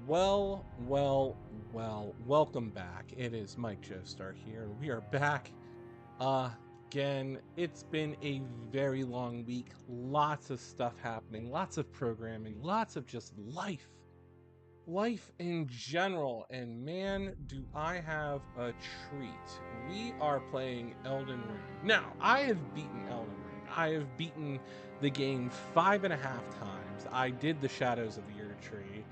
Welcome back. It is Mike Joestar here. We are back again. It's been a very long week. Lots of stuff happening, lots of programming, lots of just life in general. And man, do I have a treat. We are playing Elden Ring. Now, I have beaten Elden Ring. I have beaten the game 5.5 times. I did the Shadows of the Tree.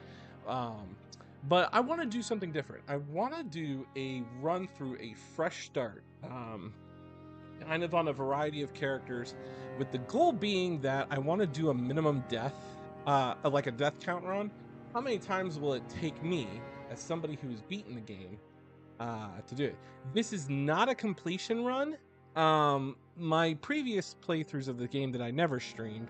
But I want to do something different. I want to do a run through, a fresh start, kind of on a variety of characters, with the goal being that I want to do a minimum death, like a death count run. How many times will it take me, as somebody who's beaten the game, to do it? This is not a completion run. My previous playthroughs of the game that I never streamed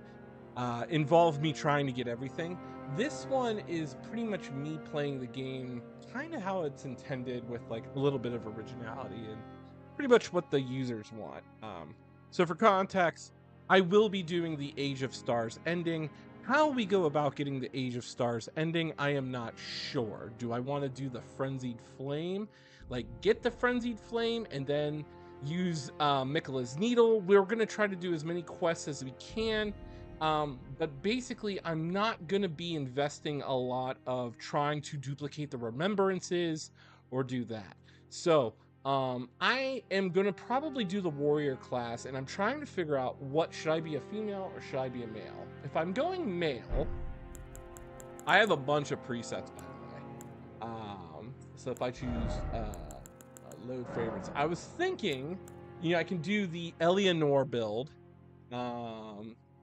involved me trying to get everything. This one is pretty much me playing the game kind of how it's intended, with like a little bit of originality and pretty much what the users want. So for context, I will be doing the Age of Stars ending. How we go about getting the Age of Stars ending, I am not sure. Do I want to do the Frenzied Flame? Like, get the Frenzied Flame and then use Miquella's Needle? We're going to try to do as many quests as we can. But basically, I'm not going to be investing a lot of trying to duplicate the remembrances or do that. So I am going to probably do the warrior class, and I'm trying to figure out, what should I be, a female or should I be a male? If I'm going male, I have a bunch of presets, by the way. So if I choose load favorites, I was thinking, I can do the Eleanor build,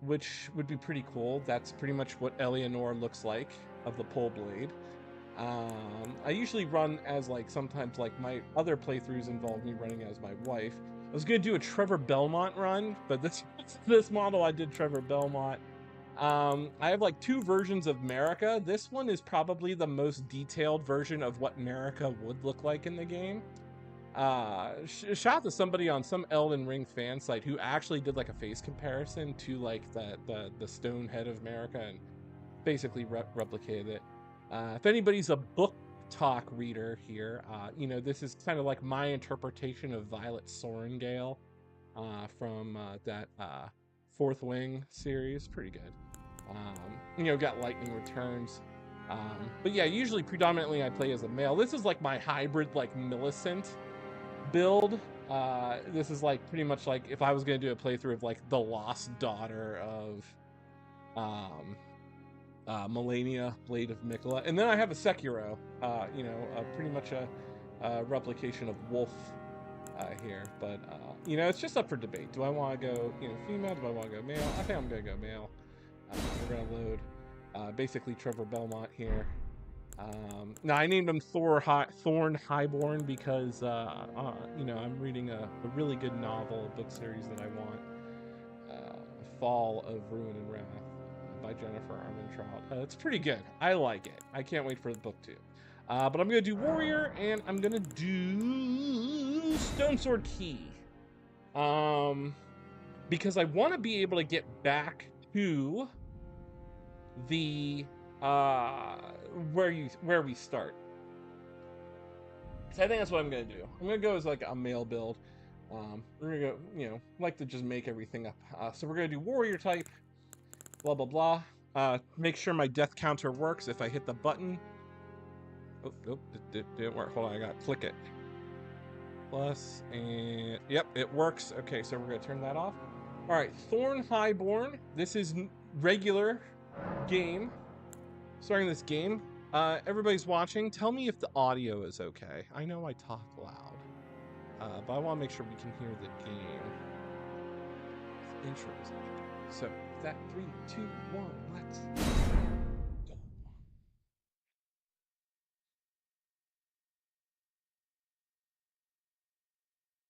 which would be pretty cool. That's pretty much what Eleanor looks like, of the pole blade. I usually run as, like, sometimes, like, my other playthroughs involve me running as my wife. I was gonna do a Trevor Belmont run, but this model I did Trevor Belmont. I have like 2 versions of Marika. This one is probably the most detailed version of what Marika would look like in the game. Shout out to somebody on some Elden Ring fan site who actually did like a face comparison to like the stone head of Marika and basically replicated it. If anybody's a book talk reader here, this is kind of like my interpretation of Violet Sorengale from that Fourth Wing series. Pretty good. Got Lightning Returns. But yeah, usually predominantly I play as a male. This is like my hybrid, like, Millicent build. This is like pretty much like if I was going to do a playthrough of like the lost daughter of Melania, Blade of Miquella. And then I have a Sekiro, pretty much a replication of Wolf here. But, it's just up for debate. Do I want to go, female? Do I want to go male? I think I'm going to go male. We're going to load basically Trevor Belmont here. Now, I named him Thorn Highborn because, I'm reading a really good novel, a book series that I want. Fall of Ruin and Wrath by Jennifer Armentrout. It's pretty good. I like it. I can't wait for the book too. But I'm going to do Warrior, and I'm going to do Stone Sword Key. Because I want to be able to get back to the where we start. So I think that's what I'm gonna do. I'm gonna go as like a male build. We're gonna go, like to just make everything up. So we're gonna do warrior type, blah blah blah. Make sure my death counter works if I hit the button. Oh, nope, it didn't work. Hold on, I gotta click it. Plus, and yep, it works. Okay, so we're gonna turn that off. All right, Thorn Highborn. This is regular game. Starting this game. Everybody's watching. Tell me if the audio is okay. I know I talk loud, but I want to make sure we can hear the game. The intro is okay. So, that 3, 2, 1, let's go.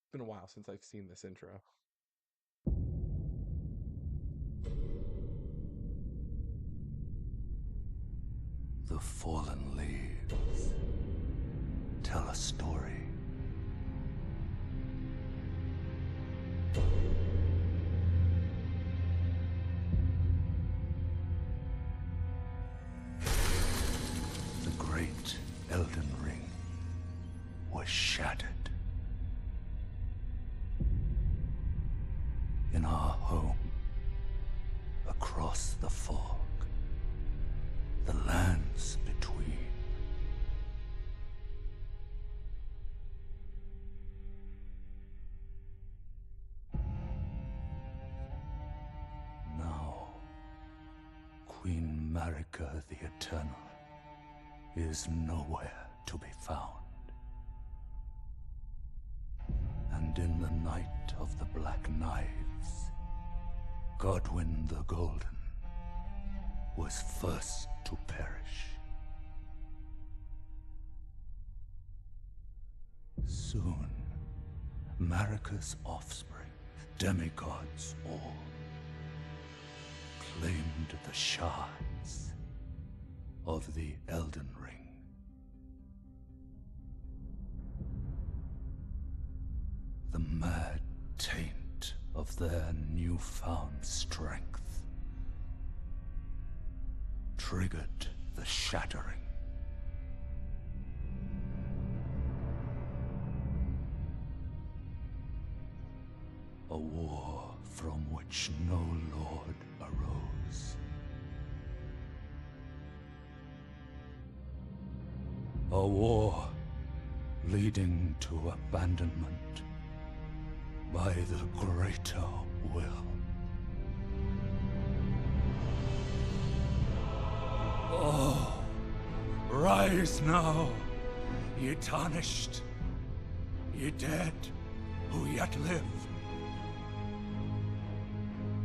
It's been a while since I've seen this intro. The fallen leaves tell a story. The great Elden Ring was shattered. In our home, across the fog, the lands between. Now, Queen Marika the Eternal is nowhere to be found. And in the night of the Black Knives, Godwyn the Golden was first to perish. Soon, Marika's offspring, demigods all, claimed the shards of the Elden Ring. The mad taint of their newfound strength triggered the shattering. A war from which no lord arose. A war leading to abandonment by the greater will. Oh, rise now, ye tarnished, ye dead who yet live.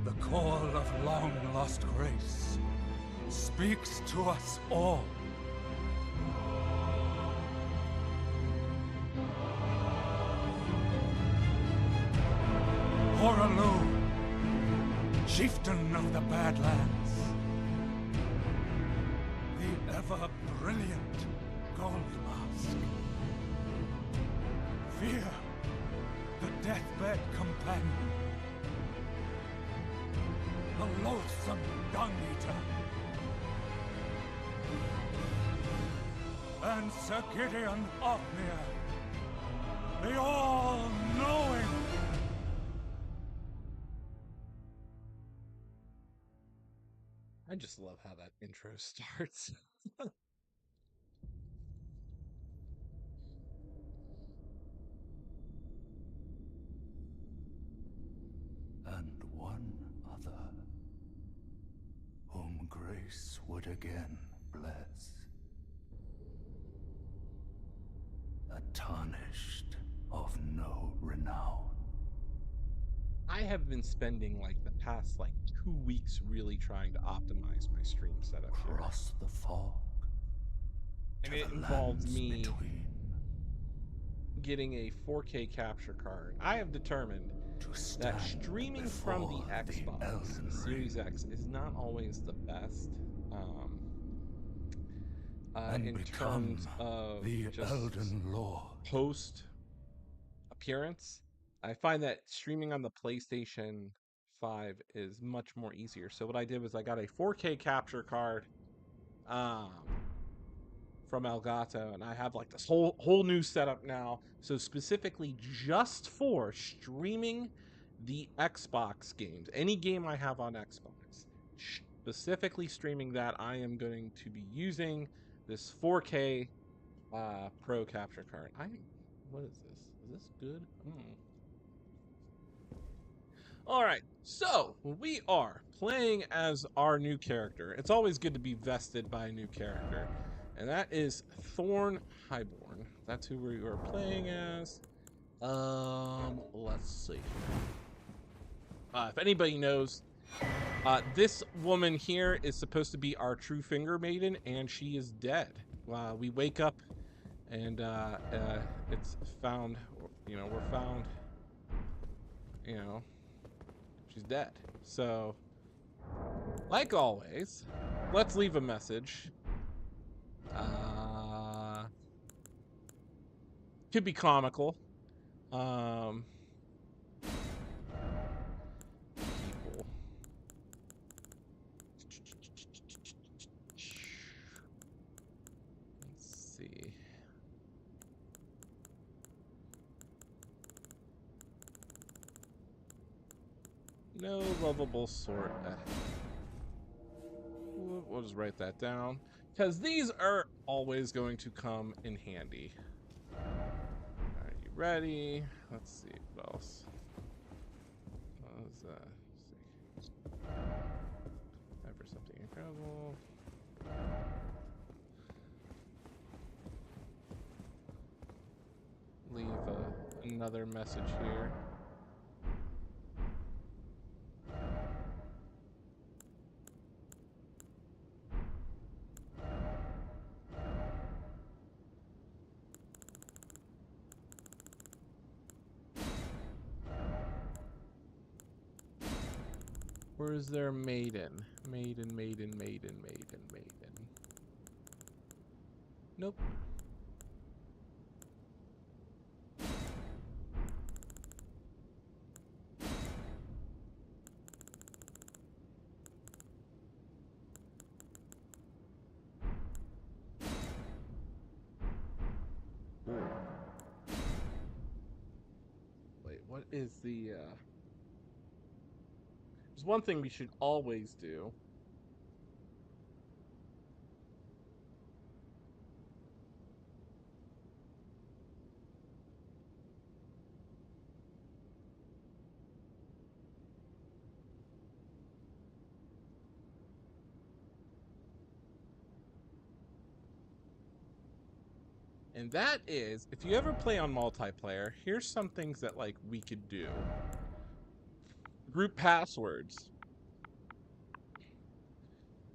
The call of long-lost grace speaks to us all. Horalu, chieftain of the Badlands, the ever-brilliant Gold Mask, Fear, the deathbed companion, the loathsome dung-eater, and Sir Gideon Othmere, the all-knowing. I just love how that intro starts. And one other, whom grace would again bless. A tarnished of no renown. I have been spending like the past 2 weeks really trying to optimize my stream setup here. Across the fog, And to it the involves lands me between. getting a 4K capture card. I have determined that streaming from the Xbox, the Series X, is not always the best in terms of the just Elden Lord. post appearance. I find that streaming on the PlayStation 5 is much more easier. So what I did was I got a 4K capture card from Elgato, and I have like this whole new setup now. So specifically just for streaming the Xbox games, any game I have on Xbox, specifically streaming that, I am going to be using this 4K Pro capture card. What is this? Is this good? All right, so we are playing as our new character. It's always good to be vested by a new character, and that is Thorn Highborn. That's who we are playing as. Let's see here. If anybody knows, this woman here is supposed to be our true finger maiden, and she is dead. We wake up, and it's found. We're found. She's dead. So, like always, let's leave a message. Could be comical. People. Let's see. lovable sort ahead. We'll just write that down, because these are always going to come in handy. Are you ready? Let's see what else. Let's see. Time for something incredible. Leave another message here. Where is their maiden? Maiden, maiden, maiden, maiden, maiden. Nope. Ooh. Wait, what is the there's one thing we should always do. And that is, if you ever play on multiplayer, here's some things that like we could do. Group passwords.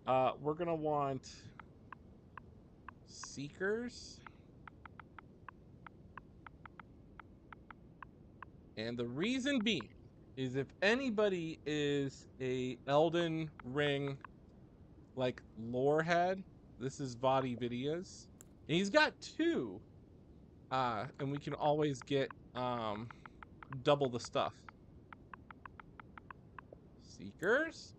We're gonna want seekers. And the reason being is if anybody is a Elden Ring like lore head, this is M.G.D videos. And he's got two. And we can always get double the stuff. Seekers?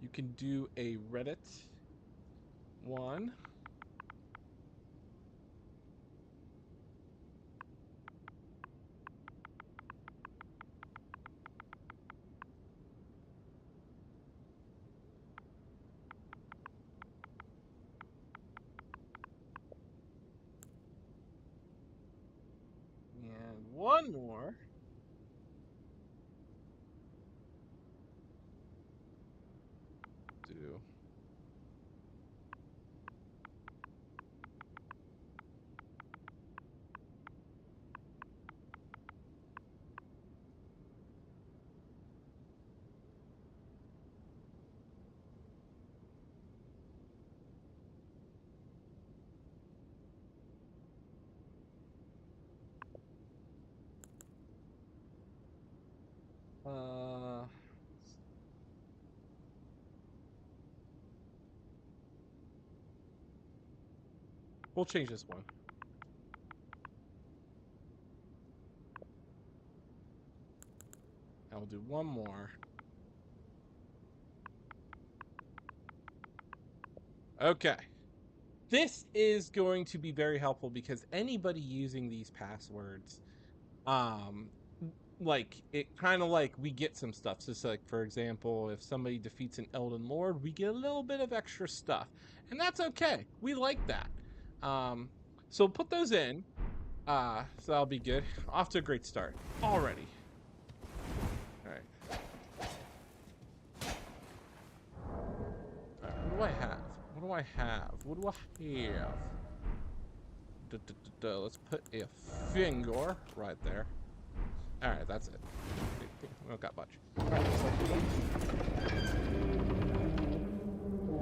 You can do a Reddit one. And one more. Do. We'll change this one. And we'll do one more. Okay. This is going to be very helpful because anybody using these passwords, like it kind of like we get some stuff. So it's like, for example, if somebody defeats an Elden Lord, we get a little bit of extra stuff, and that's okay. We like that. So put those in. So that'll be good. Off to a great start already. All right. All right. What do I have? What do I have? What do I have? Let's put a finger right there. All right, that's it. We don't got much. All right,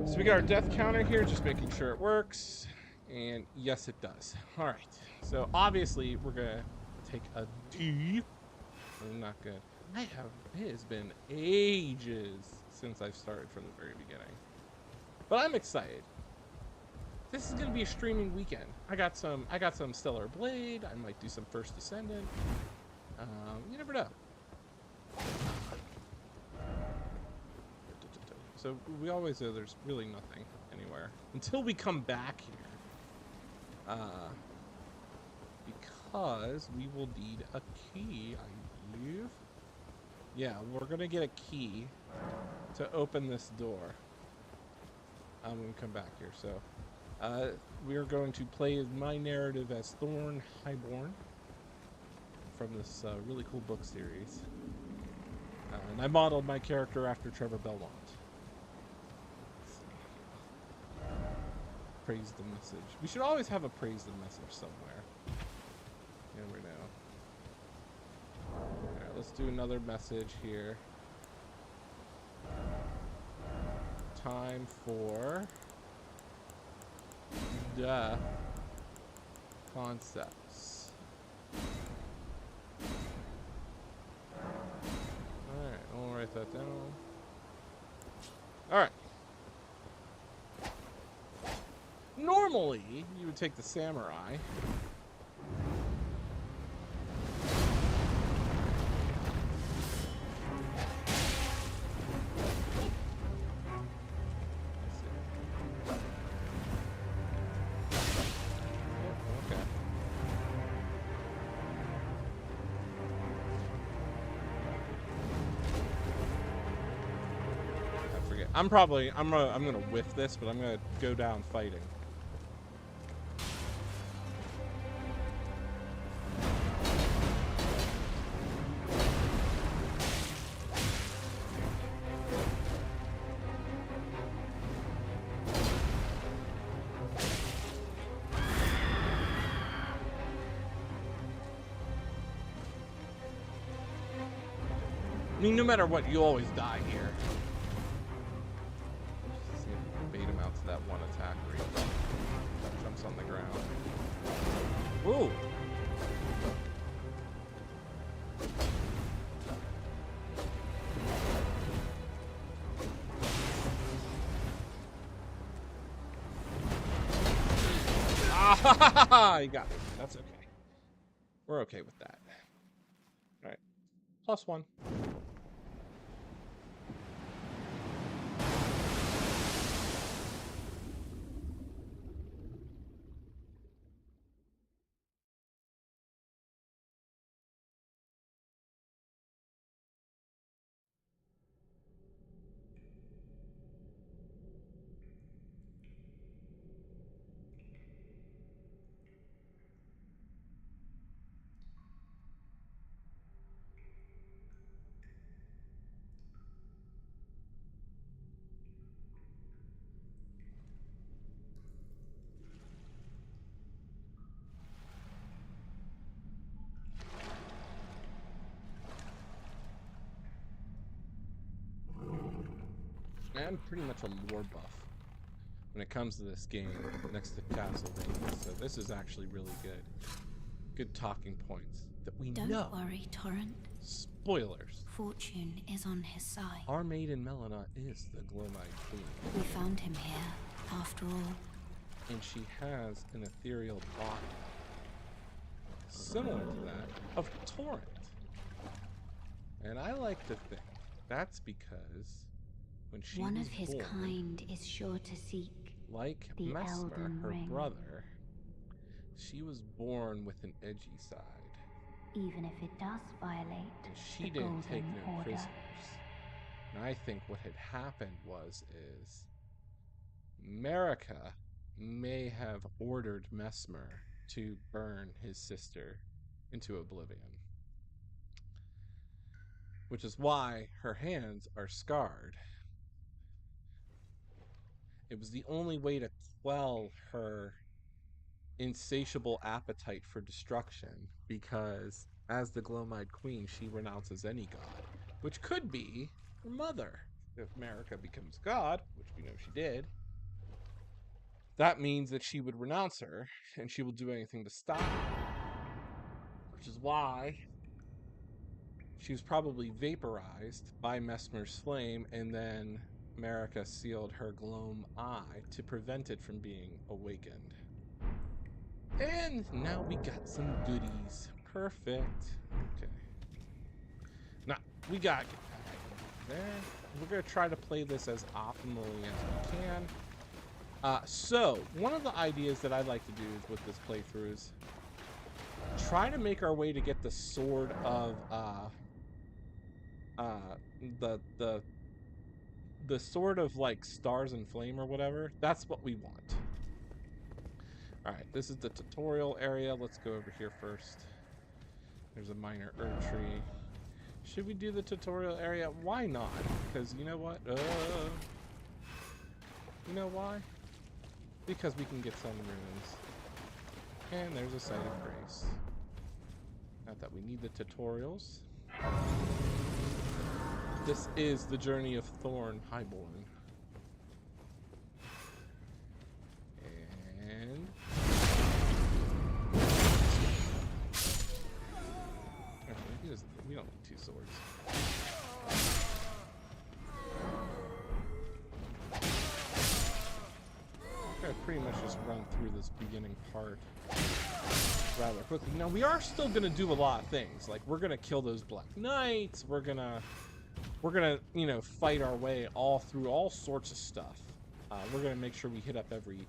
so we got our death counter here, just making sure it works. And yes, it does. All right. So obviously we're gonna take a D. Not good. It has been ages since I've started from the very beginning. But I'm excited. This is gonna be a streaming weekend. I got some Stellar Blade. I might do some First Descendant. You never know. So we always know there's really nothing anywhere until we come back here. Because we will need a key, I believe. Yeah, we're gonna get a key to open this door. When we come back here. So we are going to play my narrative as Thorn Highborn from this really cool book series. And I modeled my character after Trevor Belmont. Praise the message. We should always have a praise the message somewhere. You never know. Alright, let's do another message here. Time for the concepts. Alright, I'll write that down. Alright. Normally, you would take the samurai. I'm gonna whiff this, but I'm gonna go down fighting. I mean, no matter what, you always die here. See if we can bait him out to that one attack where he jumps on the ground. Whoa! Ah, you got me. That's okay. We're okay with that. All right. +1. I'm pretty much a lore buff when it comes to this game, next to Castlevania. So this is actually really good. Good talking points that we know. Don't worry, Torrent. Spoilers. Fortune is on his side. Our maiden Melina is the Glow-Eyed Queen. We found him here, after all. And she has an ethereal body, similar to that of Torrent. And I like to think that's because when she One was of his born, kind is sure to seek like the Messmer, Elden her Ring. brother, she was born with an edgy side. Even if it does violate And she the didn't take Golden no Order. prisoners. And I think what had happened is Marika may have ordered Messmer to burn his sister into oblivion. Which is why her hands are scarred. It was the only way to quell her insatiable appetite for destruction, because as the Glow-Eyed Queen, she renounces any god, which could be her mother. If Marika becomes god, which we know she did, that means that she would renounce her, and she will do anything to stop her. Which is why she was probably vaporized by Messmer's flame, and then Marika sealed her Gloam eye to prevent it from being awakened. And now we got some goodies. Perfect. Okay. Now, we got there. we're gonna try to play this as optimally as we can. So one of the ideas that I'd like to do is with this playthrough is try to make our way to get the sword of the sword of like stars and flame or whatever. That's what we want. All right, this is the tutorial area. Let's go over here first. There's a minor tree. Should we do the tutorial area? Why not? Because you know what? You know why? Because we can get some runes. And there's a site of grace. Not that we need the tutorials. This is the journey of Thorn Highborn. And actually, we don't need two swords. I'm gonna pretty much just run through this beginning part rather quickly. Now we are still gonna do a lot of things. Like we're gonna kill those Black Knights. We're gonna you know, fight our way all through all sorts of stuff. We're gonna make sure we hit up every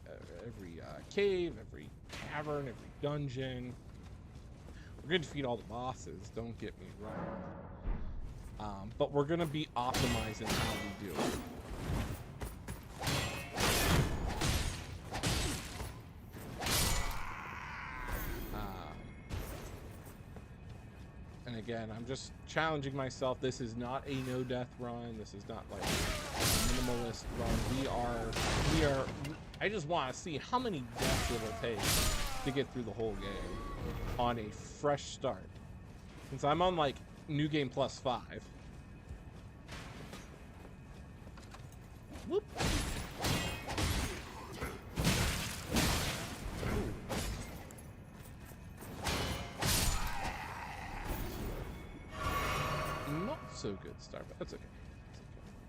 cave, every cavern, every dungeon. We're gonna defeat all the bosses. Don't get me wrong. But we're gonna be optimizing how we do it. And again, I'm just challenging myself. This is not a no-death run. This is not like a minimalist run. We are. I just want to see how many deaths it'll take to get through the whole game on a fresh start. Since I'm on like New Game Plus 5. Whoop. Not so good start, but that's okay.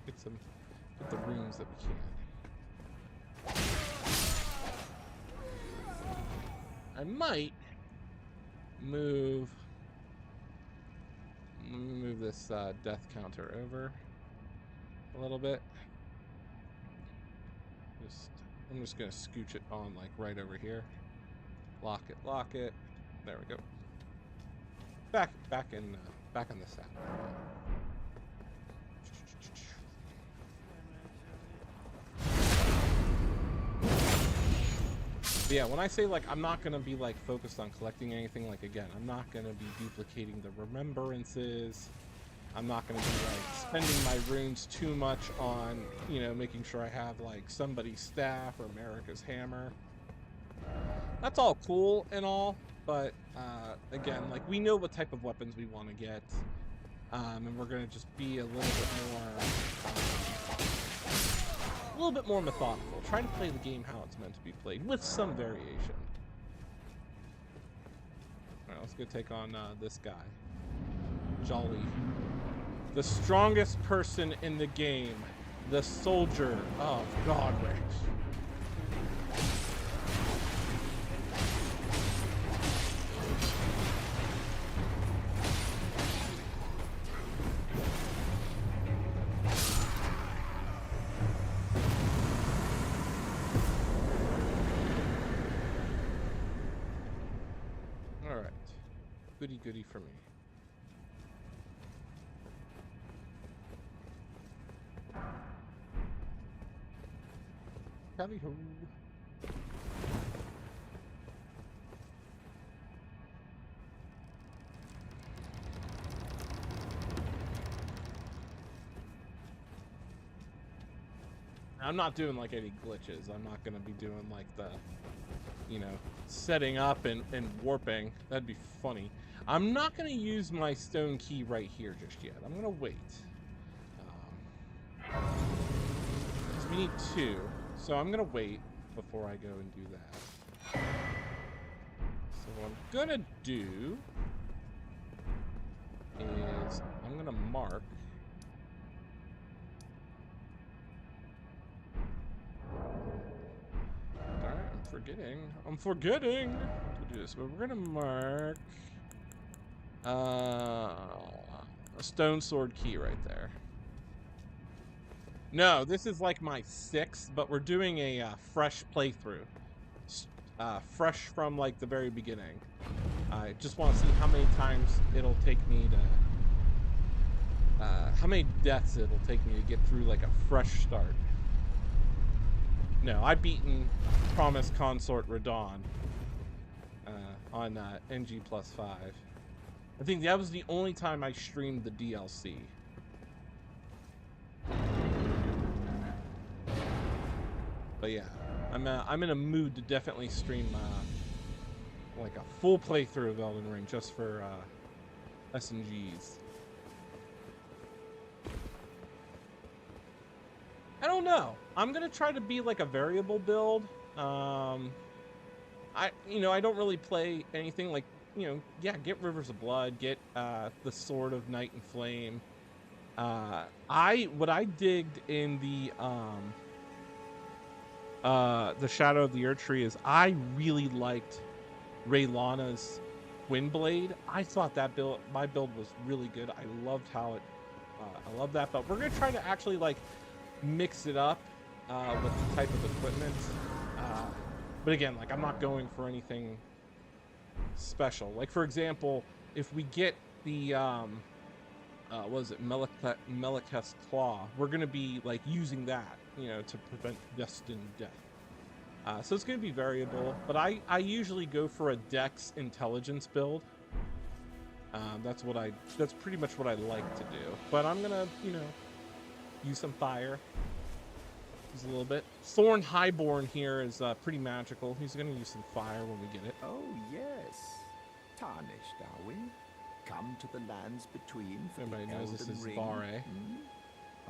It's okay. Get the runes that we can. I might move this death counter over a little bit. I'm just gonna scooch it on like right over here. Lock it. There we go. Back in the saddle. But yeah, when I say like I'm not gonna be like focused on collecting anything, like again, I'm not gonna be duplicating the remembrances. I'm not gonna be like spending my runes too much on, you know, making sure I have like somebody's staff or America's hammer. That's all cool and all, but again, like we know what type of weapons we want to get, and we're gonna just be a little bit more methodical. Try to play the game how it's meant to be played, with some variation. All right, let's go take on this guy, Jolly, the strongest person in the game, the soldier of Godrich. Goody for me. Tally ho. I'm not doing like any glitches. I'm not gonna be doing like the, you know, setting up and warping. That'd be funny. I'm not going to use my stone key right here just yet. I'm going to wait. So we need 2. So I'm going to wait before I go and do that. So what I'm going to do is I'm going to mark. Darn it, I'm forgetting to do this. But we're going to mark a stone sword key right there. No, this is like my 6th, but we're doing a fresh playthrough. Fresh from like the very beginning. I just want to see how many times it'll take me to... how many deaths it'll take me to get through like a fresh start. No, I've beaten Promised Consort Radon on M.G.+5. I think that was the only time I streamed the DLC. But yeah, I'm in a mood to definitely stream like a full playthrough of Elden Ring just for S&Gs. I don't know. I'm gonna try to be like a variable build. I don't really play anything like, yeah, get Rivers of Blood, get the Sword of Night and Flame. What I digged in the Shadow of the Earth Tree is I really liked Raylana's Windblade. I thought that my build was really good. I loved how it, I love that, but we're gonna try to actually like mix it up with the type of equipment. But again, like I'm not going for anything special. Like for example, if we get the what is it, Meliketh's Claw, we're gonna be like using that, to prevent destined death. So it's gonna be variable, but I usually go for a Dex Intelligence build. That's pretty much what I like to do. But I'm gonna, use some fire. Use a little bit. Thorn Highborn here is pretty magical. He's gonna use some fire when we get it. Oh yes, tarnished are we? Come to the lands between for Everybody the knows this Elden is Ring. Vare.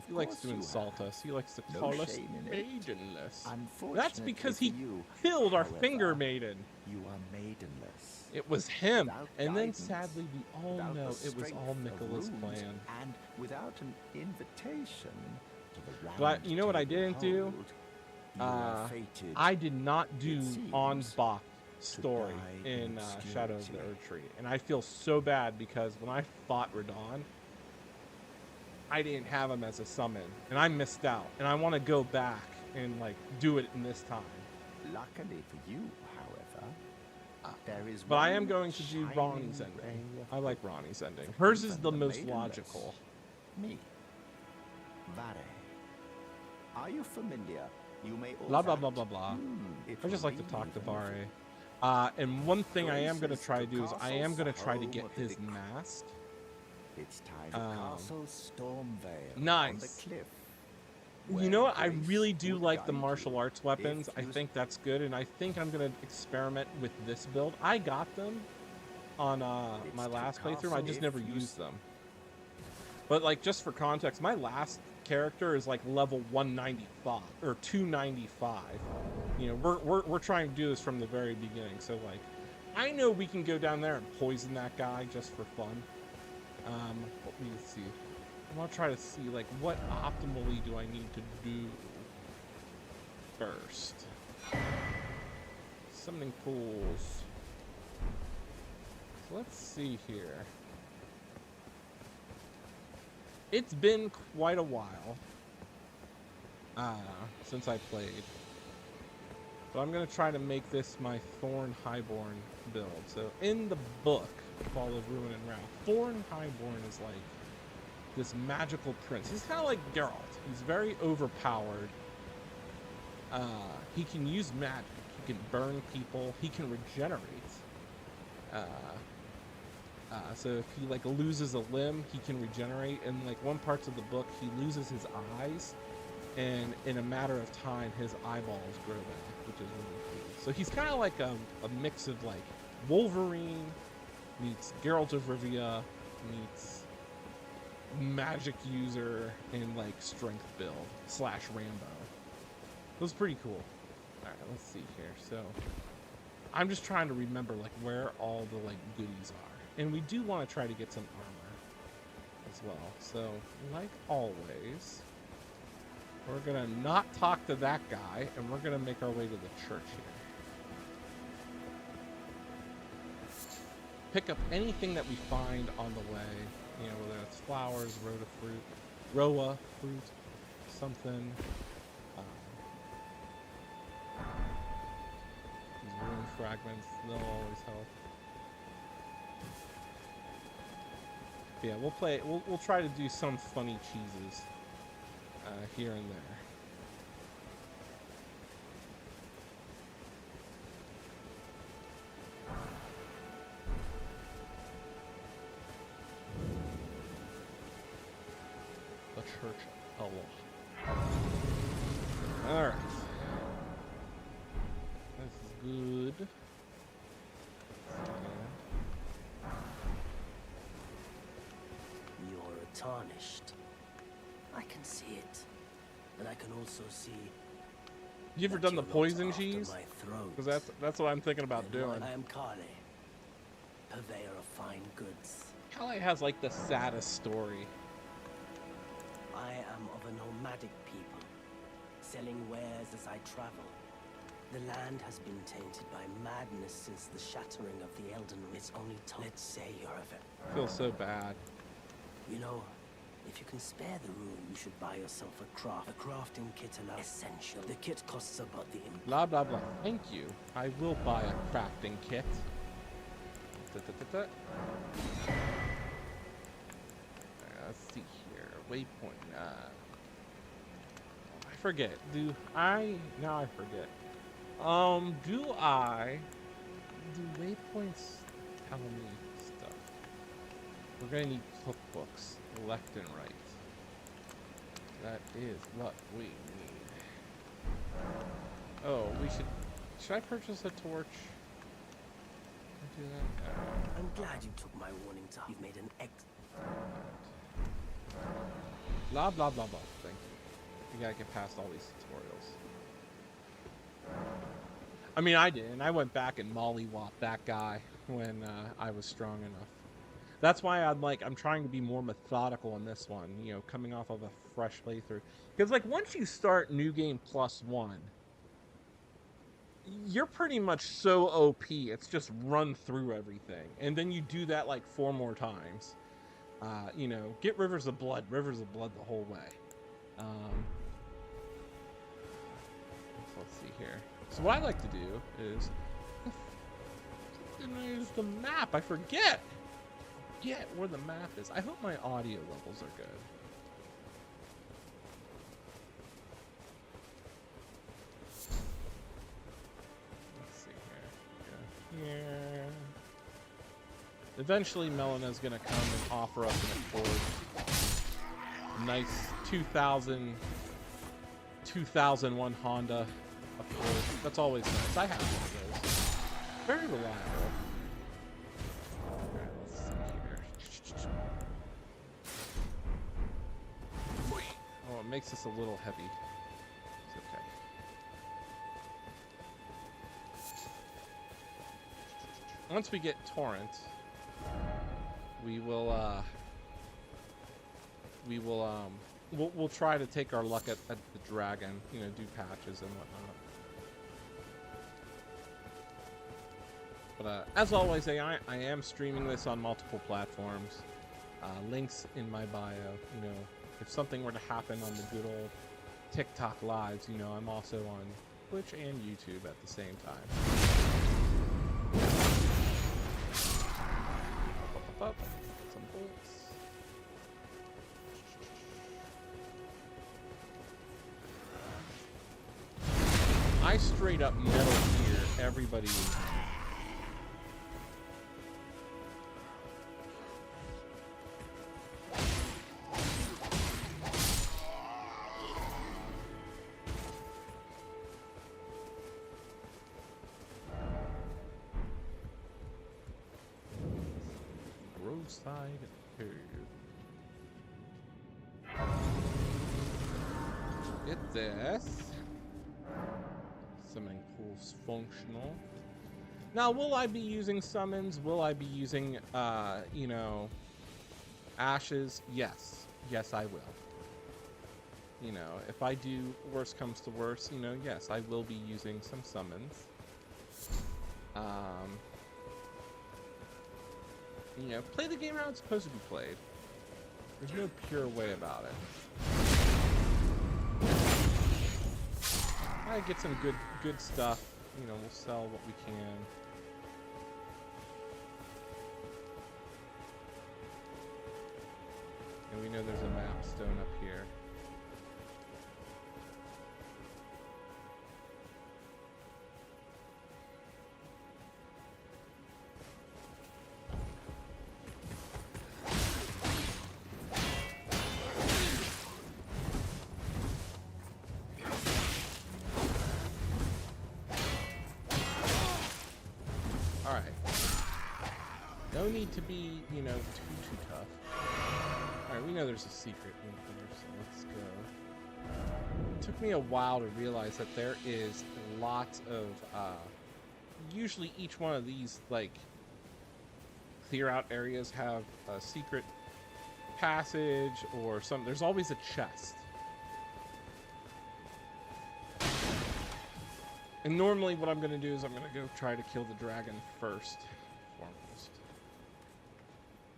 He likes to insult us. He likes to call us maidenless. That's because he killed our finger maiden. You are maidenless. It was him. Without And then guidance, sadly we all without know the it was strength all of Miquella's runes, plan. and without an invitation to the round But you know what I table didn't do? hold, you are fated I did not do seems, Anbach story die in in Shadow of the obscurity. Earth Tree. And I feel so bad because when I fought Radon, I didn't have him as a summon. And I missed out. And I want to go back and like do it in this time. Luckily for you, however, there is But I one am going to do shining Ronnie's ray ending. of I like hope Ronnie's ending. for Hers is even the most maidenless. logical. Me, Vare. Are you familiar? You may Blah, blah, blah, blah, blah. I just like to talk to Vare. And one thing I am going to try to do is I am going to try to get his mask. It's time to Castle Stormvale Nice. on the cliff. You know what? I Grace really do would like the guide martial you arts weapons. if I you- think that's good, and I think I'm going to experiment with this build. I got them on my It's last to playthrough. I castle just if never you used them. But like, just for context, my last character is like level 195 or 295. We're trying to do this from the very beginning. So like, I know we can go down there and poison that guy just for fun. Let me see. I want to try to see like what optimally do I need to do first. Summoning pools. So let's see here. It's been quite a while since I played. But I'm going to try to make this my Thorn Highborn build. So in the book, Fall of Ruin and Wrath, Thorn Highborn is like this magical prince. He's kind of like Geralt. He's very overpowered. He can use magic. He can burn people. He can regenerate. So if he like loses a limb, he can regenerate. And like one parts of the book, he loses his eyes, and in a matter of time, his eyeballs grow back, which is really cool. So he's kind of like a mix of like Wolverine meets Geralt of Rivia meets magic user and like strength build / Rambo. It was pretty cool. All right, let's see here. So I'm just trying to remember like where all the like goodies are. And we do want to try to get some armor as well. So, like always, we're going to not talk to that guy, and we're going to make our way to the church here. Pick up anything that we find on the way, whether it's flowers, roa fruit, something. These rune fragments, they'll always help. But yeah, we'll play. We'll try to do some funny cheeses here and there. The church owl. All right. This is good. You're tarnished. I can see it. And I can also see. You ever that done the you're not poison after cheese? my throat. Because that's what I'm thinking about Then doing. I am Kale, purveyor of fine goods. Calais has like the saddest story. I am of a nomadic people, selling wares as I travel. The land has been tainted by madness since the shattering of the Elden Ring. It's only time. Let's say you're a vet. I feel so bad. You know, if you can spare the room, you should buy yourself a crafting kit alone. Essential. The kit costs about the Blah blah blah. Thank you. I will buy a crafting kit. Alright, let's see here. Waypoint. I forget. Now I forget. Do waypoints tell me stuff? We're gonna need cookbooks left and right. That is what we need. Oh, should I purchase a torch? Can I do that? I'm glad you took my warning to heart. You've made an Blah blah blah blah. Thank you. You gotta get past all these tutorials. I mean, I did, and I went back and mollywopped that guy when I was strong enough. That's why I'm trying to be more methodical in this one, you know, coming off of a fresh playthrough. Because, like, once you start New Game +1, you're pretty much so OP, it's just run through everything. And then you do that, like, 4 more times. You know, get Rivers of Blood the whole way. So let's see here. So what I like to do is use the map. I forget where the map is. I hope my audio levels are good. Let's see here. Yeah. Eventually, Melena's gonna come and offer us an Accord. Nice 2001 Honda Accord. That's always nice. I have one of those. Very reliable. Alright, let's see here. Oh, it makes this a little heavy. It's okay. Once we get Torrent, we'll try to take our luck at the dragon, you know, do patches and whatnot. But as always, I am streaming this on multiple platforms. Links in my bio. You know, if something were to happen on the good old TikTok lives, you know, I'm also on Twitch and YouTube at the same time. Up. Some bolts. I straight up Metal Gear everybody. Side curve. Get this. Summoning pool's functional. Now, will I be using summons? Will I be using, you know, ashes? Yes. Yes, I will. You know, if I do worst comes to worst, you know, yes, I will be using some summons. You know, play the game how it's supposed to be played. There's no pure way about it. I get some good stuff. You know, we'll sell what we can. And we know there's a map stone up here. Alright. No need to be, you know, too tough. Alright, we know there's a secret in here, so let's go. It took me a while to realize that there is lots of, usually each one of these, like, clear out areas have a secret passage or something. There's always a chest. And normally what I'm going to do is I'm going to go try to kill the dragon first. Foremost.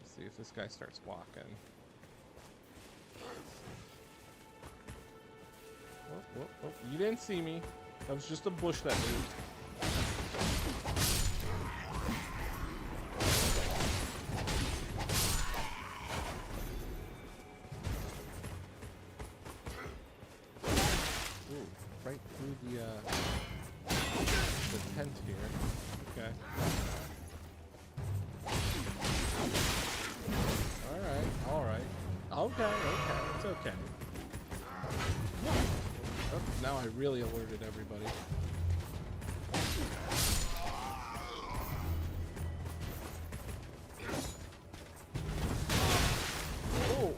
Let's see if this guy starts walking. Oh, you didn't see me. That was just a bush that moved. Ooh, right through the tent here. Okay. Alright. Okay, it's okay. Oh, now I really alerted everybody. Whoa.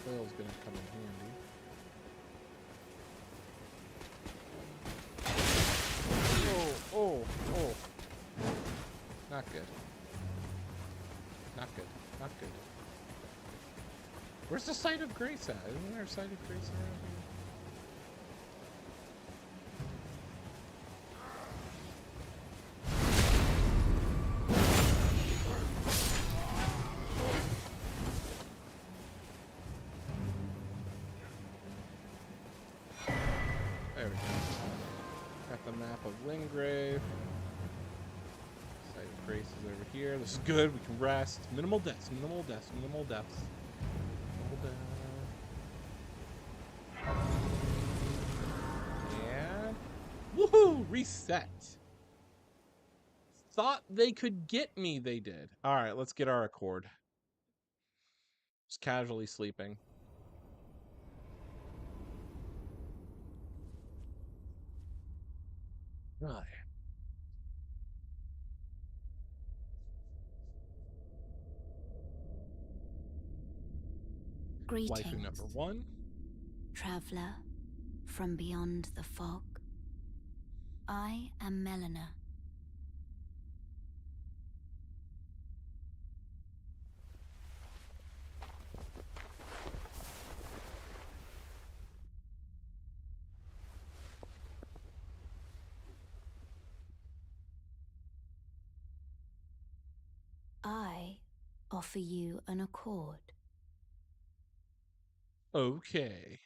Oil's gonna come in handy. Oh. Not good. Not good. Where's the site of grace at? Isn't there a site of grace around here? There we go. Got the map of Lingrave. Site of grace is over here. This is good. We can rest. Minimal deaths. And woohoo! Reset. Thought they could get me. They did. All right, let's get our accord. Just casually sleeping. Right. Greetings, Waifu number 1. traveler from beyond the fog. I am Melina. I offer you an accord. Okay.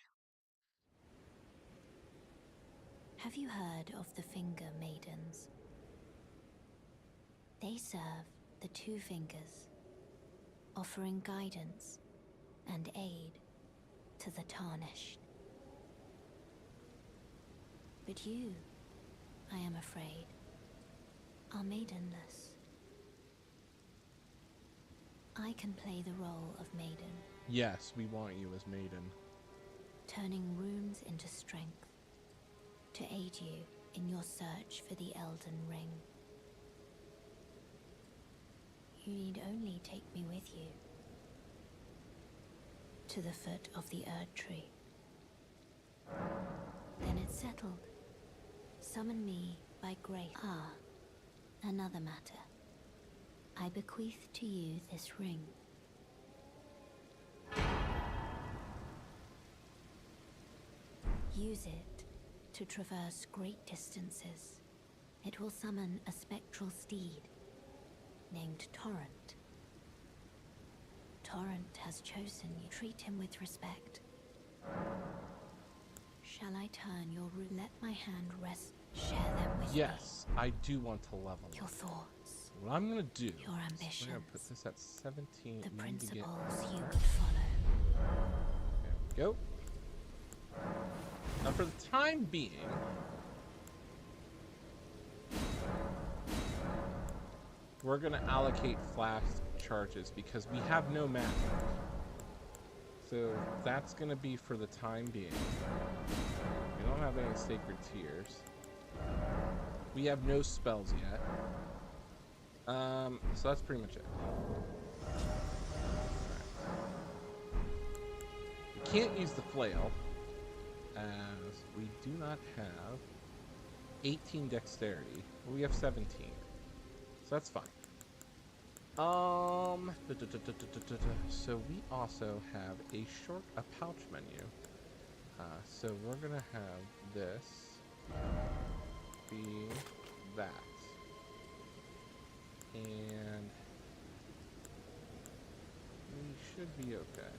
Have you heard of the Finger Maidens? They serve the Two Fingers, offering guidance and aid to the Tarnished. But you, I am afraid, are maidenless. I can play the role of maiden. Yes, we want you as maiden. Turning runes into strength to aid you in your search for the Elden Ring. You need only take me with you to the foot of the Erd tree. Then it's settled. Summon me by grace. Ah, another matter. I bequeath to you this ring. Use it to traverse great distances. It will summon a spectral steed named Torrent. Torrent has chosen you. Treat him with respect. Shall I turn your route? Let my hand rest. Share them with me. Yes, I do want to level Your up. thoughts. What I'm gonna do Your is ambitions. we're gonna put this at 17. The and then to get principles you her. would follow. There we go. Now for the time being, we're gonna allocate flash charges because we have no magic. So that's gonna be for the time being. We don't have any sacred tears. We have no spells yet. So that's pretty much it. We can't use the flail as we do not have 18 dexterity. We have 17. So that's fine. So we also have a pouch menu. So we're gonna have this be that. And we should be okay.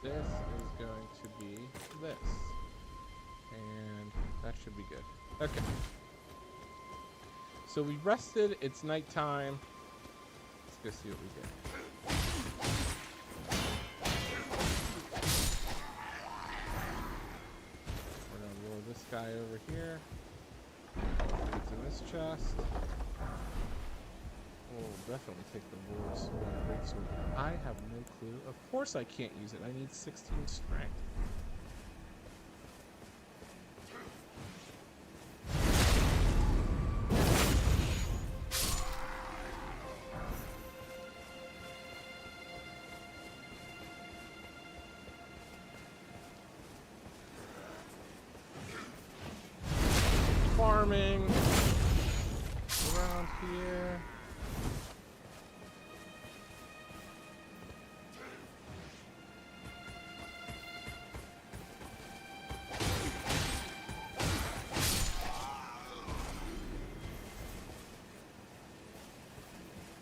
This is going to be this. And that should be good. Okay. So we rested, it's nighttime. Let's go see what we get. We're gonna lure this guy over here. It's in this chest. We'll definitely take the Lord's greatsword. I have no clue. Of course I can't use it. I need 16 strength. Farming around here.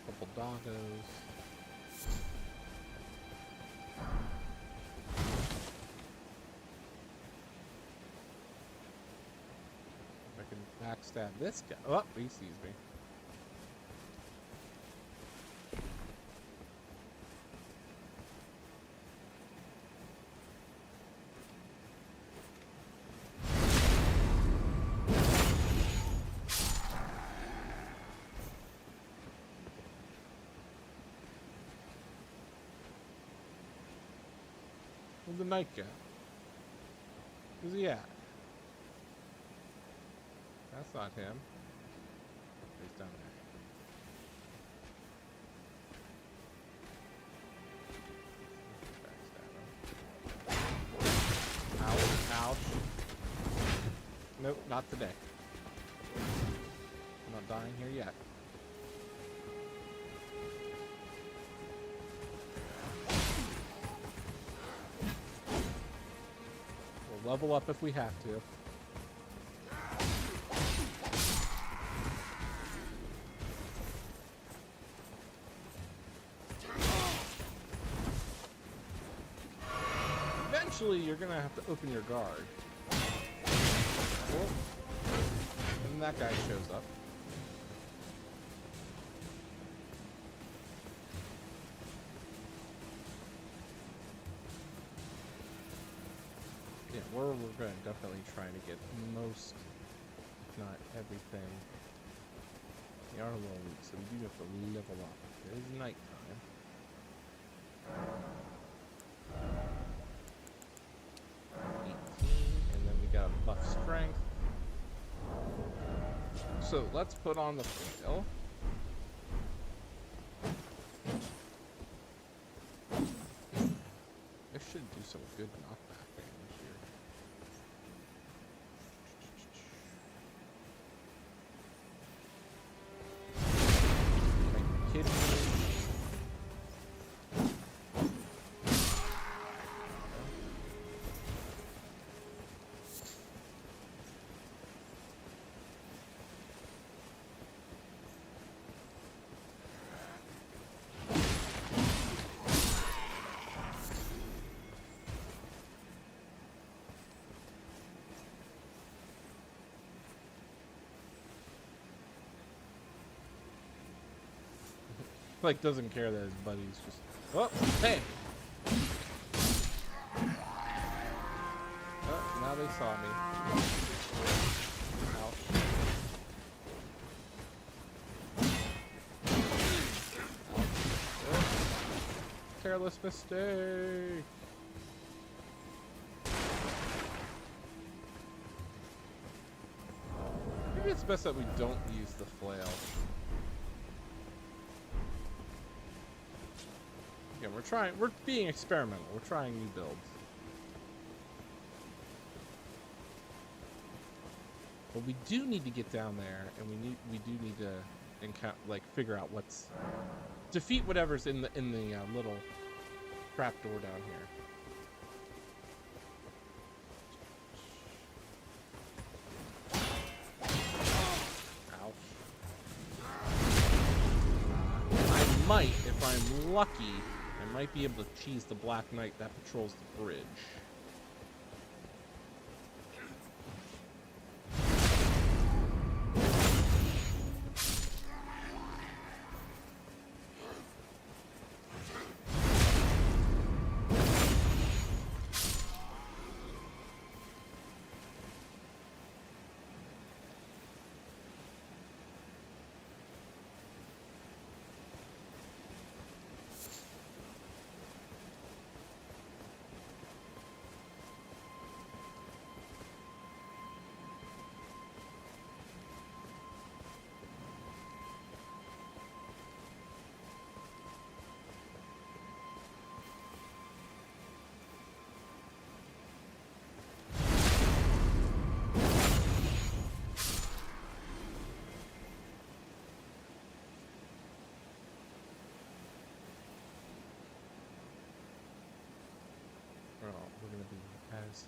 Couple doggos. I can backstab this guy. Oh, he sees me. Where's the knight guy? Where's he at? That's not him. He's down there. Ouch, ouch. Nope, not today. I'm not dying here yet. We'll level up if we have to. Eventually, you're gonna have to open your guard. Oh. And that guy shows up. Yeah, we're gonna definitely try to get most, if not everything. We are a little weak, so we do have to level up. It is nighttime. And then we got a buff So let's put on the flail. This should do some good knockback damage here. Are you kidding me? Like, doesn't care that his buddy's just... Oh, hey! Oh, now they saw me. Ouch. Oh. Careless mistake! Maybe it's best that we don't use the flail. Yeah, we're being experimental. We're trying new builds. But we do need to get down there, and we do need to figure out what's defeat whatever's in the little trapdoor down here. Ouch. I might, if I'm lucky, I might be able to cheese the Black Knight that patrols the bridge. We're gonna be as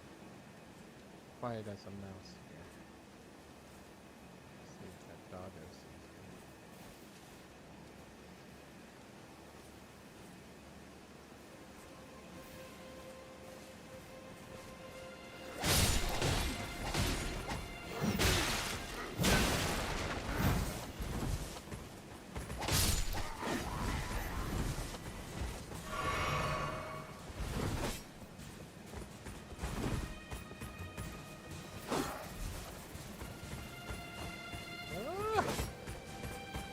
quiet as a mouse here. See if that doggo sees me.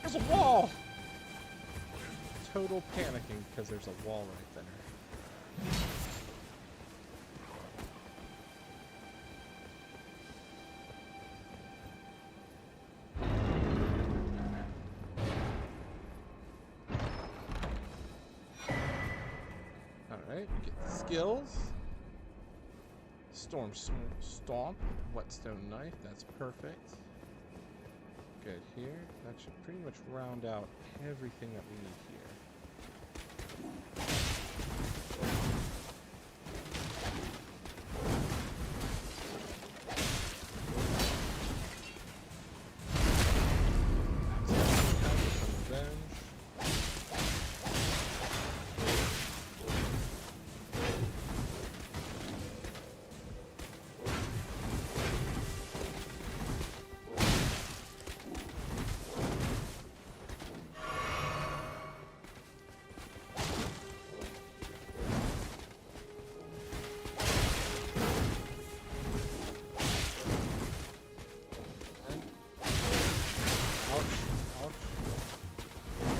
There's a wall! Total panicking because there's a wall right there. Alright, we get the skills. Storm Stomp, Whetstone Knife, that's perfect. Good here. That should pretty much round out everything that we need here.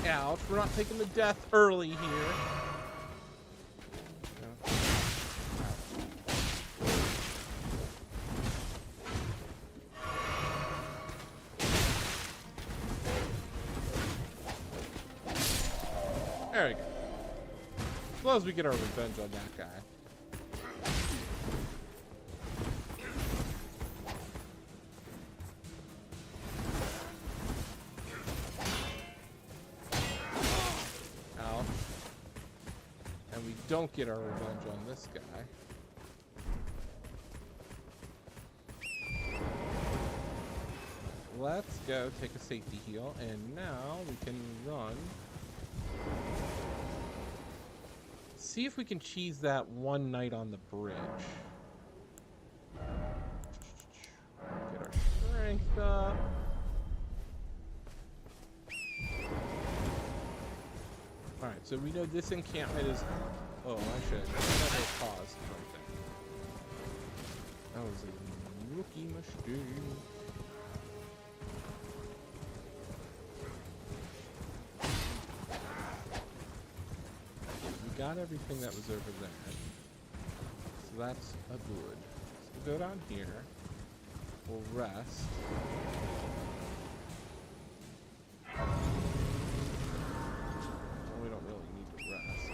Ouch, we're not taking the death early here. No. There we go. As long as we get our revenge on that guy. Ow. And we don't get our revenge on this guy. Let's go take a safety heal, and now we can run. See if we can cheese that one knight on the bridge. Get our strength up. Alright, so we know this encampment is... Oh, I should have paused something. That was a rookie mistake. Got everything that was over there, so that's a good. So we'll go down here, we'll rest. Well, we don't really need to rest.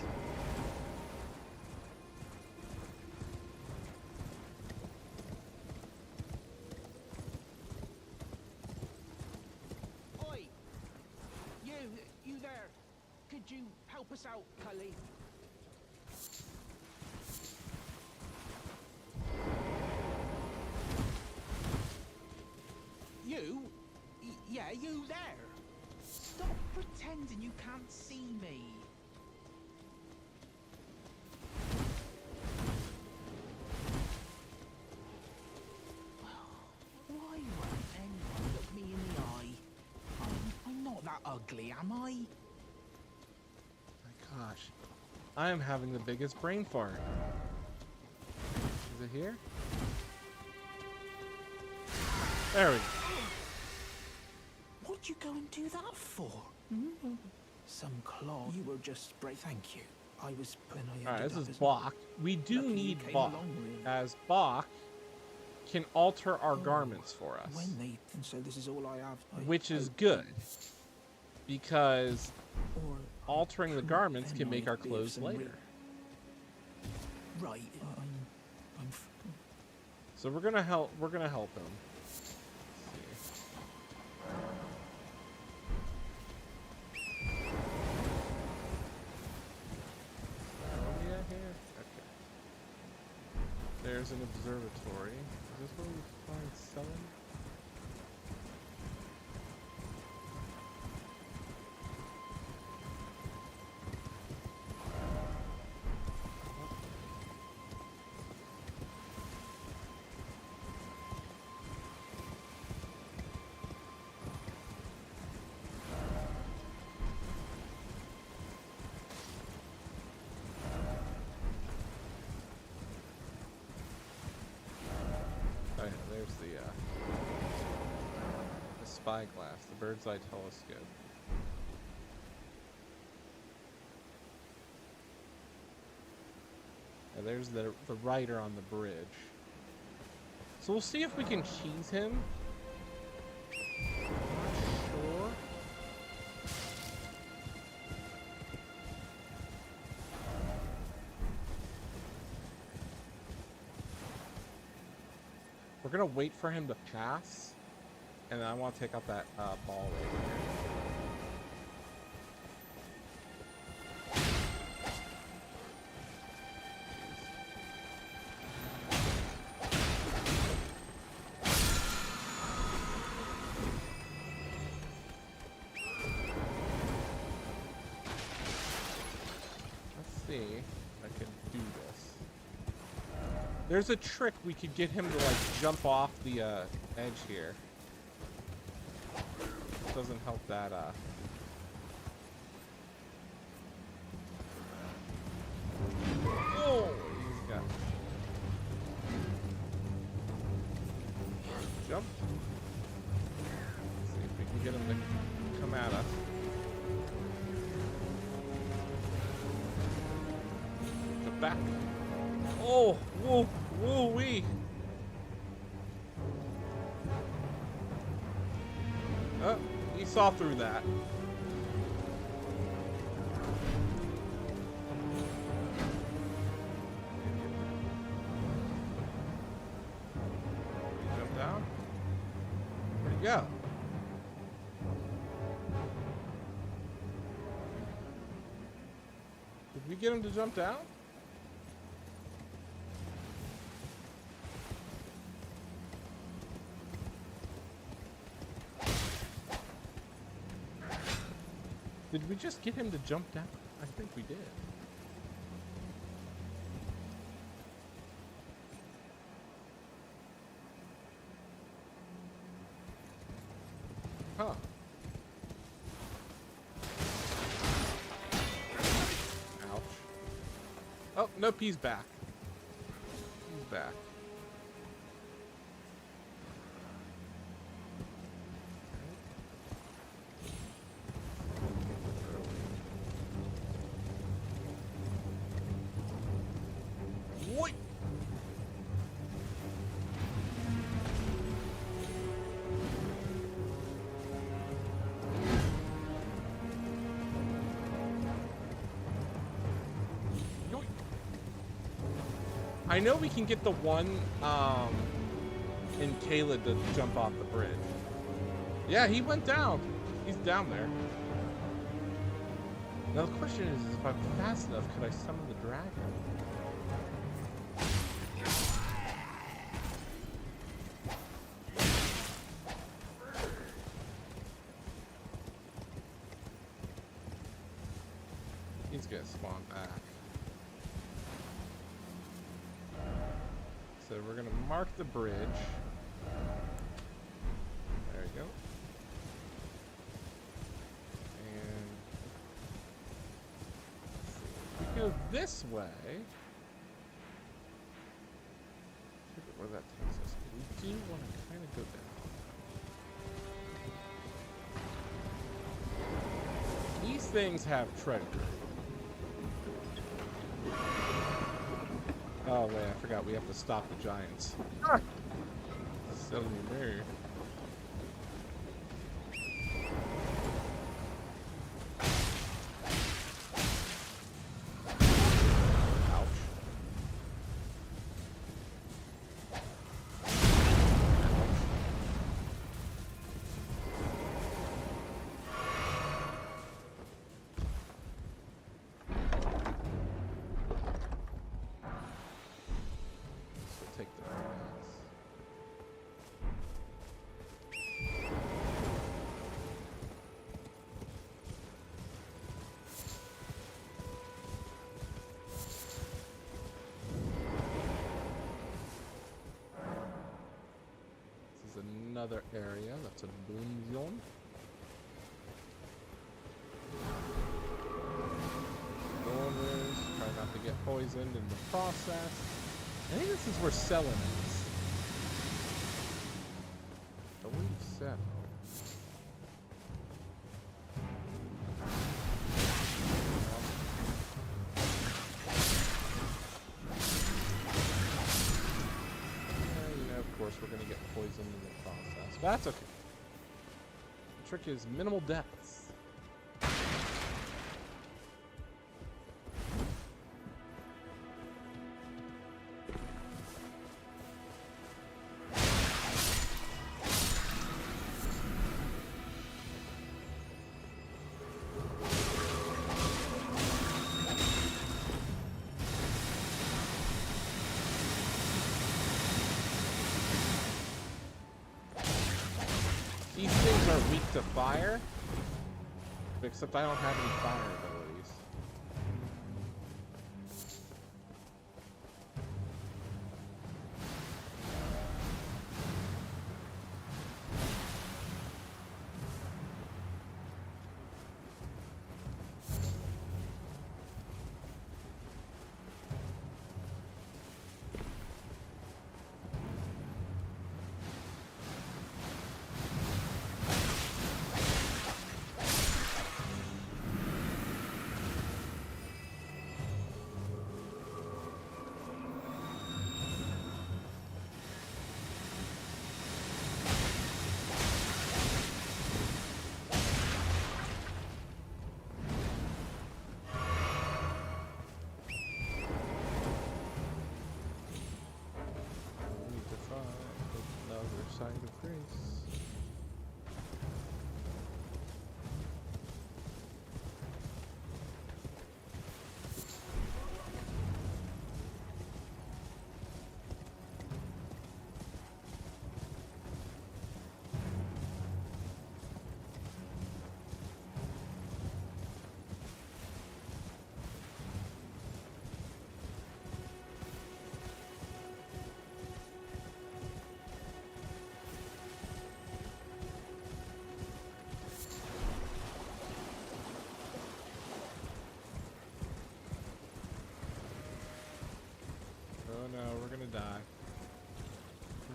Oi! You there? Could you help us out, Cully? Yeah, you there? Stop pretending you can't see me. Why won't anyone look me in the eye? I'm not that ugly, am I? My gosh, I am having the biggest brain fart. Is it here? There we go. What'd you go and do that for? Some claw. You were just brave. Thank you. I was when I. Alright, this is Bach. We do Lucky you need came Bach, along, really. as Bach can alter our garments for us. When they, and so this is all I have. Which is good, because Or altering the garments can make our clothes later. Right. So we're gonna help. We're gonna help him. There's an observatory. Is this where we find selling? Oh yeah, there's the spyglass, the bird's eye telescope. And there's the rider on the bridge. So we'll see if we can cheese him. Not sure. We're gonna wait for him to pass, and then I want to take out that ball right here. Let's see if I can do this. There's a trick we could get him to like jump off the edge here. Doesn't help that oh, he's got jump. Let's see if we can get him to come at us. The back. Oh, whoa, whoa, wee. Oh, he saw through that. we get him to jump down? Did we just get him to jump down? I think we did. Huh. Ouch. Oh, nope, he's back. He's back. Wait. Yoink. I know we can get the one in Caleb to jump off the bridge. Yeah, he went down. He's down there. Now the question is if I'm fast enough, could I summon the dragon? He's gonna spawn back. So we're gonna mark the bridge. There we go. And let's see. If we go this way. Look at where that takes us. We do want to kind of go down. These things have treasure. Oh man, I forgot we have to stop the giants. Silly me. Ouch. Take the grass. This is another area that's a bloom zone. Donors, try not to get poisoned in the process. I think this is where selling is. I believe so. You know, of course, we're going to get poisoned in the process. But that's okay. The trick is minimal deaths. These things are weak to fire, except I don't have any fire abilities.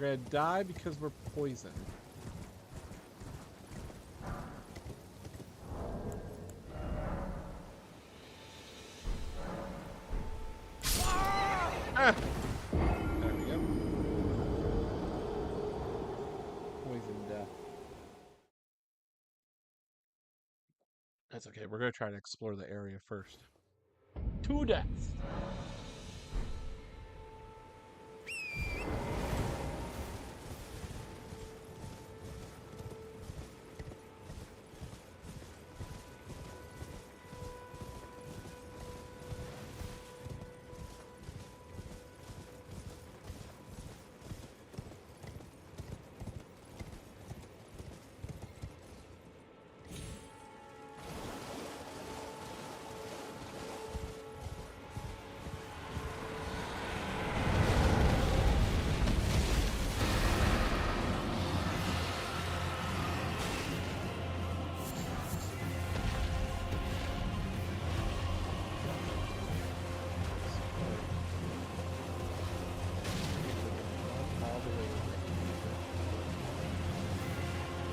gonna die because we're poisoned. Ah! There we go. Poison death. That's okay. We're gonna try to explore the area first. 2 deaths.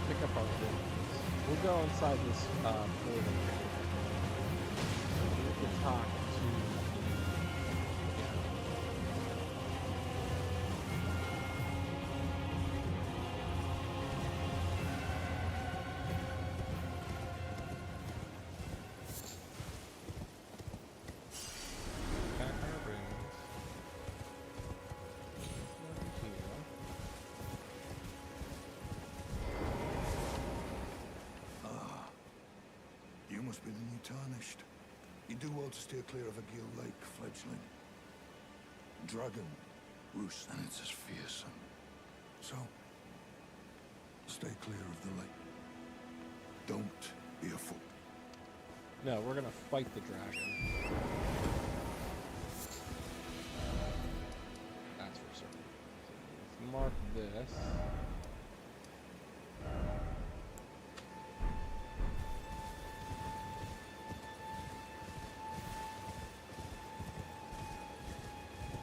Pick up our buildings. We'll go inside this building. We can talk to. Yeah. Back our rooms. Nothing here. You must be the new Tarnished. You do well to steer clear of a Gill Lake, fledgling. Dragon roost, and it's as fearsome. So, stay clear of the lake. Don't be a fool. No, we're gonna fight the dragon. That's for certain. So let's mark this.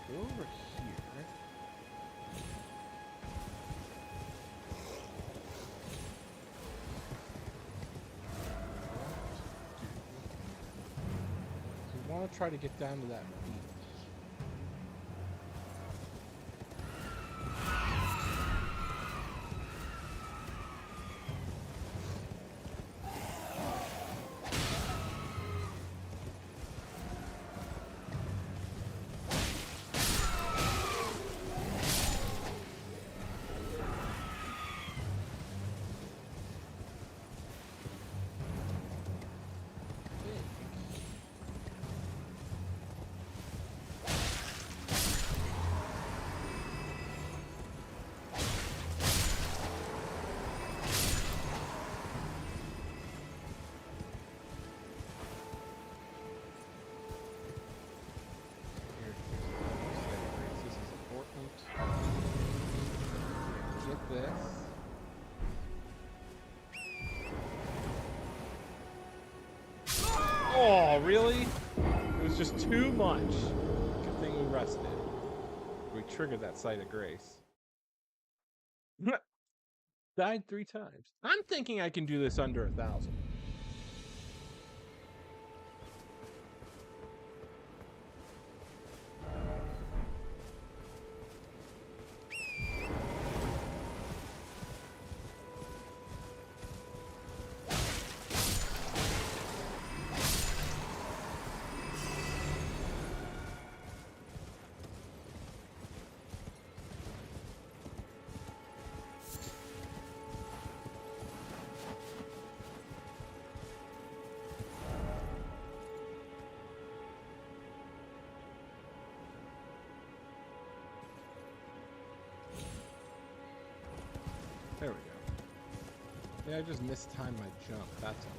Go over here. We want to try to get down to that beach. Get this. Oh, really? It was just too much. Good thing we rested. We triggered that site of grace. Died 3 times. I'm thinking I can do this under 1,000. There we go. Yeah, I just mistimed my jump, that's all.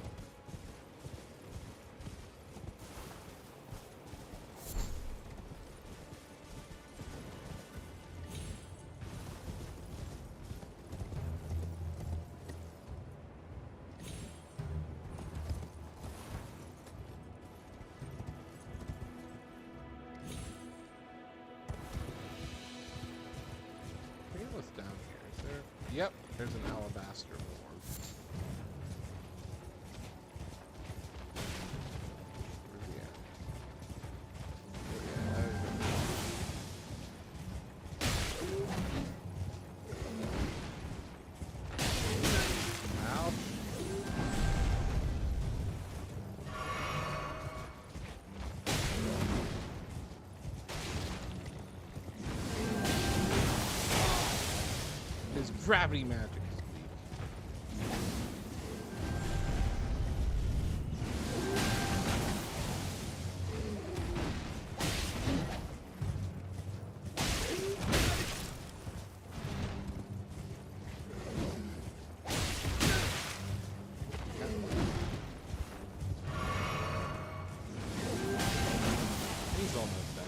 I forget what's down Yep, there's an alabaster orb. Where's he at? Oh, yeah, ouch. His gravity magic is weak. He's almost dead.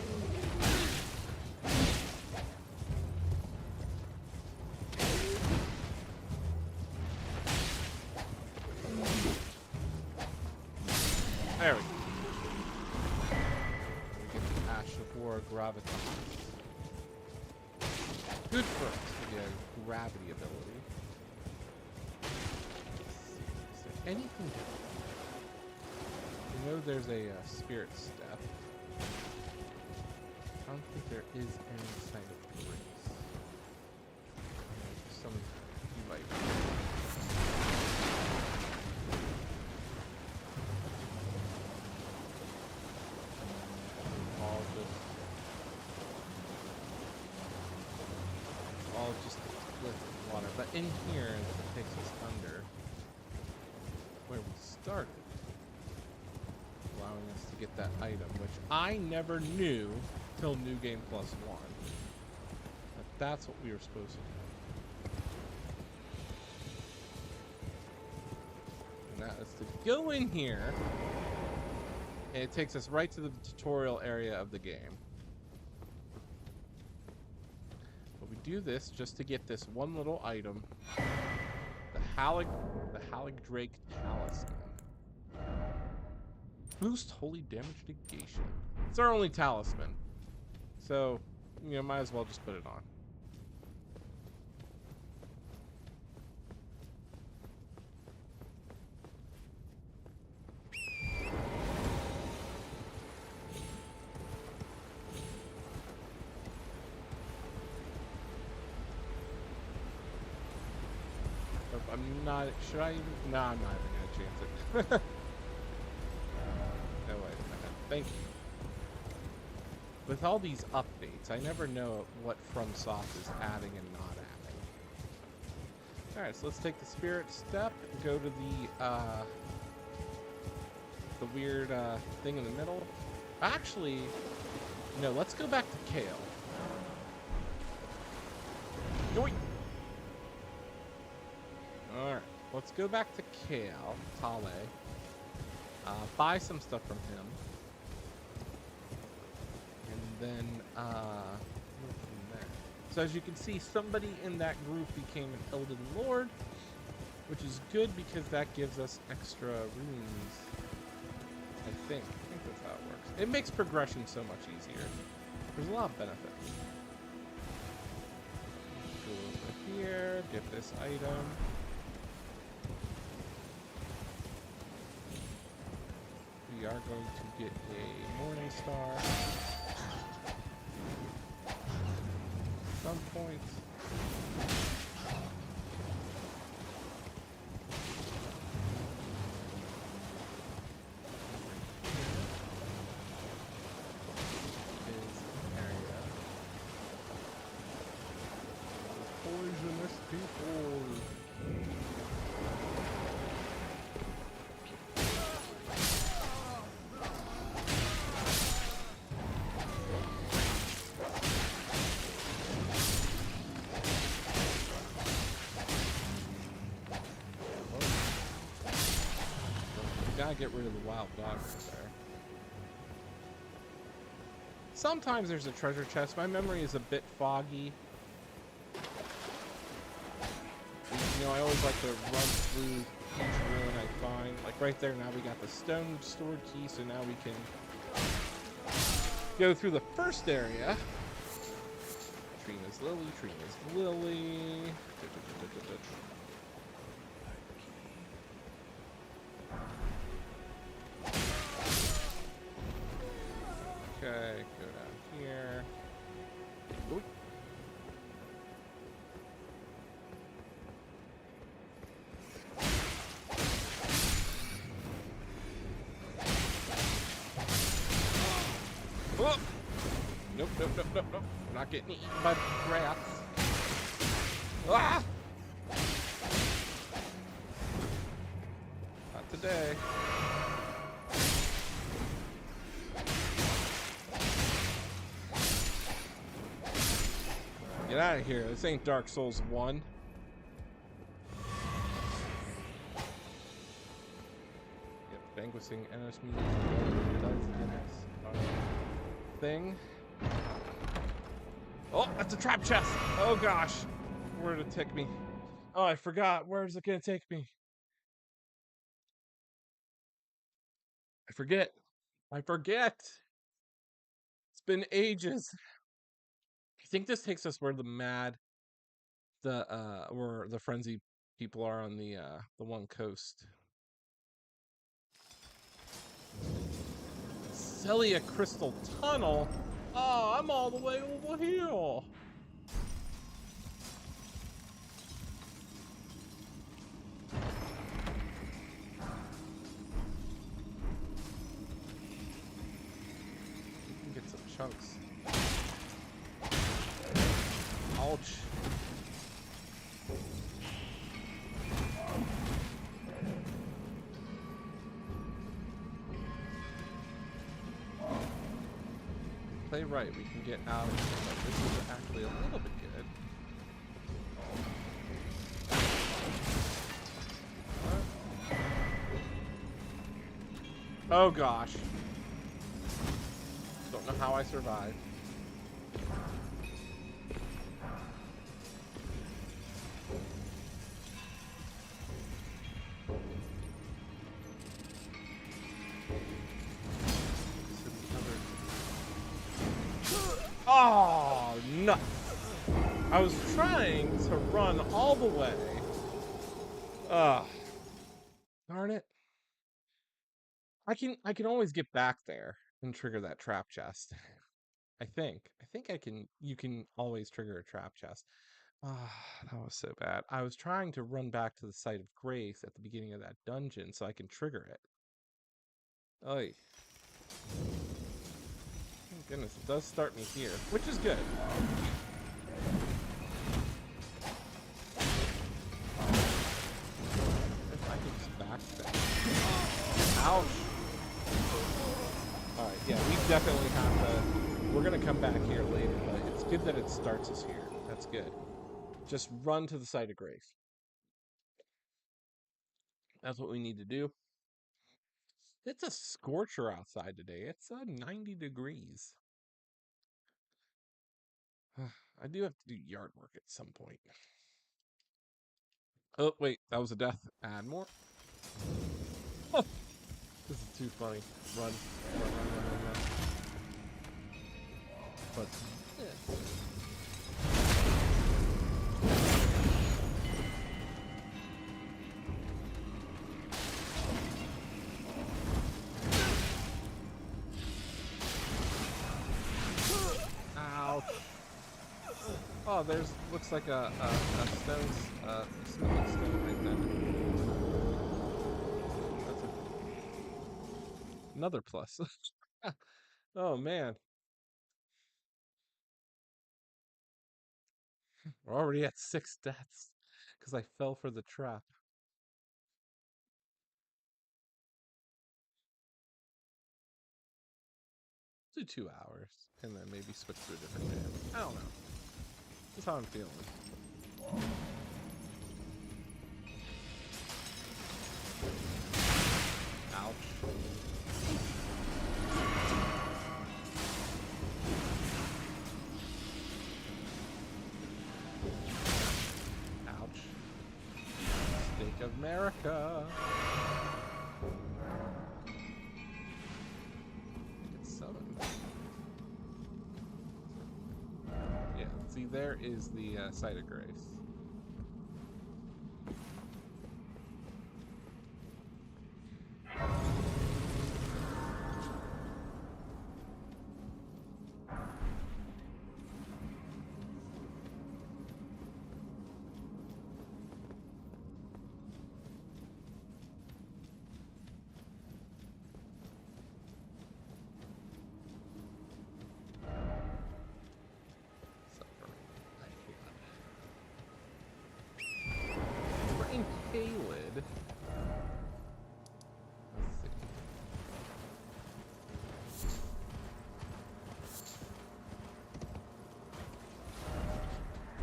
There we go. We get the Ash of War Gravitas. Good for us for the gravity ability. Is there anything different? You know there's a spirit step. I don't think there is any sign of grace. Some you might. All just with water. But in here, it takes us under where we started, allowing us to get that item, which I never knew till New Game Plus 1. But that's what we were supposed to do. And that is to go in here, and it takes us right to the tutorial area of the game. But we do this just to get this one little item, the Drake Talisman. Boost holy damage negation. It's our only talisman, so you know, might as well just put it on. I'm not. Should I even? No, I'm not even gonna chance it. No, wait a minute. Thank you. With all these updates, I never know what FromSoft is adding and not adding. Alright, so let's take the spirit step and go to the weird thing in the middle. Actually, no, let's go back to Kale. Yoink! Alright, let's go back to Tale. Buy some stuff from him. And then, go from there. So as you can see, somebody in that group became an Elden Lord, which is good because that gives us extra runes. I think that's how it works. It makes progression so much easier. There's a lot of benefits. Go over here, get this item. We are going to get a Morning Star at some point. Is an area with poisonous people. Gotta get rid of the wild dog right there. Sometimes there's a treasure chest. My memory is a bit foggy. You know, I always like to run through each ruin I find. Like right there, now we got the stone stored key, so now we can go through the first area. Trina's Lily, Trina's Lily. Okay, go down here. Oop. Oh! Nope, nope, nope, nope, nope. We're not getting eaten by rats. Ah! Not today. Get out of here. This ain't Dark Souls 1. Yep, vanquishing enemies does thing. Oh, that's a trap chest. Oh gosh. Where did it take me? Oh, I forgot. Where is it going to take me? I forget. I forget. It's been ages. I think this takes us where where the frenzy people are on the one coast. Celia Crystal Tunnel? Oh, I'm all the way over here. We can get some chunks. Ouch. Play right, we can get out of here. This is actually a little bit good. Oh gosh. Don't know how I survived. Oh, no. I was trying to run all the way. Darn it. I can always get back there and trigger that trap chest. I think you can always trigger a trap chest. That was so bad. I was trying to run back to the site of grace at the beginning of that dungeon so I can trigger it. Oy. Thank goodness, it does start me here, which is good. If I can just back that. Ouch! Alright, yeah, we definitely have to... We're gonna come back here later, but it's good that it starts us here. That's good. Just run to the site of grace. That's what we need to do. It's a scorcher outside today. It's 90 degrees. I do have to do yard work at some point. Oh, wait, that was a death. Add more. This is too funny. Run. But ouch. Oh, there's looks like a stone, smelling stone right there. That's another plus. Oh man, we're already at 6 deaths because I fell for the trap. Do 2 hours and then maybe switch to a different day. I don't know. That's how I'm feeling. Ouch. Ouch. Steak of America. Get 7. Yeah, it's see, there is the site of grace. Drain Kaled. Let's see.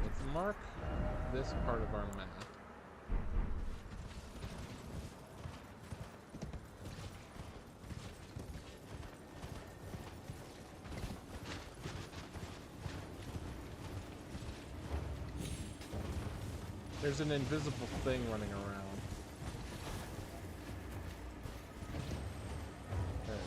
Let's mark this part of our map. There's an invisible thing running around. There it is.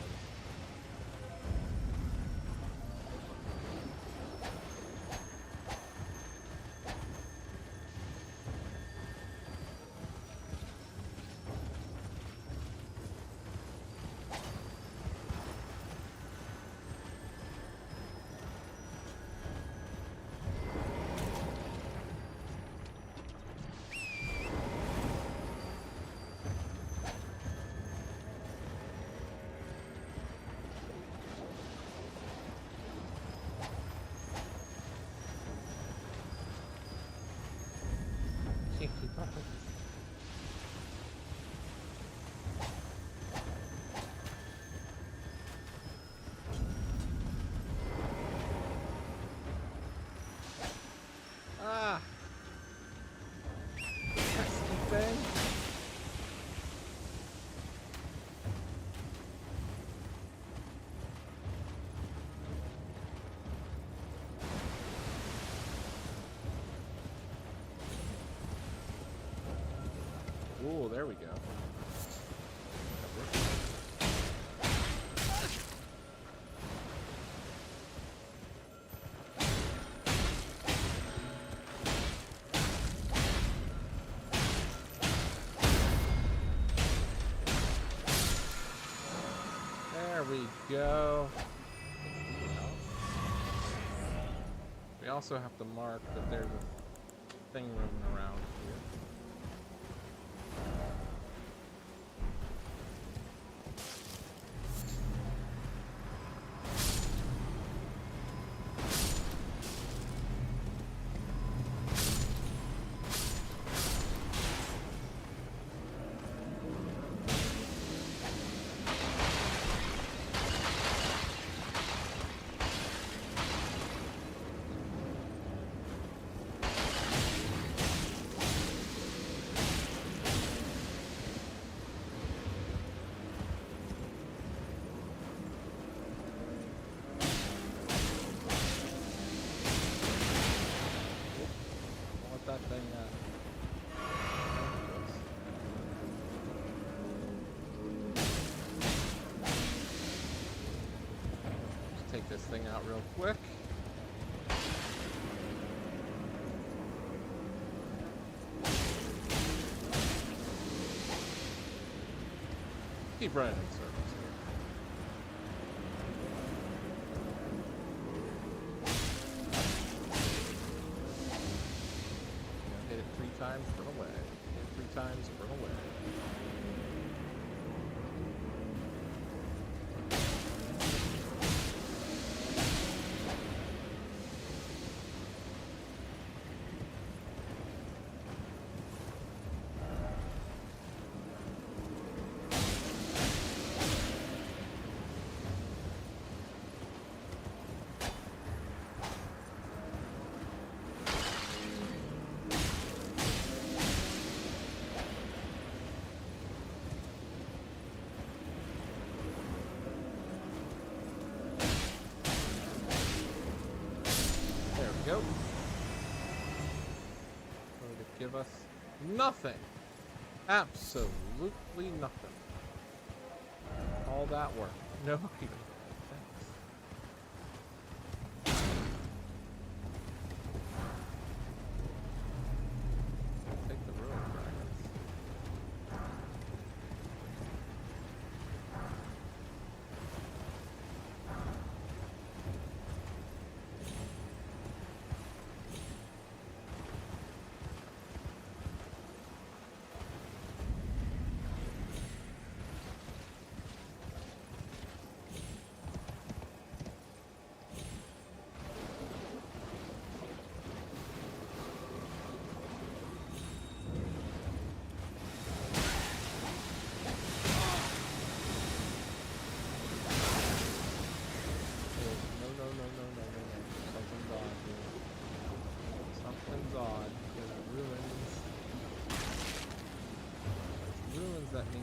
Can't keep up. Ah! Pesky thing! Ooh, there we go. There we go. Get you out. We also have to mark that there's a thing roaming around here. That thing just take this thing out real quick. Keep running in circles here. Hit it 3 times, run away. Hit it 3 times, run away. Go. Going to give us nothing. Absolutely nothing. All that work. No item. Thanks.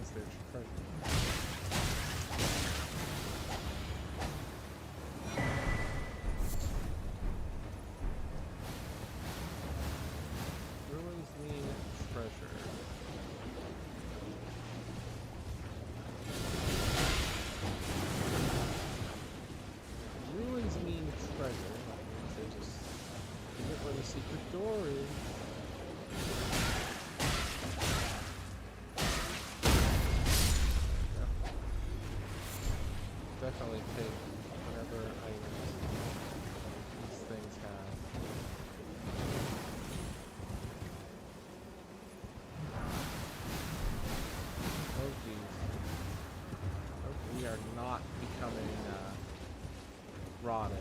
means there's treasure. Ruins mean treasure. Ruins mean treasure. That means they just forget where the secret door is. Definitely take whatever items these things have. Oh geez. Oh, we are not becoming rotted.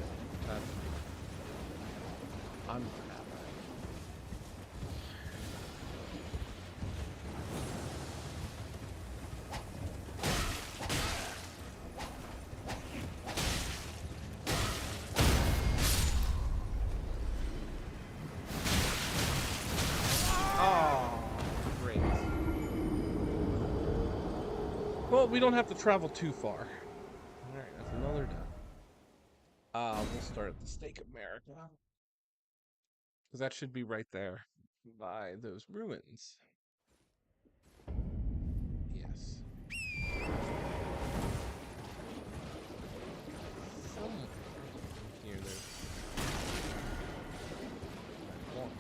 I'm not happy. Great. Well, we don't have to travel too far. Alright, that's another done. We'll start at the Stake of America. Because that should be right there by those ruins. Yes. Somewhere in here there's one.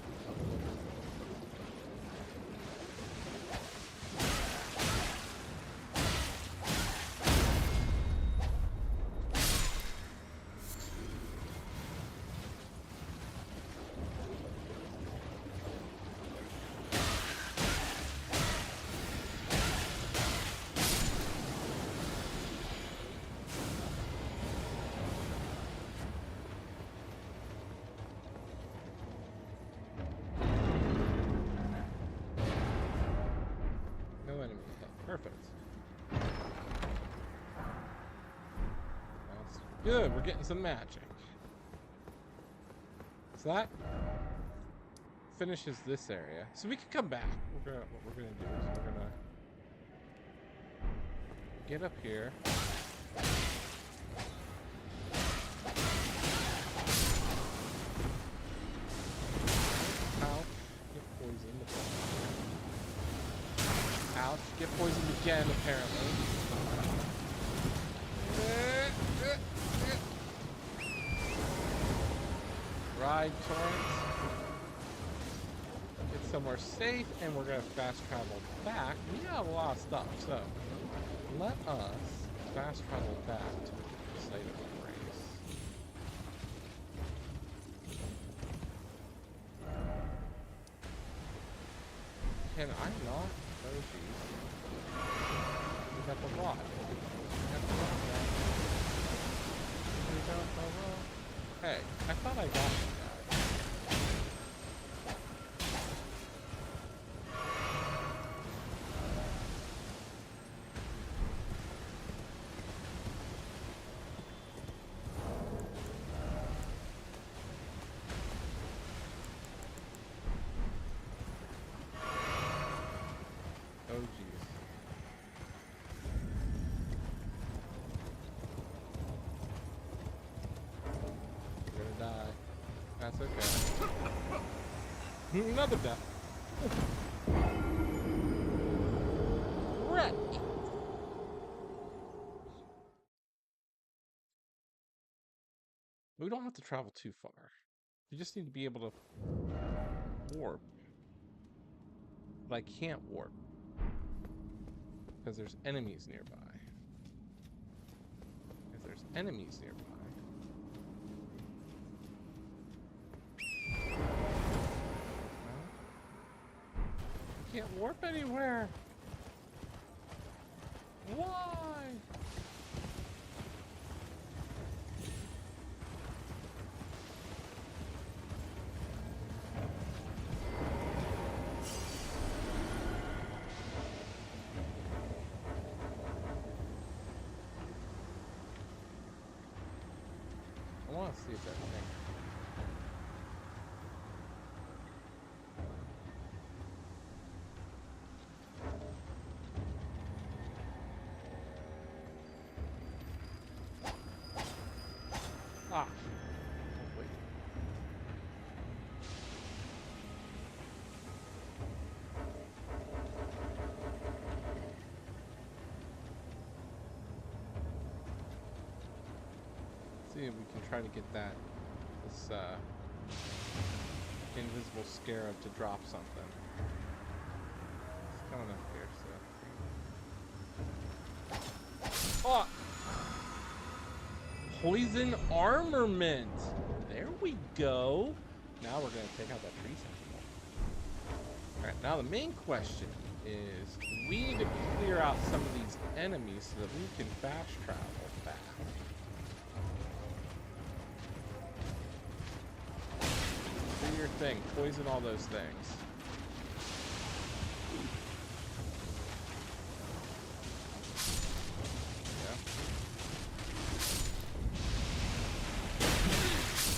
No enemy ahead. Perfect. That's good. We're getting some magic. So that finishes this area. So we can come back. What we're gonna do is we're gonna get up here. Ouch. Get poisoned. Ouch. Get poisoned again, apparently. Ride torrents. Get somewhere safe, and we're gonna fast travel back. We got a lot of stuff, so let us fast travel back to the site of the race. Can I not? Oh, geez. We got the rock. We got the rock now. We got the rock. Hey, I thought I got you guys. Oh, geez. You're gonna die. That's okay. Another death. Wreck. We don't have to travel too far. You just need to be able to warp. But I can't warp. Because there's enemies nearby. If there's enemies nearby. Well, I can't warp anywhere. Why? I want to see if that thing. See if we can try to get this invisible scarab to drop something. It's coming up here, so. Oh! Poison armament! There we go! Now we're gonna take out that tree sentinel. Alright, now the main question is we need to clear out some of these enemies so that we can fast travel back. Do your thing. Poison all those things.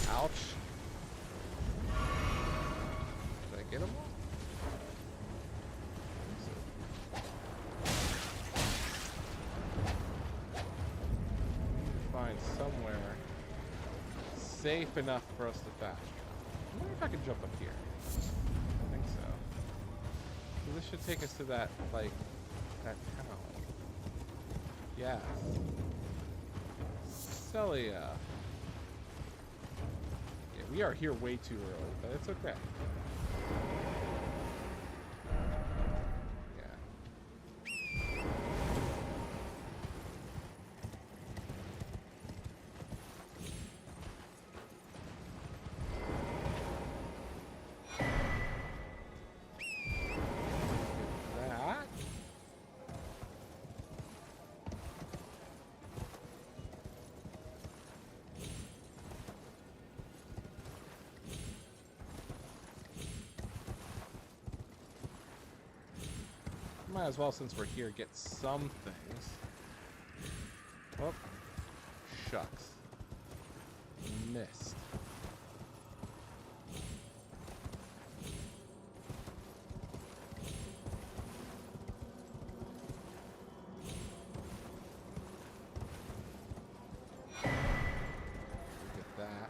Yeah. Ouch. Did I get them all? Find somewhere safe enough for us to fast travel. I wonder if I can jump up here. I think so. So this should take us to that, like, that town. Yes. Celia. Yeah, we are here way too early, but it's okay. Might as well, since we're here, get some things. Oh, shucks. Missed. Get that.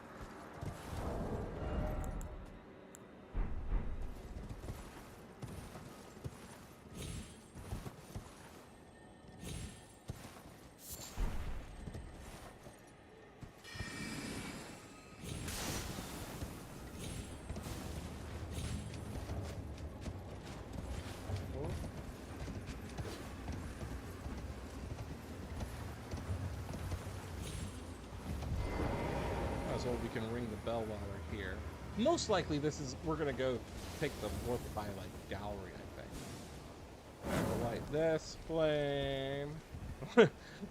So we can ring the bell while we're here. Most likely we're gonna go take the warp by like gallery, I think. We'll light this flame.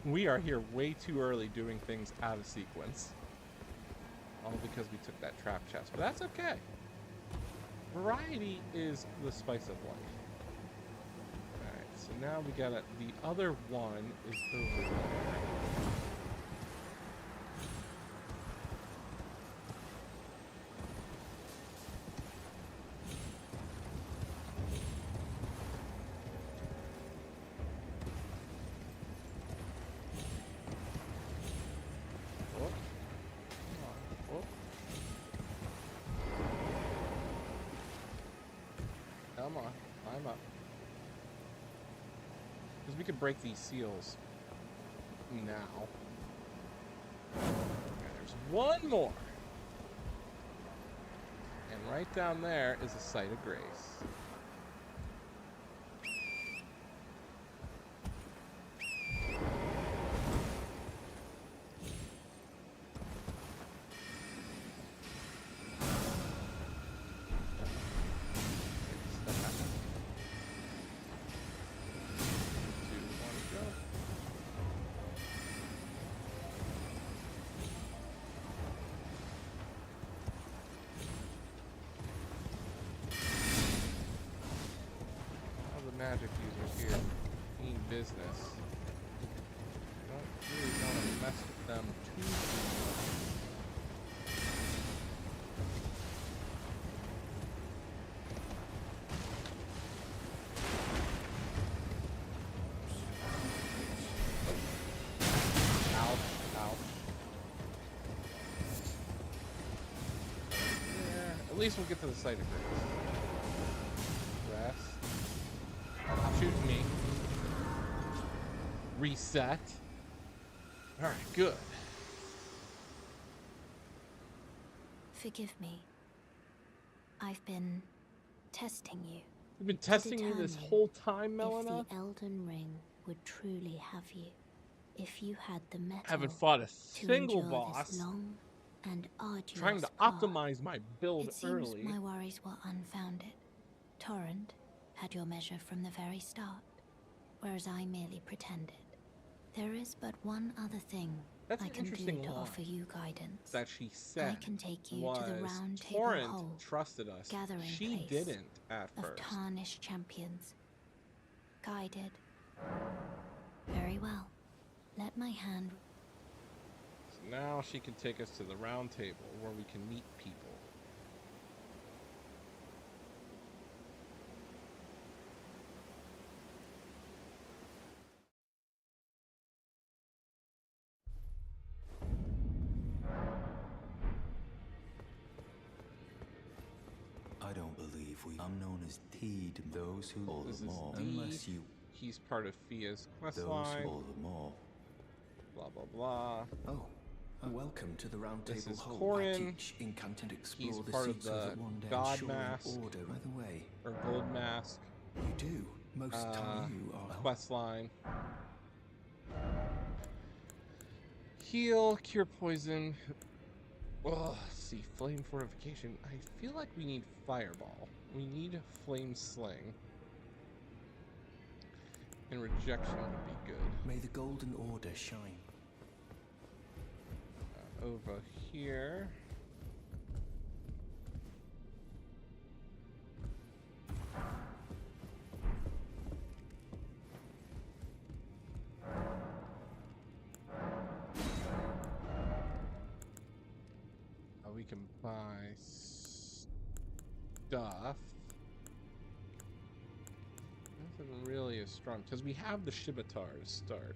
We are here way too early doing things out of sequence. All because we took that trap chest, but that's okay. Variety is the spice of life. Alright, so now we got the other one is over there. Come on, climb up. Because we could break these seals now. Okay, there's one more. And right down there is a site of grace. Magic users here mean business. Don't really want to mess with them too much. Ouch, ouch. Yeah, at least we'll get to the site of grace. Rest. Shoot me. Reset. Alright, good. Forgive me. I've been testing you. You've been to testing me this determine whole time, if Melina? the Elden Ring would truly have you. If you had the Haven't mettle fought a to single endure this boss. long and Trying arduous to path. optimize my build It seems early. my worries were unfounded. Torrent had your measure from the very start, whereas I merely pretended. There is but one other thing That's I an can do interesting to line offer you guidance. that she said. I can take you to the Was round table Torrent hole, trusted us? gathering She place didn't at of first. tarnished champions. Guided. Very well. Let my hand... So now she can take us to the round table where we can meet people. I don't believe I'm known as T to those who all This the is more. D. Unless you He's part of Fia's quest those line. all the more. Blah blah blah. Oh, welcome to the round This table is hole. Corin. I teach incant and explore He's the part of secrets the of one day God sure and Mask. order. By the way, Or Gold Mask. you do. Most time you are Quest line. Heal, cure poison. Oh, see, flame fortification. I feel like we need fireball. We need flame sling. And rejection would be good. May the golden order shine. Over here. We can buy stuff. Nothing really is strong because we have the Scimitar to start.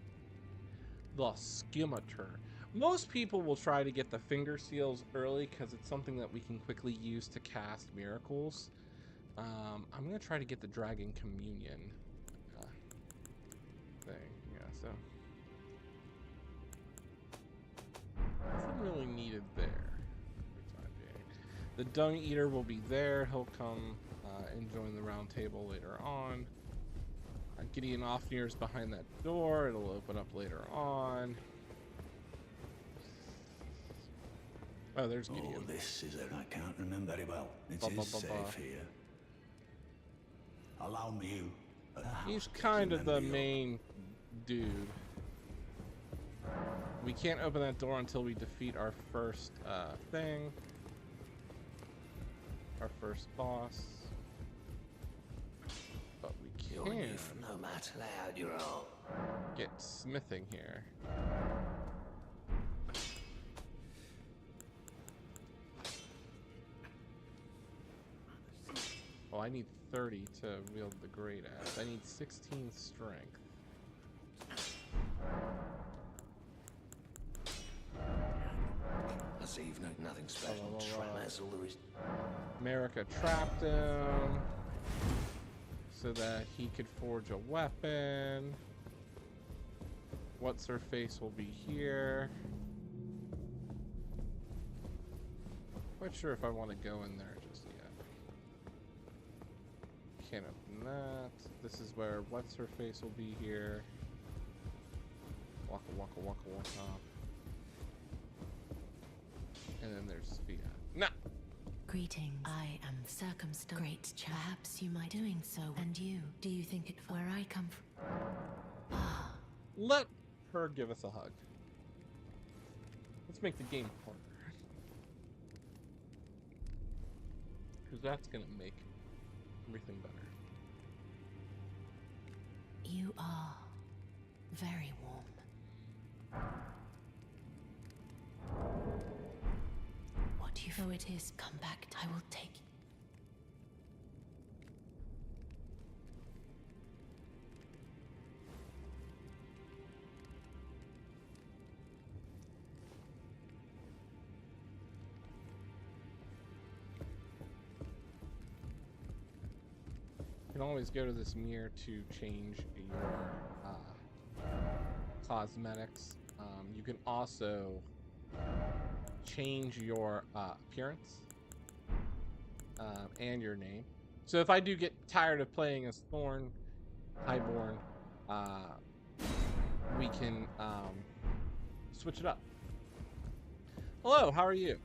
The Scimitar. Most people will try to get the finger seals early because it's something that we can quickly use to cast miracles. I'm gonna try to get the Dragon Communion thing. Yeah, so nothing really needed there. The Dung Eater will be there. He'll come and join the round table later on. Gideon Ofnir's behind that door. It'll open up later on. Oh, there's Gideon. Oh, this is it. I can't remember very well. It is safe here. Allow me you. He's kind of the main dude. We can't open that door until we defeat our first thing. Our first boss. But we can no matter loud you're all. get smithing here. Well, I need 30 to wield the great axe. I need 16 strength. This evening, nothing special. That's all there is. America trapped him so that he could forge a weapon. What's her face will be here. Quite sure if I want to go in there just yet. Can't open that. This is where what's her face will be here. Waka waka waka waka. And then there's Fia. Nah. Greetings. I am circumstanced. Great chap. Perhaps you might doing so. And you, do you think it where I come from? Ah. Let her give us a hug. Let's make the game harder. Because that's going to make everything better. You are very warm. What you know it is, come back. I will take you. You can always go to this mirror to change your cosmetics. You can also change your appearance and your name. So if I do get tired of playing as Thorn Highborn, we can switch it up. Hello, how are you?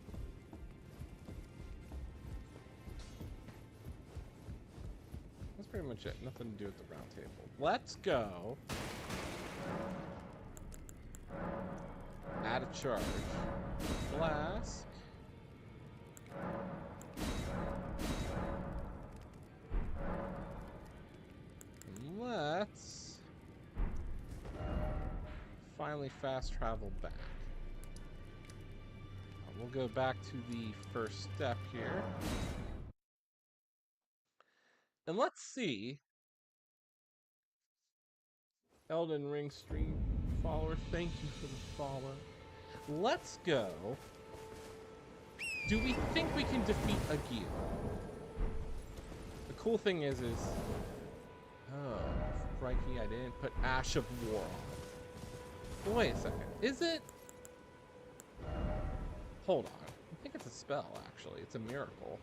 That's pretty much it. Nothing to do with the round table. Let's go. Add a charge. Flask. Let's finally fast travel back. We'll go back to the first step here. And let's see. Elden Ring stream follower, thank you for the follow. Let's go. Do we think we can defeat a Gil? The cool thing is oh, crikey, I didn't put Ash of War on. Wait a second, is it? Hold on, I think it's a spell, actually. It's a miracle.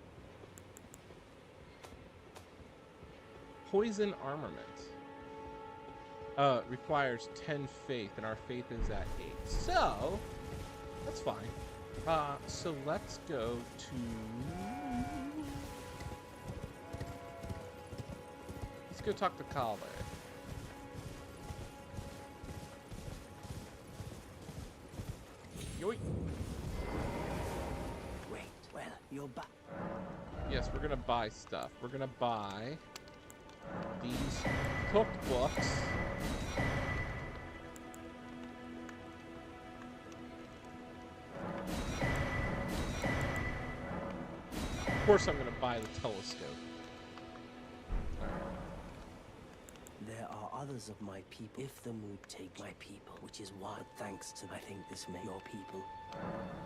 Poison Armament. It requires 10 faith, and our faith is at 8. So, that's fine. So let's go to... Let's go talk to Kale. Yoink. Wait, well, you're back. Yes, we're gonna buy stuff. We're gonna buy these cookbooks. Of course, I'm gonna buy the telescope. There are others of my people. If the mood takes my people, which is why, thanks to I think this may your people.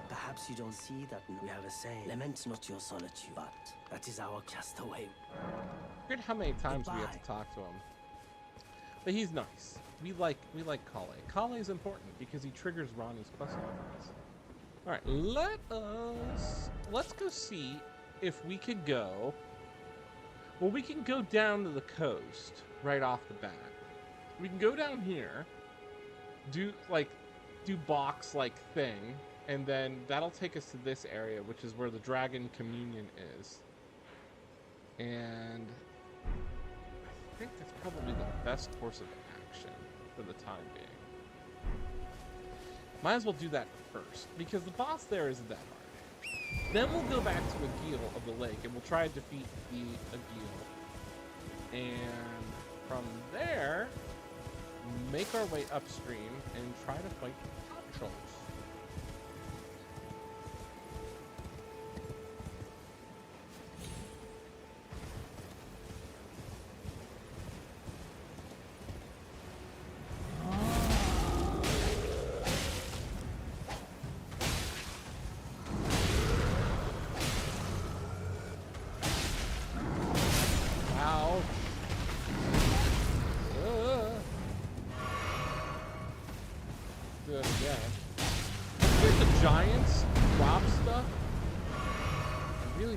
Perhaps you don't see that we have a saying. Lament not your solitude, but that is our castaway. Forget how many times we have to talk to him. But he's nice. We like Kale. Kale is important because he triggers Ronnie's quest lines. Alright, let's go see if we could go. Well, we can go down to the coast right off the bat. We can go down here, do box like thing, and then that'll take us to this area, which is where the Dragon Communion is. And I think that's probably the best course of action for the time being. Might as well do that first, because the boss there isn't that hard. Then we'll go back to Agil of the lake, and we'll try to defeat the Agil. And from there, make our way upstream and try to fight the top trolls.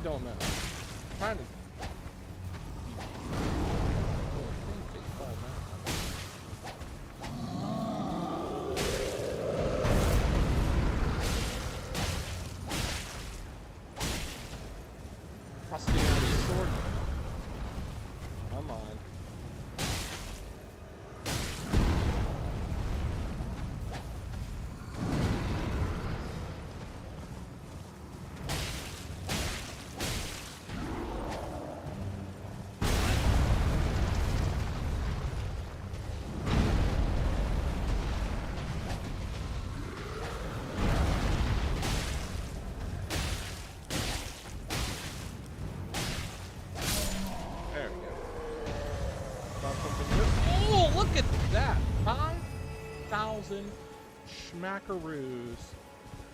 Don't know. I'm trying to... Trusting on the sword. Come on.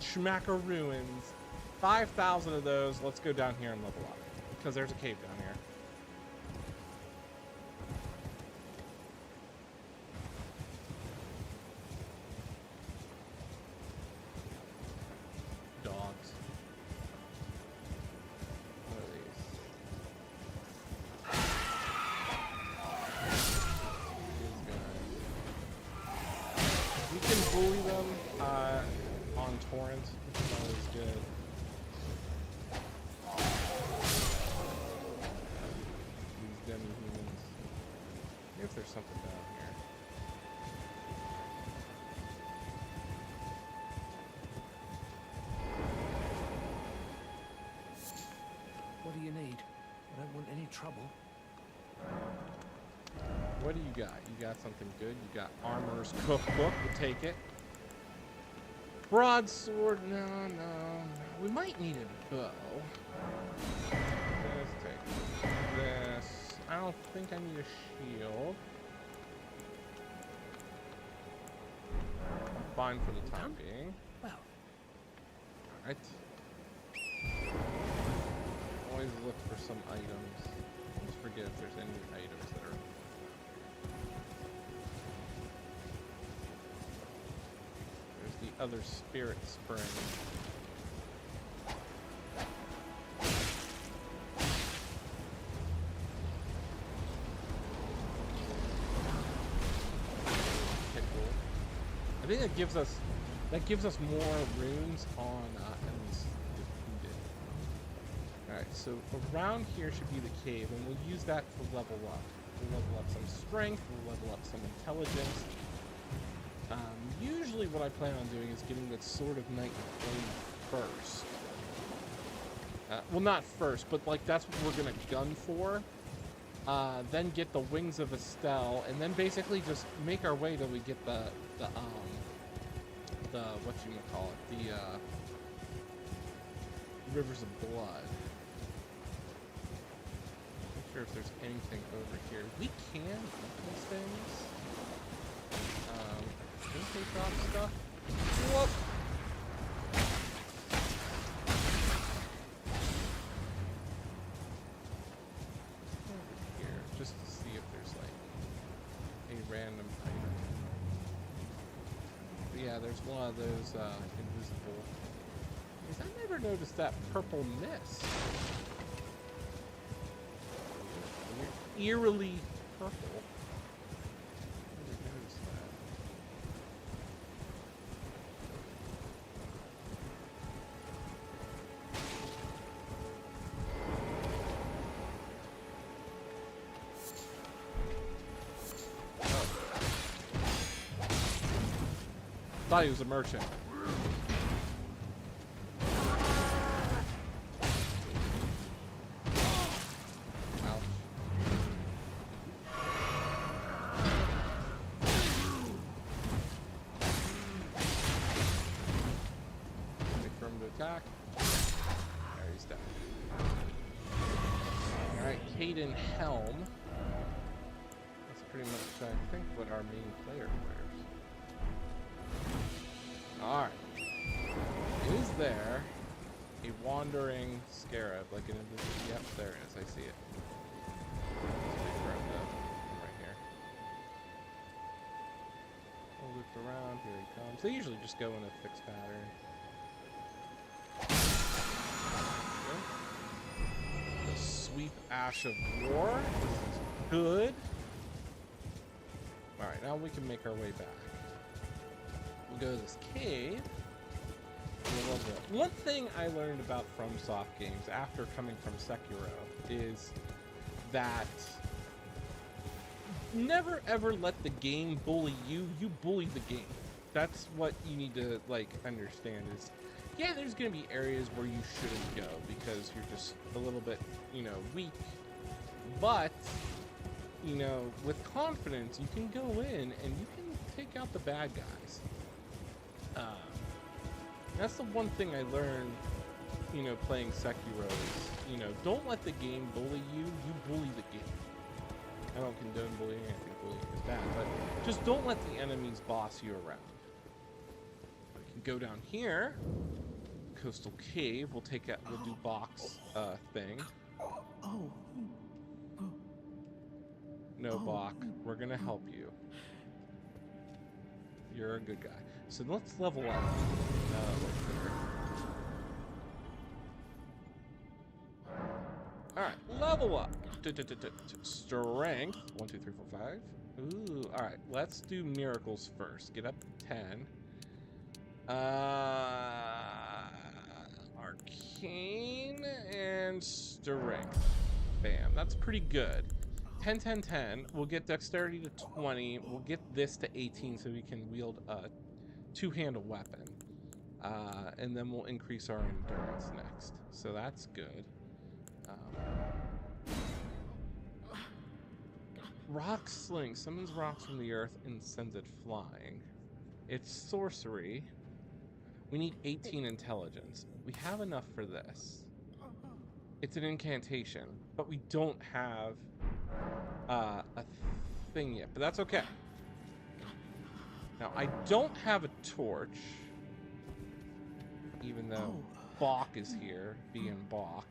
Schmackaroons. 5,000 of those. Let's go down here and level up. Because there's a cave down here. them on torrent. It's always good. These demi-humans. Maybe if there's something down here. What do you need? I don't want any trouble. What do you got? You got something good? You got Armorer's Cookbook. We'll take it. Broadsword. No. We might need a bow. Let's take this. I don't think I need a shield. I'm fine for the time being. Well. Alright. Always look for some items. Always forget if there's any items that are... There's the other spirit spring. Okay, cool. I think that gives us more runes on enemies defeated. Alright, so around here should be the cave, and we'll use that to level up. We'll level up some strength, we'll level up some intelligence. Usually what I plan on doing is getting the Sword of Night Flame first. Well, not first, but like that's what we're gonna gun for. Then get the Wings of Estelle, and then basically just make our way till we get the whatchamacallit, the Rivers of Blood. Not sure if there's anything over here. We can eat these things. Can they drop stuff? Whoop! Over here, just to see if there's like a random item. But yeah, there's one of those invisible. Because I never noticed that purple mist. Eerily purple. Thought he was a merchant. Ouch. Wait for him to attack. There, he's down. Alright, Caden Helm. That's pretty much, I think, what our main player wears. Alright. Is there a wandering scarab, like an invisible? Yep, there it is. I see it. Let's wait for him to come right here. We'll loop around. Here he comes. They usually just go in a fixed pattern. Okay. The Sweep Ash of War. This is good. Alright, now we can make our way back. We'll go to this cave. We'll level up. One thing I learned about FromSoft games after coming from Sekiro is that never ever let the game bully you. You bully the game. That's what you need to like understand is, yeah, there's going to be areas where you shouldn't go because you're just a little bit, you know, weak. But, you know, with confidence, you can go in and you can take out the bad guys. That's the one thing I learned, you know, playing Sekiro is, you know, don't let the game bully you, you bully the game. I don't condone bullying, I think bullying is bad, but just don't let the enemies boss you around. We can go down here, Coastal Cave, we'll take that, we'll do box thing. No, Bach, we're gonna help you. You're a good guy. So let's level up. Alright, level up. Strength. 1, 2, 3, 4, 5. Ooh, alright. Let's do miracles first. Get up to 10. Arcane and Strength. Bam, that's pretty good. 10, 10, 10. We'll get Dexterity to 20. We'll get this to 18 so we can wield a two-handed weapon. And then we'll increase our endurance next. So that's good. Rock Sling summons rocks from the earth and sends it flying. It's sorcery. We need 18 intelligence. We have enough for this. It's an incantation, but we don't have a thing yet, but that's okay. Now, I don't have a torch, even though Bach is here, being Bach.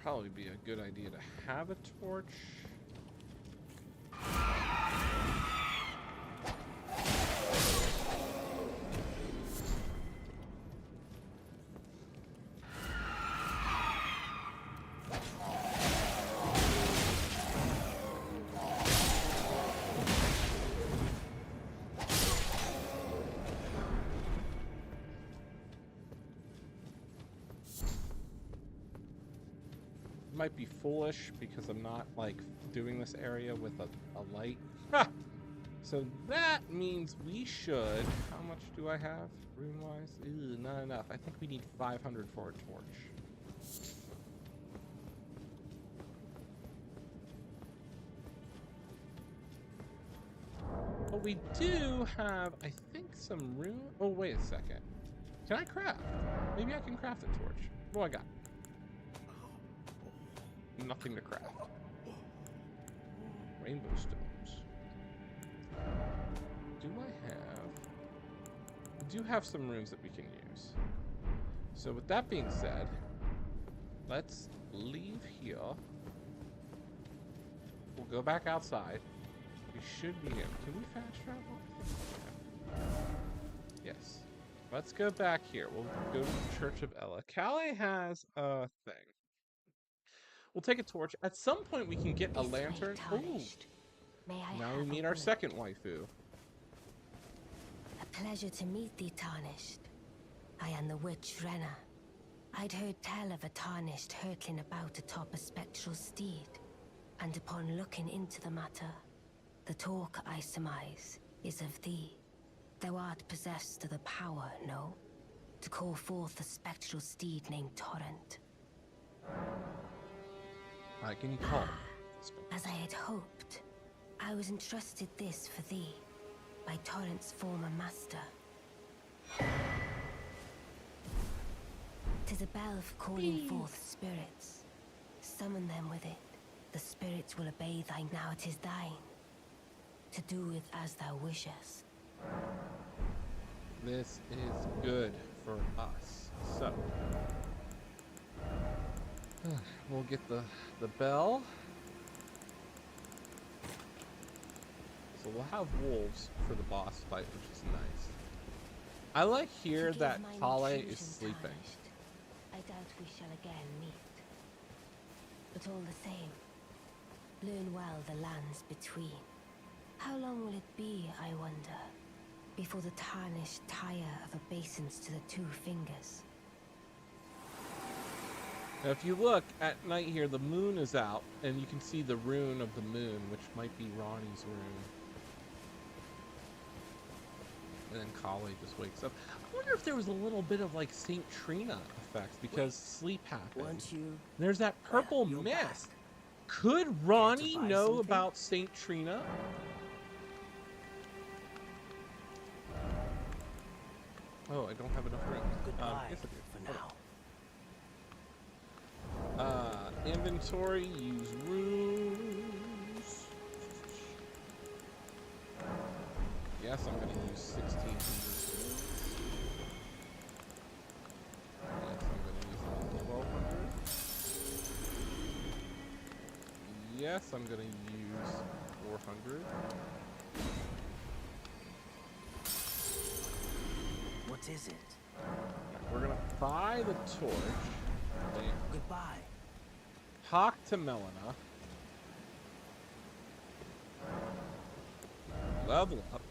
Probably be a good idea to have a torch. Might be foolish because I'm not like doing this area with a light. Ha! So that means we should. How much do I have rune wise? Ew, not enough. I think we need 500 for a torch. But we do have, I think, some rune. Oh, wait a second. Can I craft? Maybe I can craft a torch. What do I got? Nothing to craft. Rainbow stones. Do I have some runes that we can use. So with that being said, let's leave here. We'll go back outside. We should be in. Can we fast travel? Yes. Let's go back here. We'll go to the Church of Ella. Callie has a thing. We'll take a torch. At some point, we can get a lantern. Ooh. Now we meet our second waifu. A pleasure to meet thee, Tarnished. I am the witch Renna. I'd heard tell of a Tarnished hurtling about atop a spectral steed, and upon looking into the matter, the talk, I surmise, is of thee. Thou art possessed of the power, no? To call forth a spectral steed named Torrent. Can you call? As I had hoped, I was entrusted this for thee, by Torrent's former master. 'Tis a bell for calling forth spirits. Summon them with it. The spirits will obey thy. Now it is thine, to do with as thou wishest. This is good for us. So we'll get the bell. So we'll have wolves for the boss fight, which is nice. I like here that Kale is sleeping. Tarnished. I doubt we shall again meet. But all the same, learn well the lands between. How long will it be, I wonder, before the Tarnished tire of obeisance to the two fingers? Now, if you look at night here, the moon is out, and you can see the rune of the moon, which might be Ronnie's rune. And then Kale just wakes up. I wonder if there was a little bit of like St. Trina effects because sleep happened. There's that purple mist. Back. Could Ronnie buy know something? about St. Trina? Oh, I don't have enough room. Goodbye Yes, I do. for Hold now. on. Inventory, use runes. Yes, I'm going to use 1,600 runes. Yes, I'm going to use another 1,200. Yes, I'm going to use 400. What is it? We're going to buy the torch. Bam. Goodbye. Talk to Melina. Level up.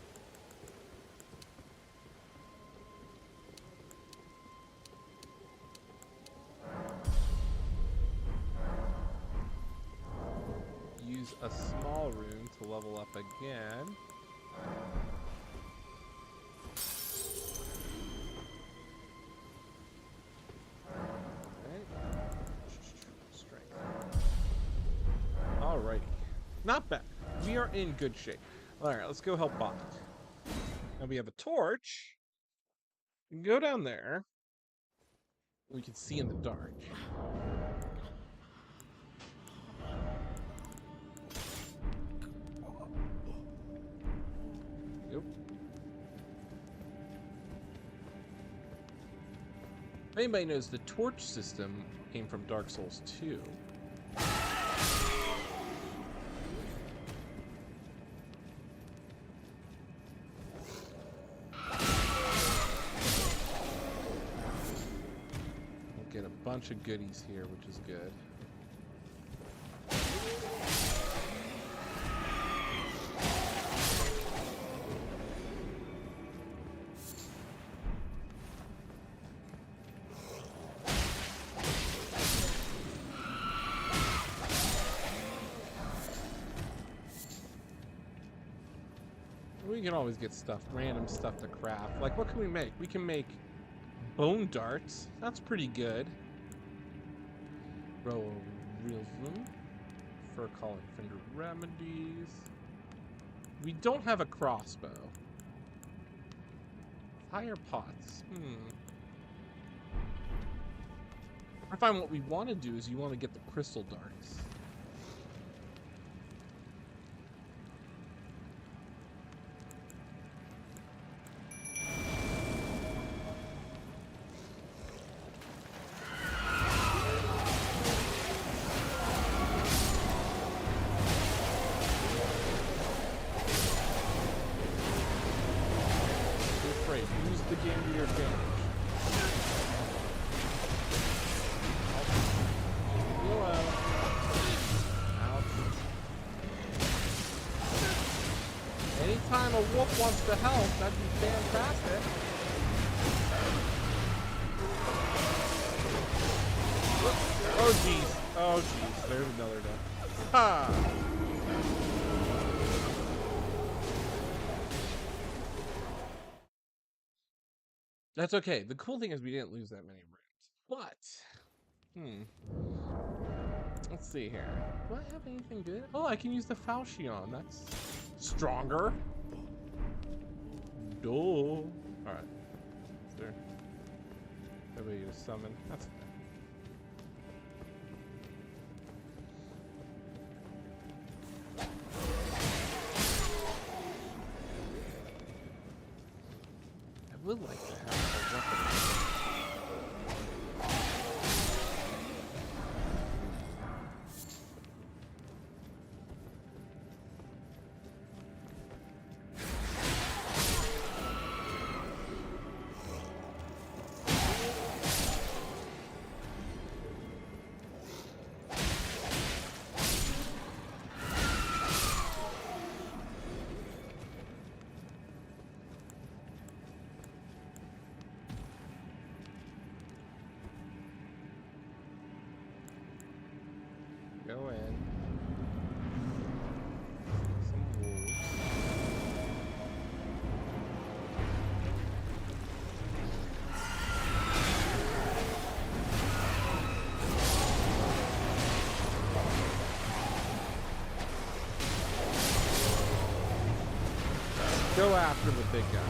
again. Strength. Alrighty. Not bad. We are in good shape. Alright, let's go help Bond. Now we have a torch. We can go down there. We can see in the dark. Yep. If anybody knows, the torch system came from Dark Souls 2. We'll get a bunch of goodies here, which is good. We can always get stuff, random stuff to craft. Like, what can we make? We can make bone darts. That's pretty good. Row of realism. Fur calling finger remedies. We don't have a crossbow. Fire pots. I find what we want to do is you want to get the crystal darts. Use the game to your advantage. Anytime a wolf wants to help, that'd be fantastic. Oh jeez. Oh jeez. There's another death. Ha! That's okay. The cool thing is we didn't lose that many rooms. But, let's see here. Do I have anything good? Oh, I can use the Falchion. That's stronger. Duh. Alright. Is there ability to summon? That's okay. I would like to have a weapon. Go in. Some wolves. Go after the big guy.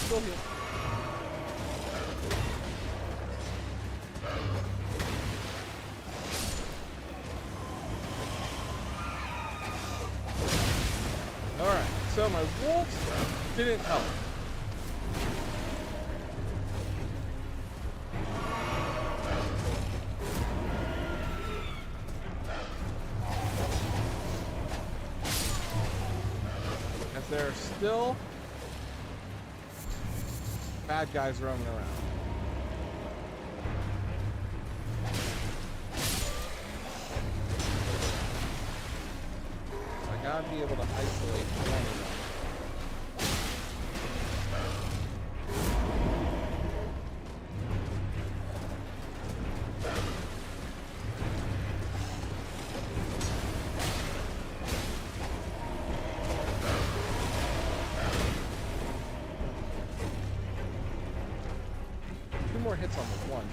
Still here. didn't help. As there are still bad guys roaming around. So I gotta be able to isolate one of them. More hits on the one.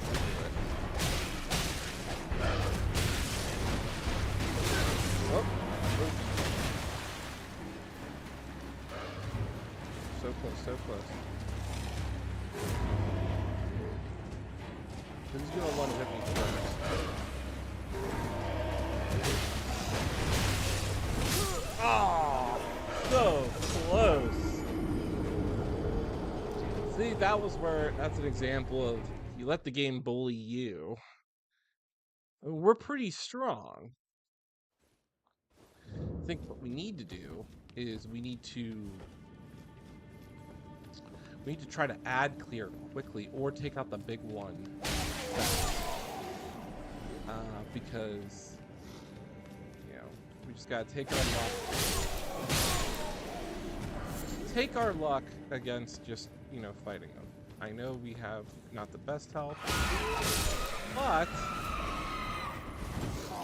Oh. So close, so close. Who's gonna one hit me first? Oh, so close. See, that was where, that's an example of you let the game bully you. We're pretty strong. I think what we need to do is we need to try to add clear quickly or take out the big one. Because, you know, we just gotta take our luck against just, you know, fighting them. I know we have not the best health, but,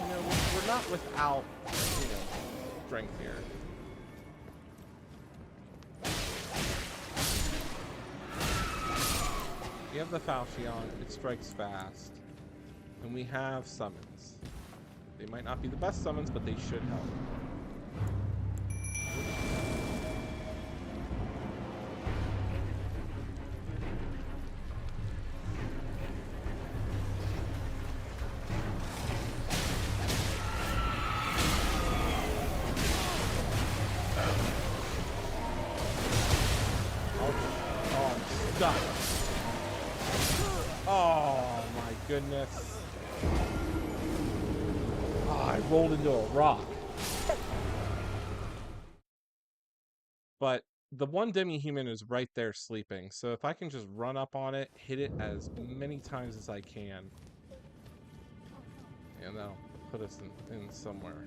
you know, we're not without, you know, strength here. We have the Falchion, it strikes fast, and we have summons. They might not be the best summons, but they should help. Oh my goodness. Oh, I rolled into a rock. But the one demi-human is right there sleeping, so if I can just run up on it, hit it as many times as I can, and that'll put us in somewhere.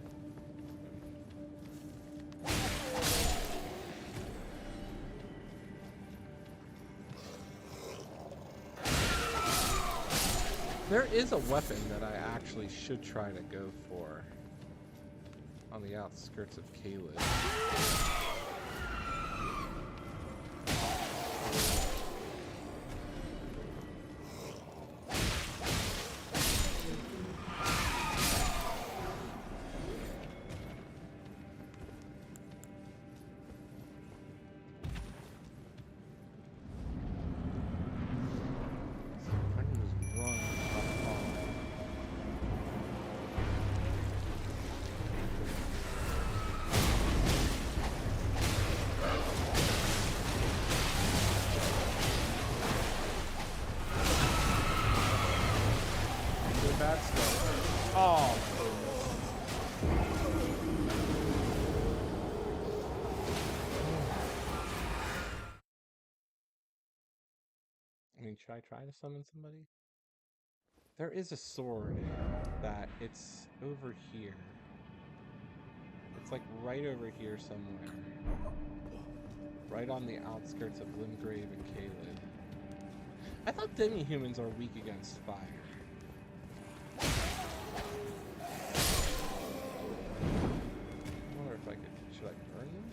There is a weapon that I actually should try to go for on the outskirts of Caelid. Oh. I mean, should I try to summon somebody? There is a sword that it's over here. It's like right over here somewhere. Right on the outskirts of Limgrave and Caelid. I thought demi-humans are weak against fire. I wonder if I could, should I burn them?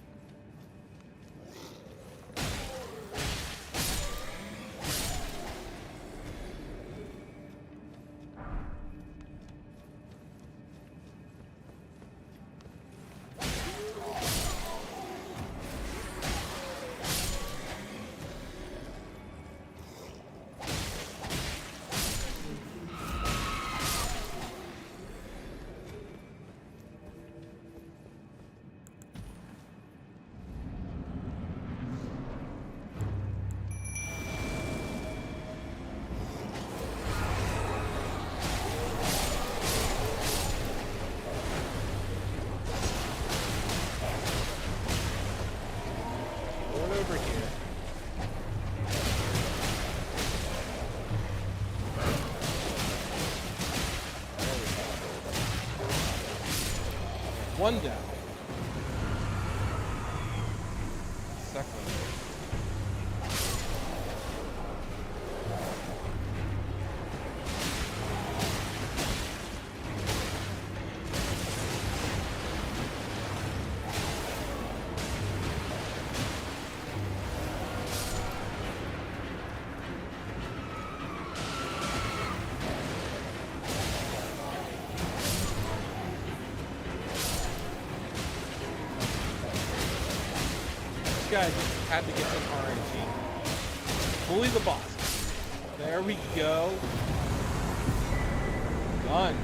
One down. Second one. Guy just had to get some RNG. Bully the boss. There we go. Done.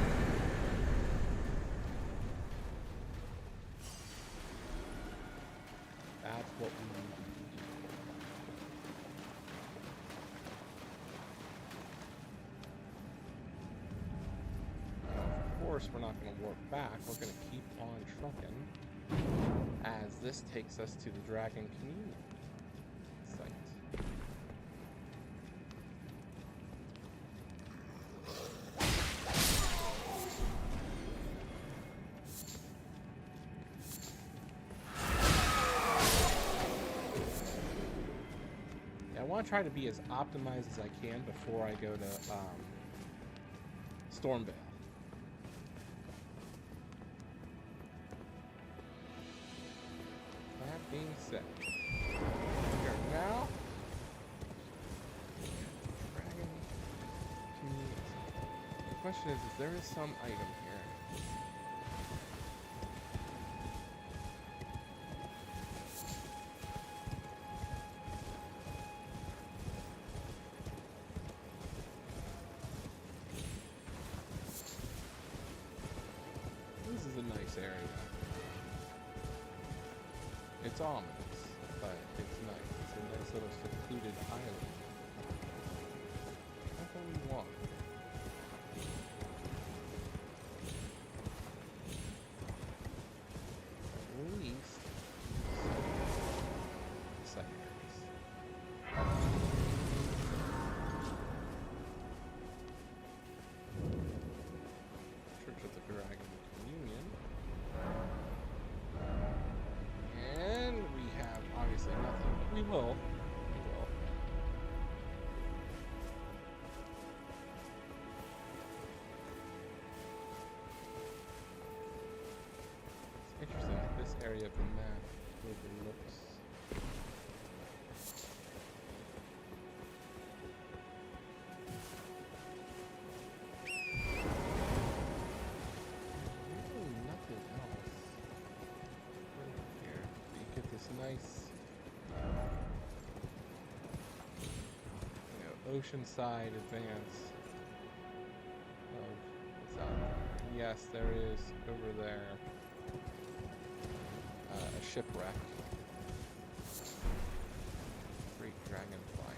That's what we need to do. Now, of course, we're not going to warp back. We're going to keep on trucking. As this takes us to the Dragon Communion site. Yeah, I want to try to be as optimized as I can before I go to Stormvale. That being said, we are now Dragon Community. The question is there is some item here. This is a nice area. It's ominous, but it's nice. It's a nice little secluded island. That's what we want. At least secondaries. Church of the Dragon Communion. And we have obviously nothing, but we will. We will. It's interesting that this area of the map overlooks. Really nothing else. Here, you get this nice, oceanside advance of what's out there. Yes, there is over there a shipwreck. Great dragonfly.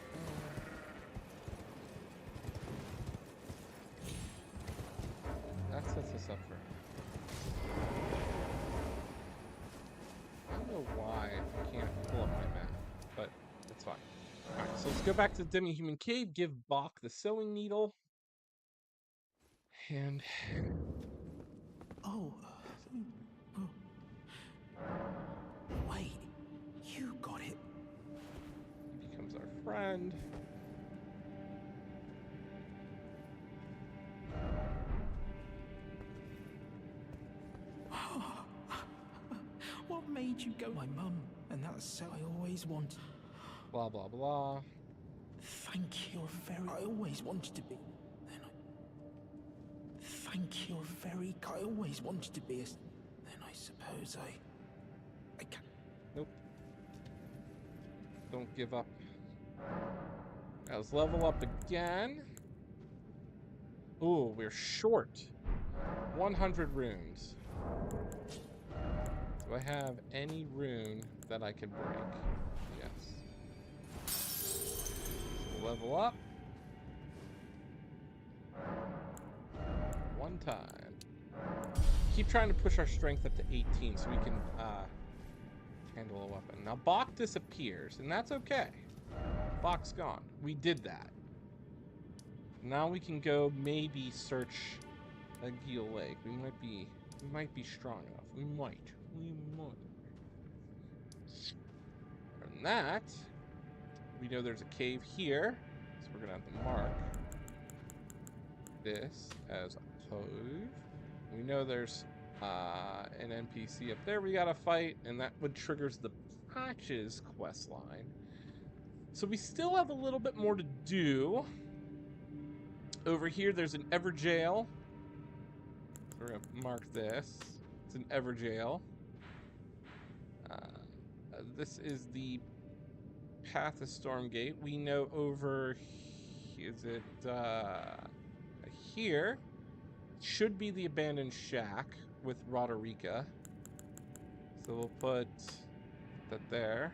That sets us up for. I don't know why I can't pull up my map, but it's fine. Alright, so let's go back to the Demi-Human Cave, give Bach the sewing needle. And Oh. Oh. Wait. You got it. he becomes our friend. What made you go? My mum, and that's so I always wanted. Blah blah blah. Thank you very. I always wanted to be. Then thank you very. I always wanted to be a. Then I suppose I can't. Nope. Don't give up. Now let's level up again. Ooh, we're short. 100 runes. Do I have any rune that I can break? Yes. So level up. One time. Keep trying to push our strength up to 18 so we can handle a weapon. Now Bach disappears, and that's okay. Bach's gone. We did that. Now we can go maybe search a Geel Lake. We might be We might be strong enough. We might. We might. And that, we know there's a cave here, so we're gonna have to mark this as a cove. We know there's an NPC up there we gotta fight, and that would triggers the Patches quest line. So we still have a little bit more to do. Over here, there's an Everjail. So we're gonna mark this. It's an Everjail. This is the Path of Stormgate. We know over, is it here? Should be the abandoned shack with Roderica. So we'll put that there.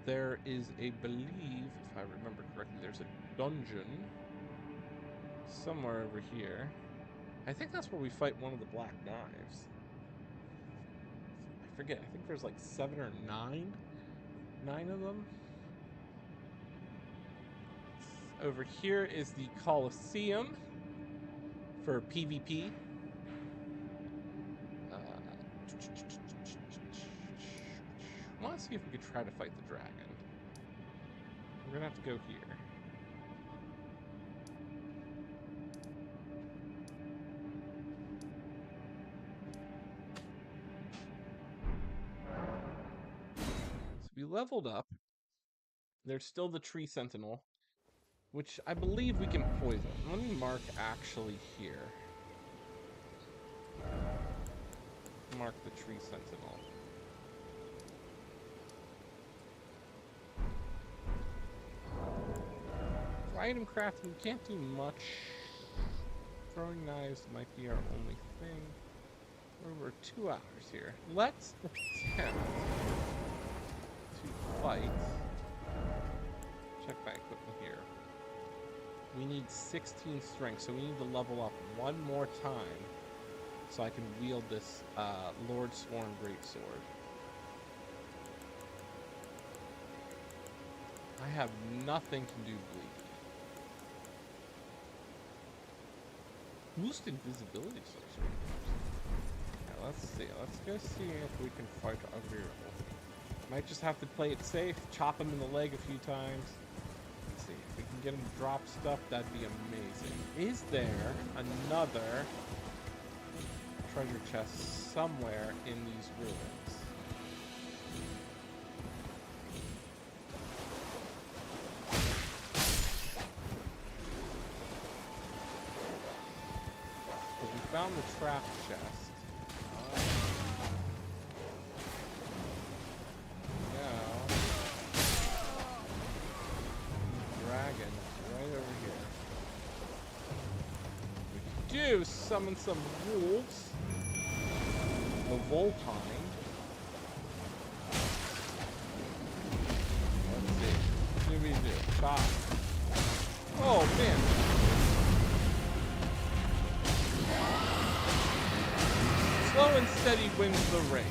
There is a, believe, if I remember correctly, there's a dungeon somewhere over here. I think that's where we fight one of the Black Knives. I forget. I think there's like 7 or 9. 9 of them. Over here is the Colosseum for PvP. I want to see if we could try to fight the dragon. We're gonna have to go here. So we leveled up. There's still the tree sentinel, which I believe we can poison. Let me mark actually here. Mark the tree sentinel. For item crafting, we can't do much. Throwing knives might be our only thing. We're over 2 hours here. Let's attempt to fight. Check my equipment here. We need 16 strength, so we need to level up one more time so I can wield this Lord Sworn Greatsword. I have nothing to do bleed. Boost invisibility section. Yeah, let's see. Let's go see if we can fight Agriel. Might just have to play it safe, chop him in the leg a few times. Let's see. If we can get him to drop stuff, that'd be amazing. Is there another treasure chest somewhere in these ruins? Found the trap chest. Now, dragon right over here. We do summon some wolves. The Volpine. Let's see. What do we do? Chop. Oh man. Slow and steady wins the race.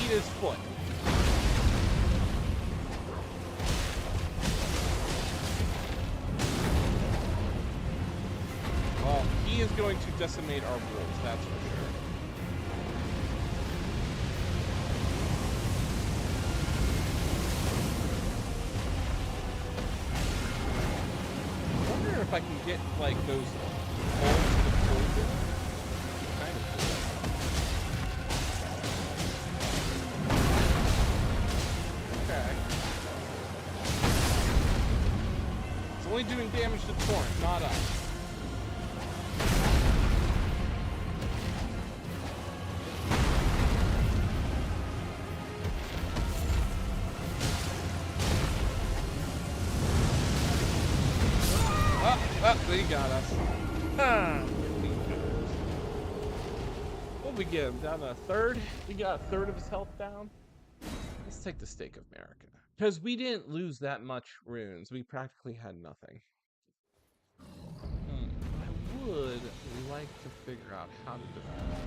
Eat his foot. Well, he is going to decimate our wolves, that's for sure. I wonder if I can get, like, those wolves to poison. Kind of cool. It's only doing damage to Torrent, not us. They got us. What'd we get him? Down to a third? We got a third of his health down. Let's take the Stake of America. Because we didn't lose that much runes. We practically had nothing. I would like to figure out how to defend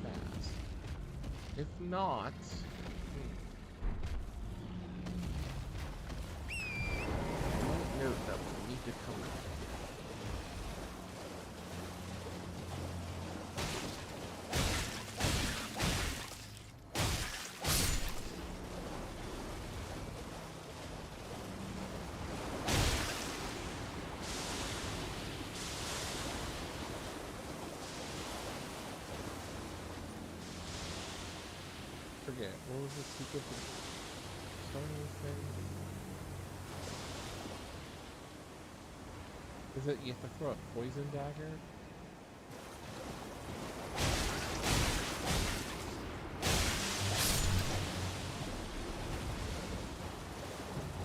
fast. If not... I might note that we need to come out. forget. What was the secret to starting this thing? Is it you have to throw a poison dagger?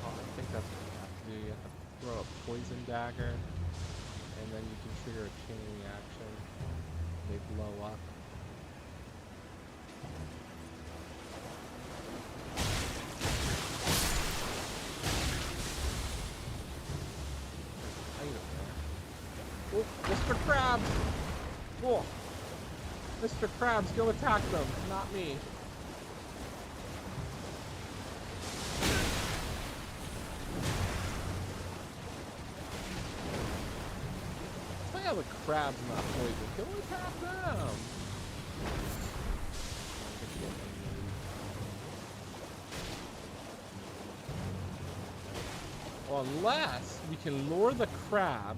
Oh, I think that's what you have to do. You have to throw a poison dagger, and then you can trigger a chain reaction. They blow up. Oh, Mr. Krabs! Oh, Mr. Krabs, go attack them, not me. Tell you how the crab's not poison. Go attack them! Well, unless we can lure the crab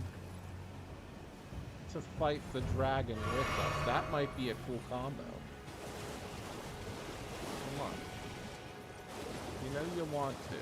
to fight the dragon with us. That might be a cool combo. Come on. You know you want to.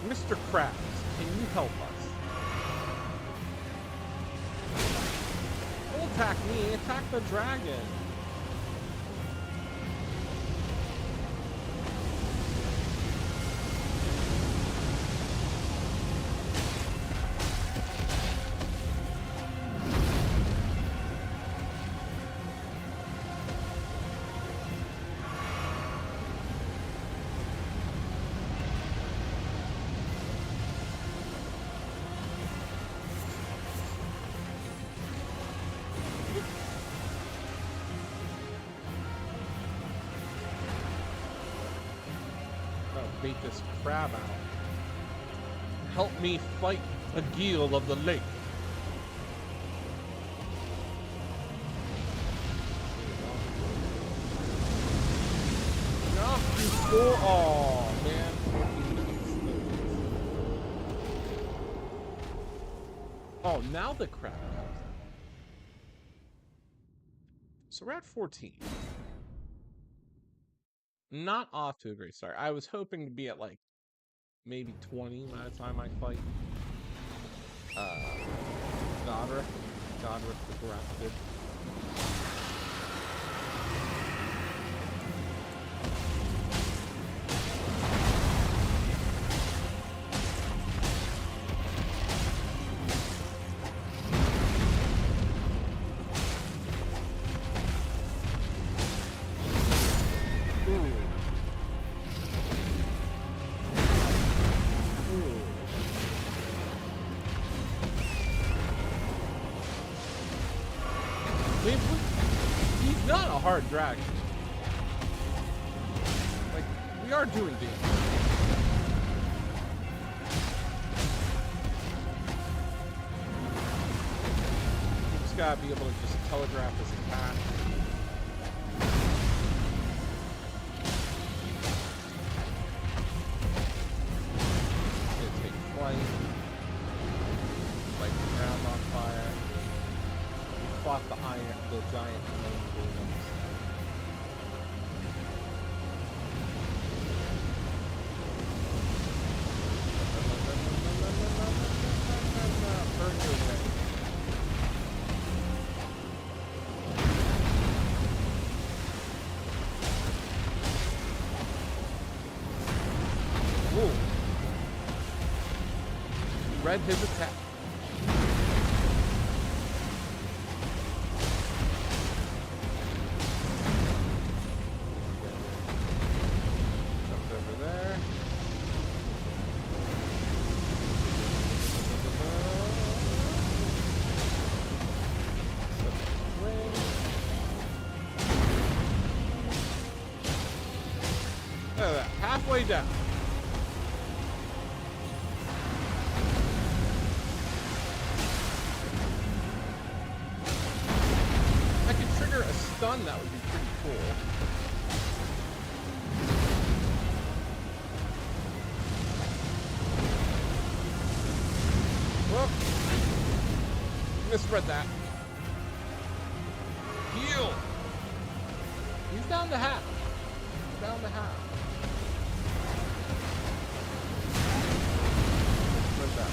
Mr. Krabs, can you help us? Don't attack me, attack the dragon. Bait this crab out. Help me fight the Geel of the lake. Knock before all, man. Oh, now the crab comes out. So we're at 14. Not off to a great start. I was hoping to be at like maybe 20 by the time I fight Godric the Grafted. He's not a hard dragon. Like, we are doing damage. You just gotta be able to just telegraph his attack. Gonna take flight. Light the ground on fire. Fought the giant flame demons. Burn your way. Ooh. Read his attack. Halfway down. stun, that would be pretty cool. Whoop! Misread that. Heal! He's down to half. He's down to half. Misread that.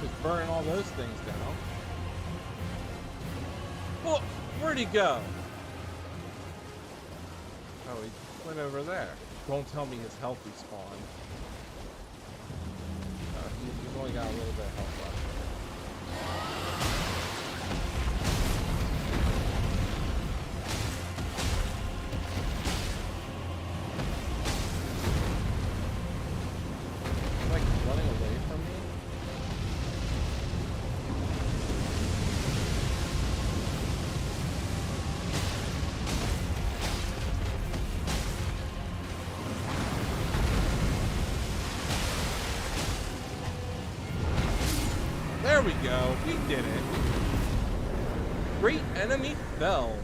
Just burning all those things down. Oh, where'd he go? Oh, he went over there. Don't tell me his health respawned. He's only got a little bit of health left. He's like running away from me. There we go. We did it. Great enemy fell.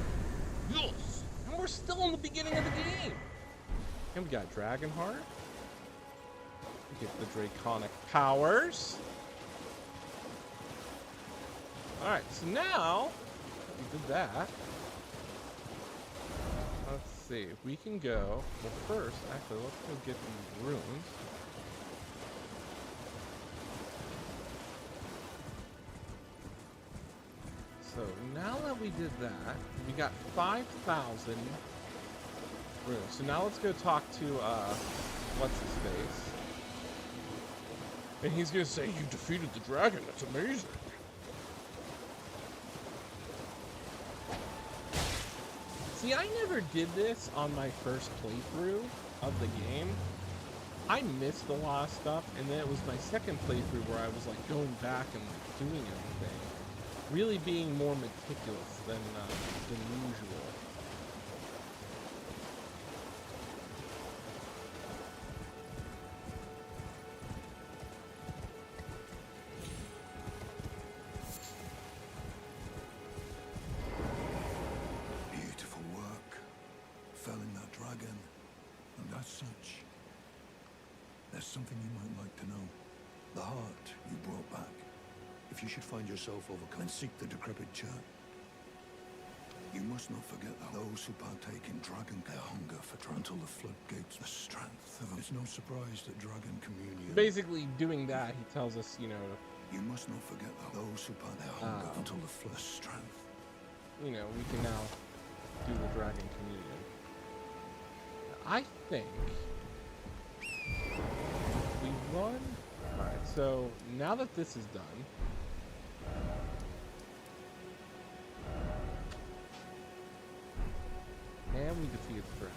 Yes! And we're still in the beginning of the game. And we got Dragonheart. We get the Draconic powers. Alright, so now we did that. Let's see if we can go. Well, first, actually, let's go get these runes. So now that we did that, we got 5,000 runes. So now let's go talk to, what's his face? And he's gonna say, you defeated the dragon, that's amazing. See, I never did this on my first playthrough of the game. I missed a lot of stuff, and then it was my second playthrough where I was like going back and like doing everything. Really being more meticulous than usual. Beautiful work. Felling that dragon. And as such, there's something you might like to know. The heart you brought back. If you should find yourself overcome and seek the decrepit church, you must not forget that those who partake in dragon their hunger for until the floodgates, the strength of them. It's no surprise that dragon communion. Basically, doing that, he tells us, you know, You must not forget that those who partake their hunger until the flood strength. you know, we can now do the dragon communion. I think we run. All right, so now that this is done. And we defeated the dragon.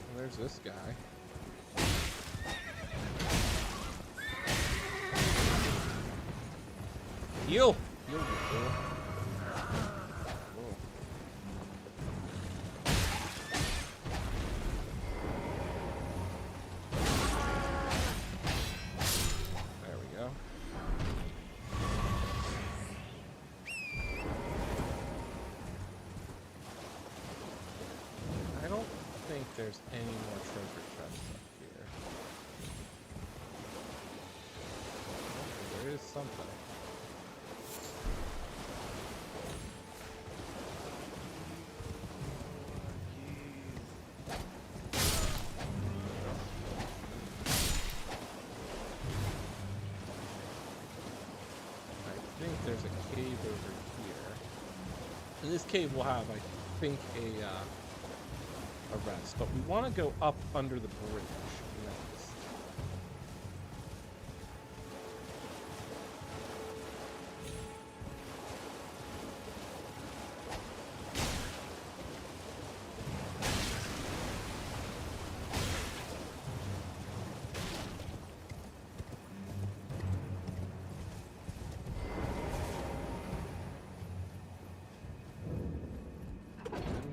And there's this guy. Heal! Heal, you fool. Whoa. There we go. I don't think there's any more treasure chests up here. Oh, there is something. In this cave, we'll have, I think, a rest, but we want to go up under the bridge next.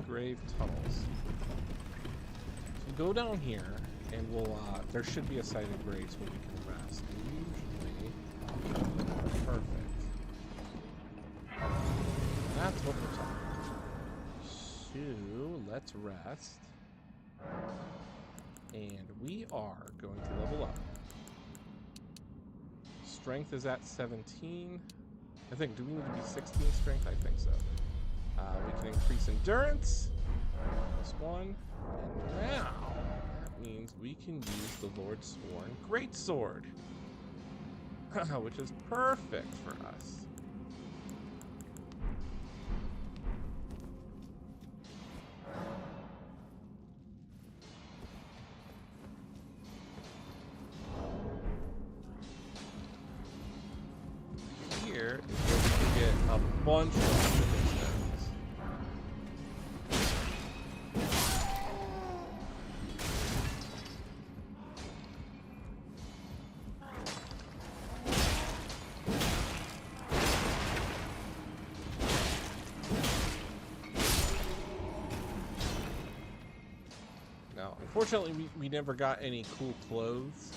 Grave tunnels. So go down here, and we'll, there should be a site of graves where we can rest. Usually, perfect. That's what we're talking about. So, let's rest. And we are going to level up. Strength is at 17. I think, do we need to be 16 strength? I think so. We can increase endurance, +1, and now that means we can use the Lord's Sworn Greatsword, which is perfect for us. Here is where we can get a bunch of smithing stones. Now, unfortunately, we never got any cool clothes.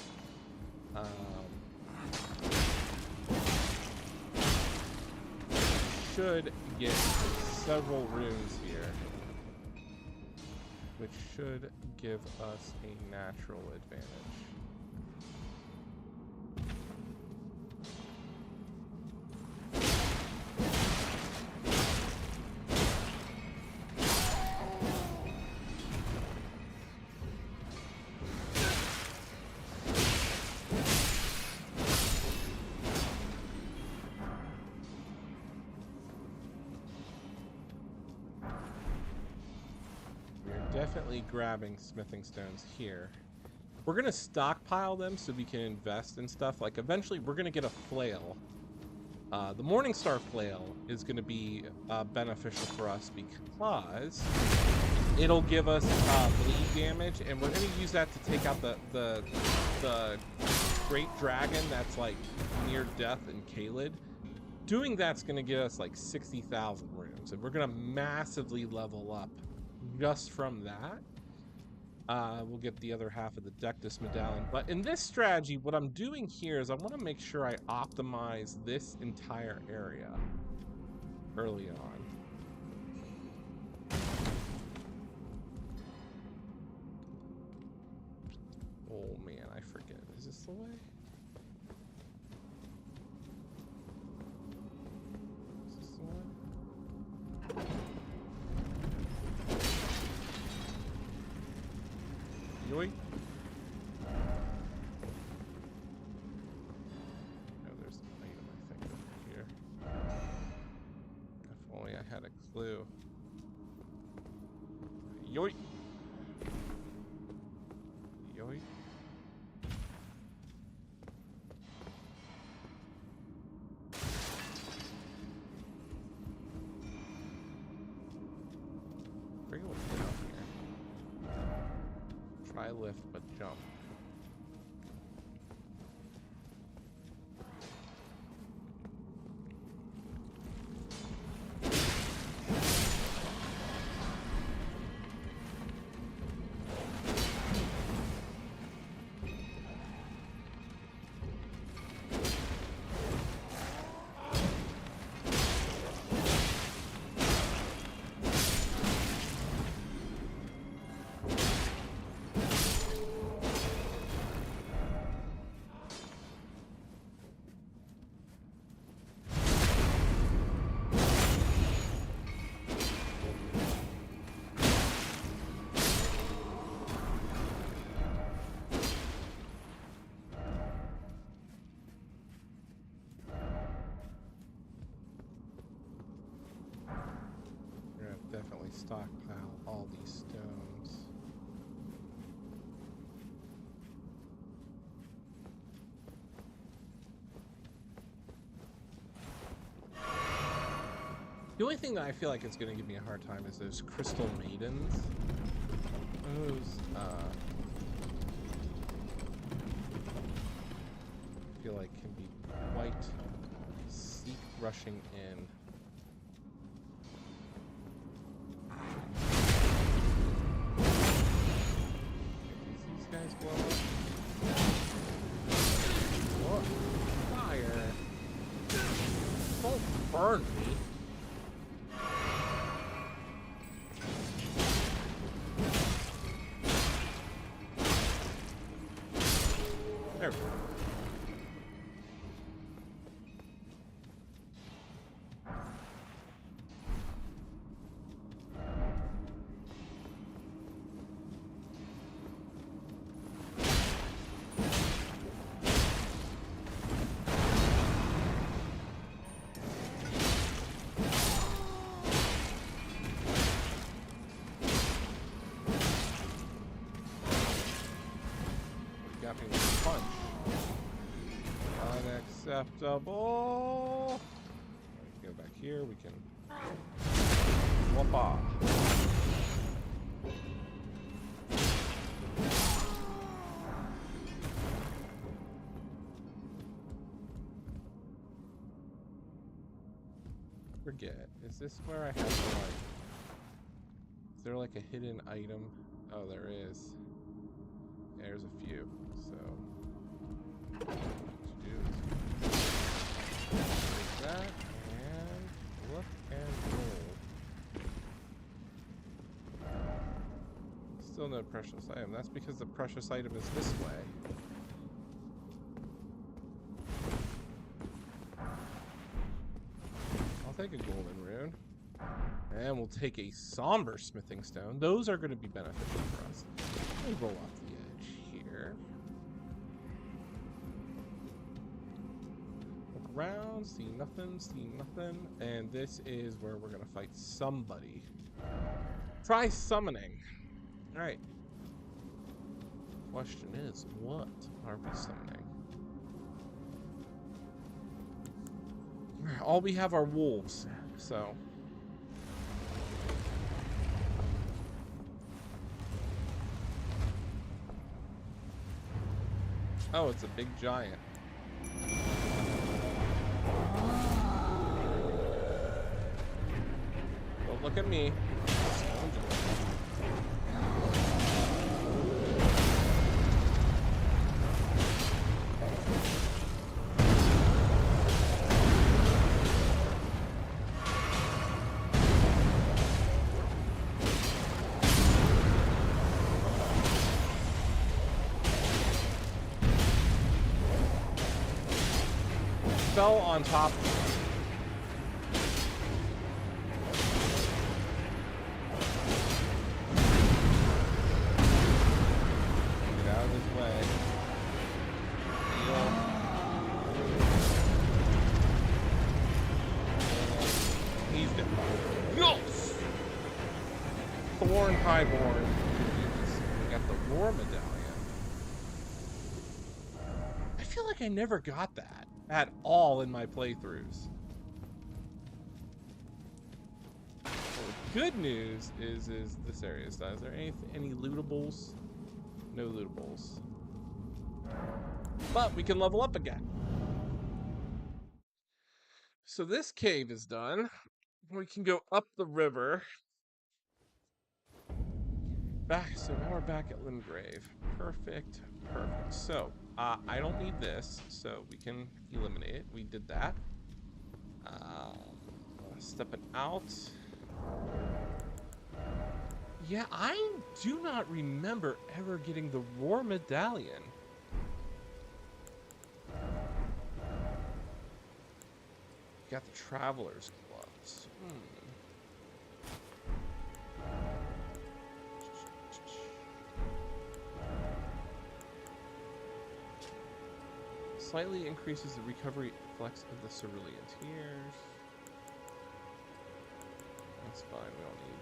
Should get several runes here, which should give us a natural advantage. Definitely grabbing smithing stones here. We're gonna stockpile them so we can invest in stuff. Like eventually we're gonna get a flail. The Morningstar flail is gonna be beneficial for us because it'll give us bleed damage, and we're gonna use that to take out the great dragon that's like near death in Caelid. Doing that's gonna give us like 60,000 runes, and we're gonna massively level up just from that. We'll get the other half of the Dectus medallion. But in this strategy, what I'm doing here is I want to make sure I optimize this entire area early on. Oh man, I forget. Is this the way? Is this the way? Yoink. Oh, there's an item, I think, over here. If only I had a clue. Yoink. Yoink. Bring it down here. Try lift, but jump. stockpile all these stones. The only thing that I feel like it's going to give me a hard time is those crystal maidens. Those, I feel like can be quite seek rushing in. These guys blow up. What? Fire! Don't burn me! There we go. Got me with a punch. Unacceptable. We can go back here. We can. Whoppa. Forget. Is this where I have to like? Is there like a hidden item? Oh, there is. There's a few. So what to do is take that and look and roll. Still no precious item. That's because the precious item is this way. I'll take a golden rune. And we'll take a somber smithing stone. Those are going to be beneficial for us. Let me roll off the edge here. Look around, see nothing. And this is where we're going to fight somebody. Try summoning. Alright. Question is, what are we summoning? All we have are wolves, so... Oh, it's a big giant. Don't look at me. Fell on top. Get out of his way. Heal. He's dead. Yes! Thorn Highborn. We got the War Medallion. I feel like I never got that at all in my playthroughs. Well, the good news is this area is done. Is there any lootables? No lootables. But we can level up again. So this cave is done. We can go up the river. Back. So now we're back at Limgrave. Perfect. So I don't need this, so we can eliminate it. We did that. Stepping out. Yeah, I do not remember ever getting the War Medallion. Got the Traveler's Gloves. Slightly increases the recovery flex of the cerulean tears. That's fine, we don't need.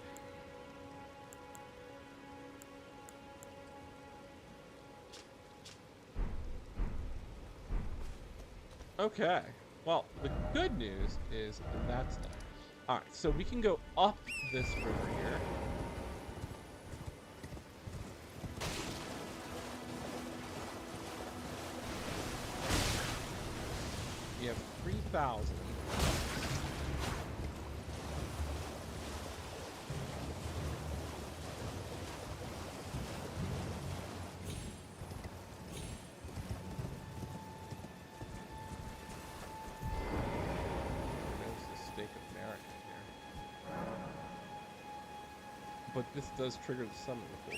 Okay. Well, the good news is that's done. All right, so we can go up this river here. We have 3,000. But this does trigger the summon pool.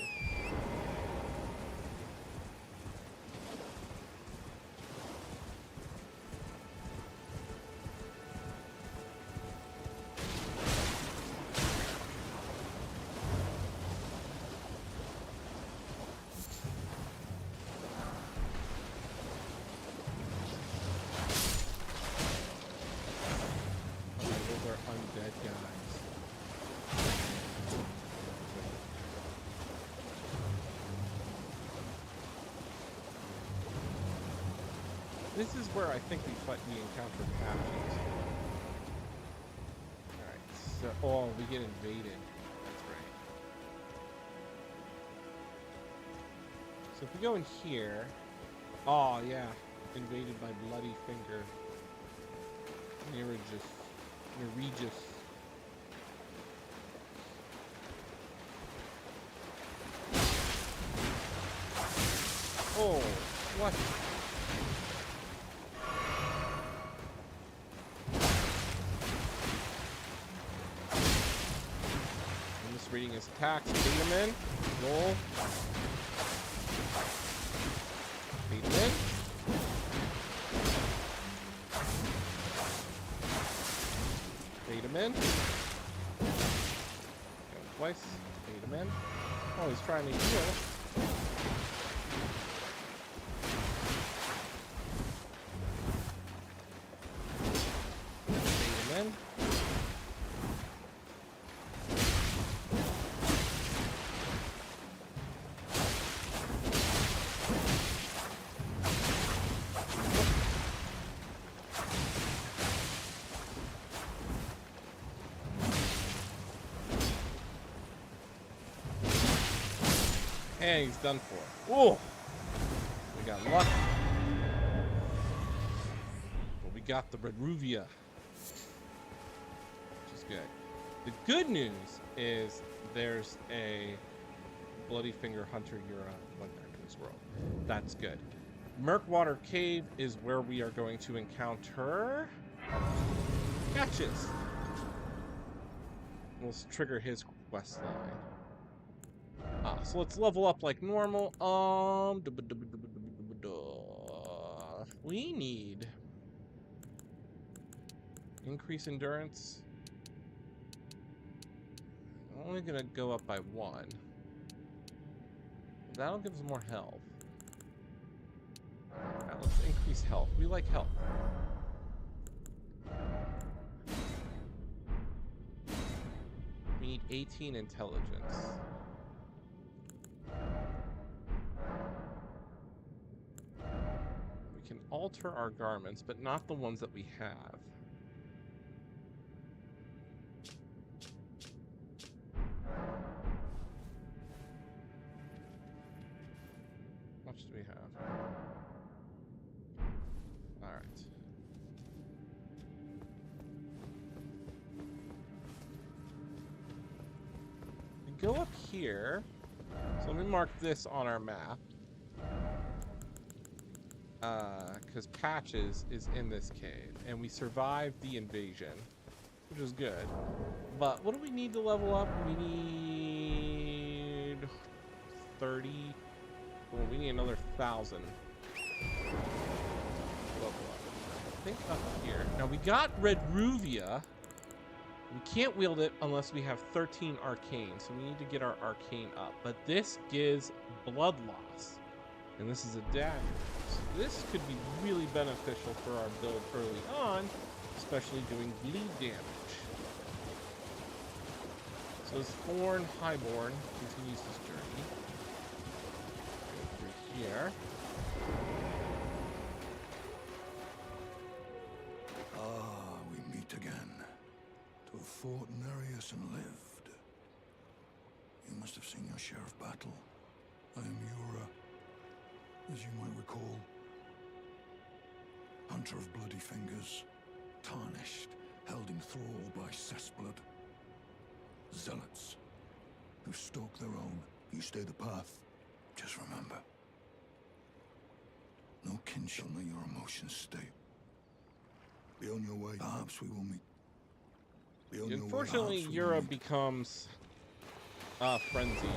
Those are undead guys. This is where I think we encounter patches. Alright, so oh, we get invaded. That's right. So if we go in here, oh yeah, invaded by bloody finger. Neregis. Oh, what? Reading his attacks, beat him in, roll, beat him in, beat him in, go twice, beat him in, oh he's trying to heal, beat him in, and he's done for. Whoa! We got lucky. But we got the Redruvia. Which is good. The good news is there's a Bloody Finger Hunter Yura went back to this world. That's good. Murkwater Cave is where we are going to encounter Patches. We'll trigger his quest line. So let's level up like normal. We need increase endurance. I'm only gonna go up by 1. That'll give us more health. Alright, let's increase health. We like health. We need 18 intelligence. We can alter our garments, but not the ones that we have. How much do we have? Alright. We go up here. So let me mark this on our map. Because Patches is in this cave, and we survived the invasion, which is good. But what do we need to level up? We need 30. Well, we need another 1,000. Level up. I think up here. Now we got Redruvia. We can't wield it unless we have 13 arcane, so we need to get our arcane up. But this gives blood loss, and this is a dagger. So this could be really beneficial for our build early on, especially doing bleed damage. So as Thorn Highborn continues his journey, go through here. fought Nereus and lived. You must have seen your share of battle. I am Yura, as you might recall. Hunter of bloody fingers, tarnished, held in thrall by cessblood. Zealots, who stalk their own. You stay the path. Just remember, no kinship shall know your emotions stay. Be on your way. Perhaps we will meet. Be on your way. Unfortunately, Perhaps we will Europe meet. becomes frenzied in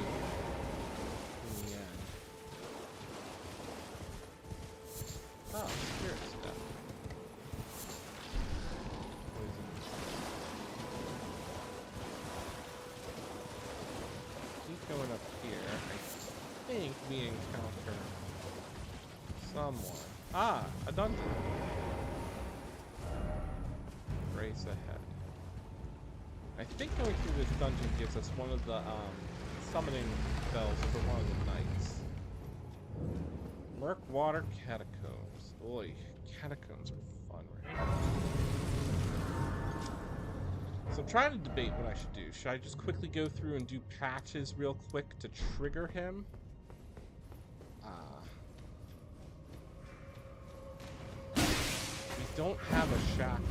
the end. Oh, spirit stuff. Keep going up here. I think we encounter someone. Ah, a dungeon. Race ahead. I think going through this dungeon gives us one of the summoning spells for one of the knights. Murkwater Catacombs. Oy, catacombs are fun, right? So I'm trying to debate what I should do. Should I just quickly go through and do patches real quick to trigger him? We don't have a shackle.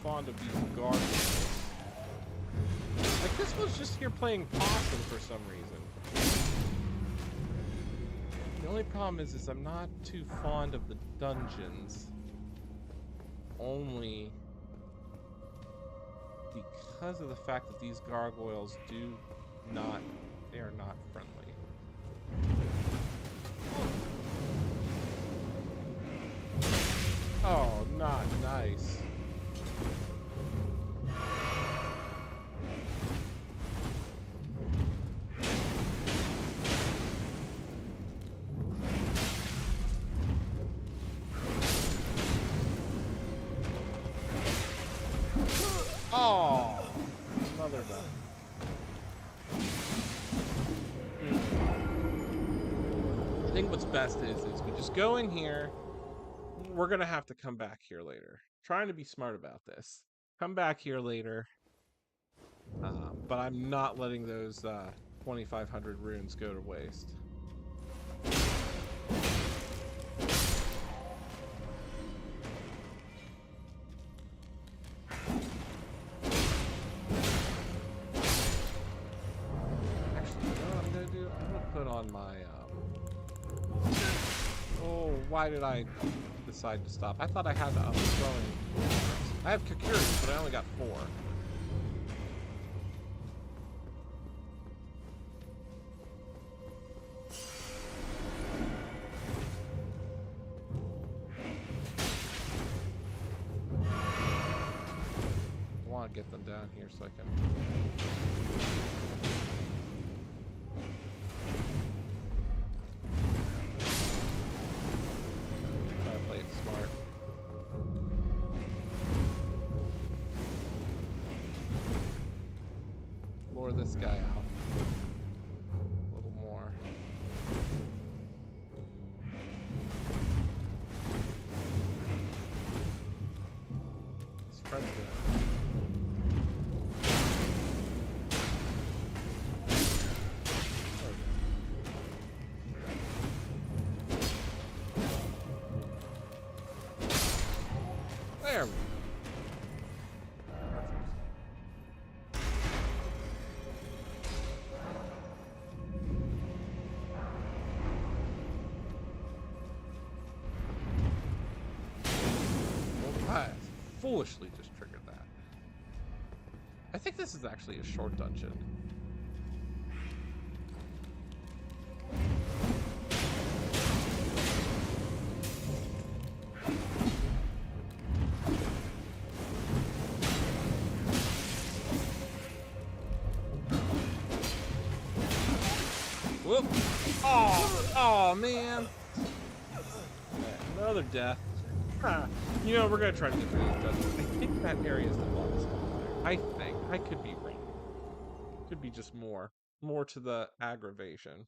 Fond of these gargoyles. Like, this was just here playing possum for some reason. The only problem is I'm not too fond of the dungeons. Only because of the fact that these gargoyles they are not friendly. Oh, not nice. Oh, another one. I think what's best is we just go in here. We're gonna have to come back here later. Trying to be smart about this. Come back here later. But I'm not letting those 2,500 runes go to waste. My oh, why did I decide to stop? I thought I had throwing. I have Kakuri, but I only got 4. I want to get them down here so I can. This guy out a little more. His friend's good. There we go. Foolishly just triggered that. I think this is actually a short dungeon. Whoop! Oh man! Another death. You know, we're gonna try to get rid of the dungeon. I think that area is the boss. I think. I could be wrong. Could be just more to the aggravation.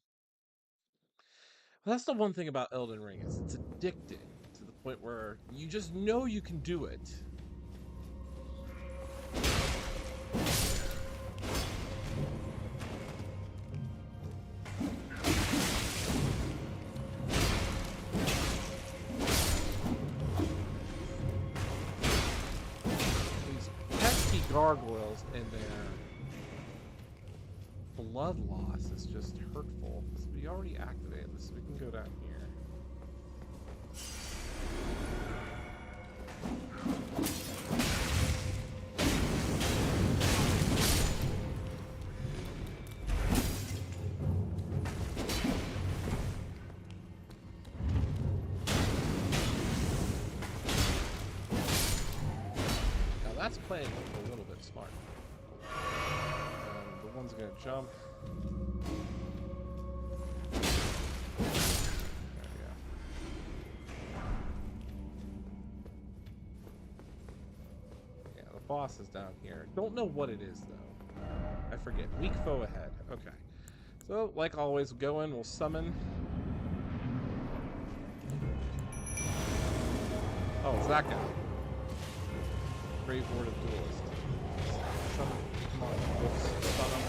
That's the one thing about Elden Ring is it's addicting to the point where you just know you can do it. These pesky gargoyles in there. Blood loss is just hurtful. So we already activated this, so we can go down here. Now that's playing a little bit smart. The one's gonna jump. Boss is down here. Don't know what it is though. I forget. Weak foe ahead. Okay. So, like always, go in, we'll summon. Oh, it's that guy. Brave Word of Duelist. Summon. Come on, let's summon.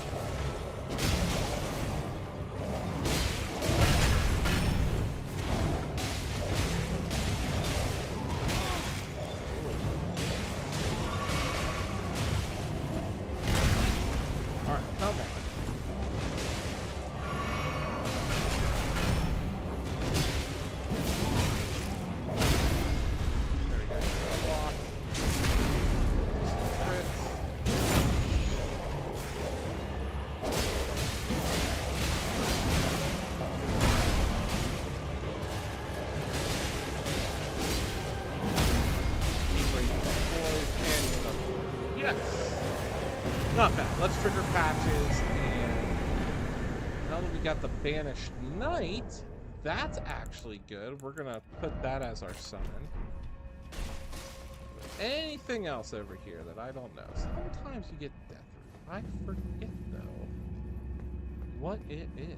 Not bad. Let's trigger patches, and now that we got the Banished Knight, that's actually good. We're gonna put that as our summon. Anything else over here that I don't know? Sometimes you get Death Root. I forget though what it is.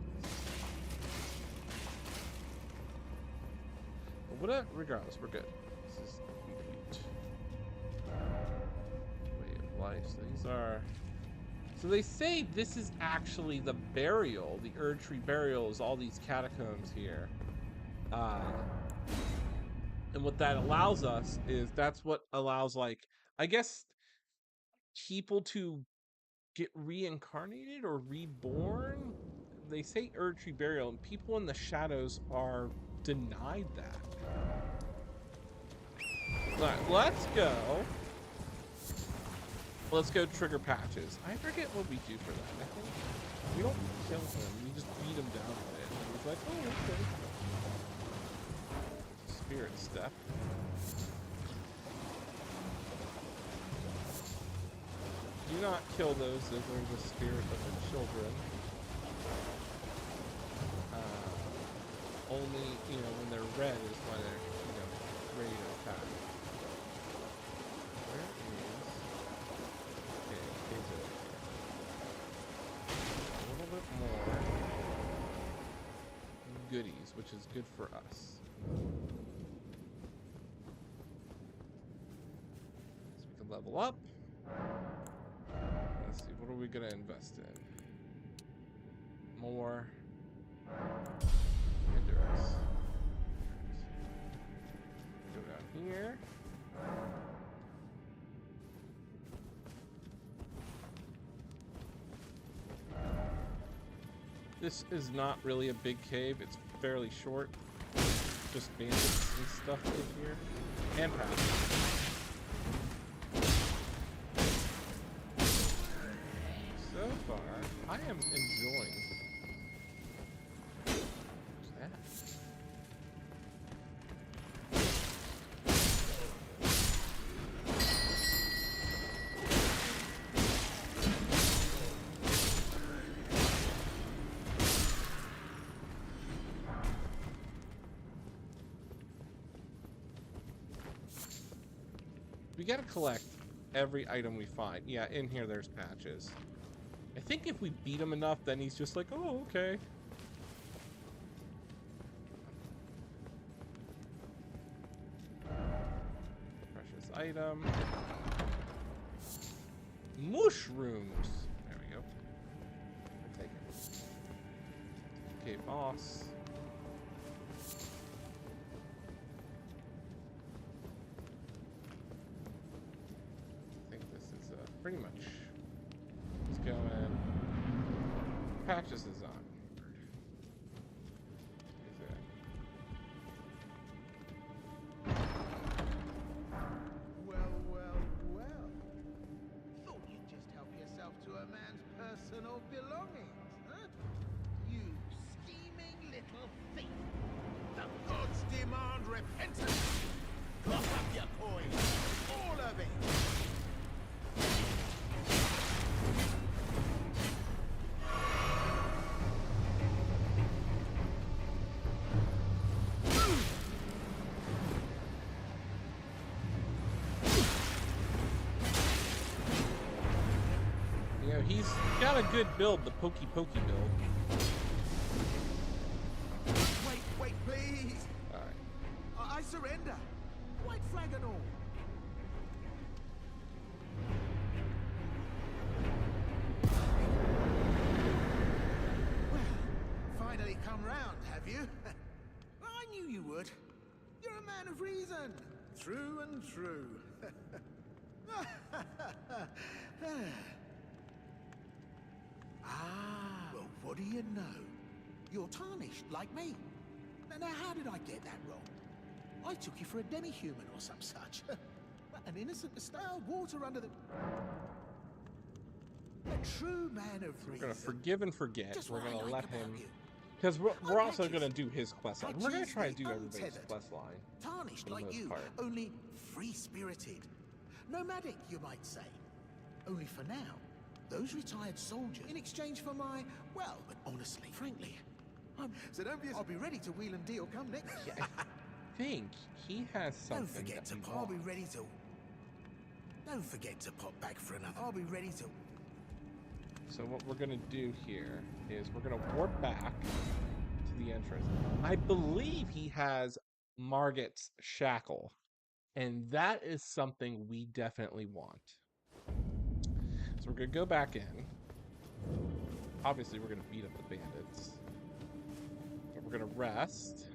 But whatever, regardless, we're good. This is complete. Way of life. So these are. So they say this is actually the burial, the Erdtree burial is all these catacombs here. And what that allows us is that's what allows, like, I guess, people to get reincarnated or reborn. They say Erdtree burial, and people in the shadows are denied that. All right, let's go. Let's go trigger patches. I forget what we do for that. I think we don't kill him. We just beat him down a bit. And he's like, oh, okay. Spirit step. Do not kill those. Those are the spirit of the children. Only, when they're red is why they're, ready to attack. Where is... a little bit more goodies, which is good for us. So we can level up. Let's see, what are we gonna invest in? More endurance. Go down here. This is not really a big cave. It's fairly short. Just bandits and stuff in here. And paths. So far, I am enjoying. What's that? We gotta collect every item we find. Yeah, in here there's patches. I think if we beat him enough, then he's just like, oh, okay. item. Mushrooms. There we go. I'll take it. Okay, boss. I think this is pretty much. Let's go in. Patches is on. Personal belongings, huh? You scheming little thief! The gods demand repentance! Cough up your coin! All of it! He's got a good build, the Pokey build. Wait, please! Alright. I surrender! White flag and all! Well, finally come round, have you? I knew you would. You're a man of reason. True and true. Well, what do you know? You're tarnished, like me. Now, how did I get that wrong? I took you for a demi-human or some such. An innocent stale water under the... A true man of reason. We're gonna forgive and forget. Just we're gonna what I let like him... about you. Because we're My also patches. gonna do his quest line. We're gonna Patches try to the do everybody's untethered. quest line. Tarnished for the like most you, part. only free-spirited. Nomadic, you might say. Only for now. Those retired soldiers, in exchange for my, well, but honestly, frankly, so don't be. I'll be ready to wheel and deal come next year. I think he has something Don't forget that to we pop. I'll be want. ready to. Don't forget to pop back for another. I'll be ready to. So what we're gonna do here is we're gonna warp back to the entrance. I believe he has Margit's shackle, and that is something we definitely want. So we're gonna go back in. Obviously, we're gonna beat up the bandits, but we're gonna rest.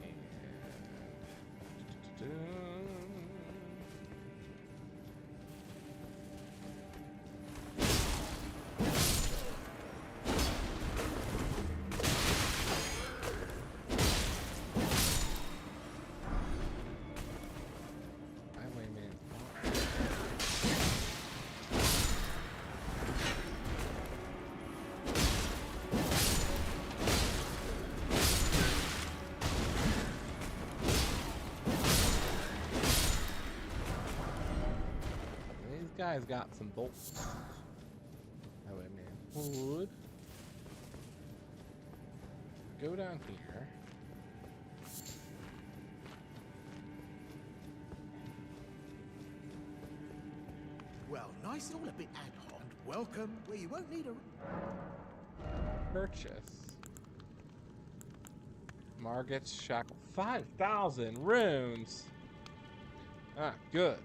And... Guy's got some bolts. Highwayman Hood. Go down here. Well, nice, all a bit ad hoc. And welcome, where you won't need a. Purchase. Margit's shackle. 5,000 runes. Ah, good.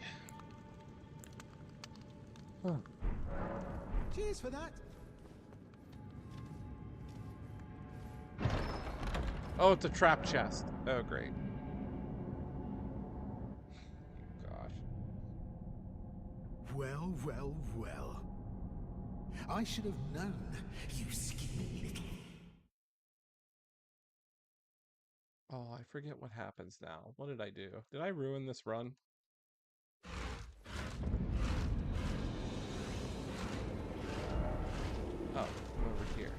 Huh. Cheers for that. Oh, it's a trap chest. Oh, great. Gosh. Well. I should have known, you skinny little. Oh, I forget what happens now. What did I do? Did I ruin this run? Oh, over here.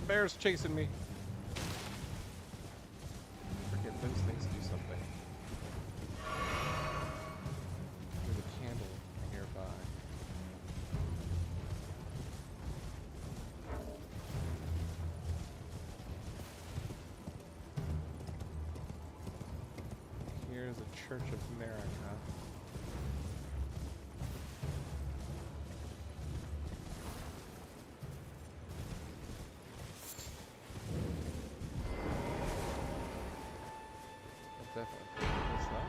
the bear's chasing me. Forget those things do something. There's a candle nearby. Here's a Church of America. Definitely pick this up.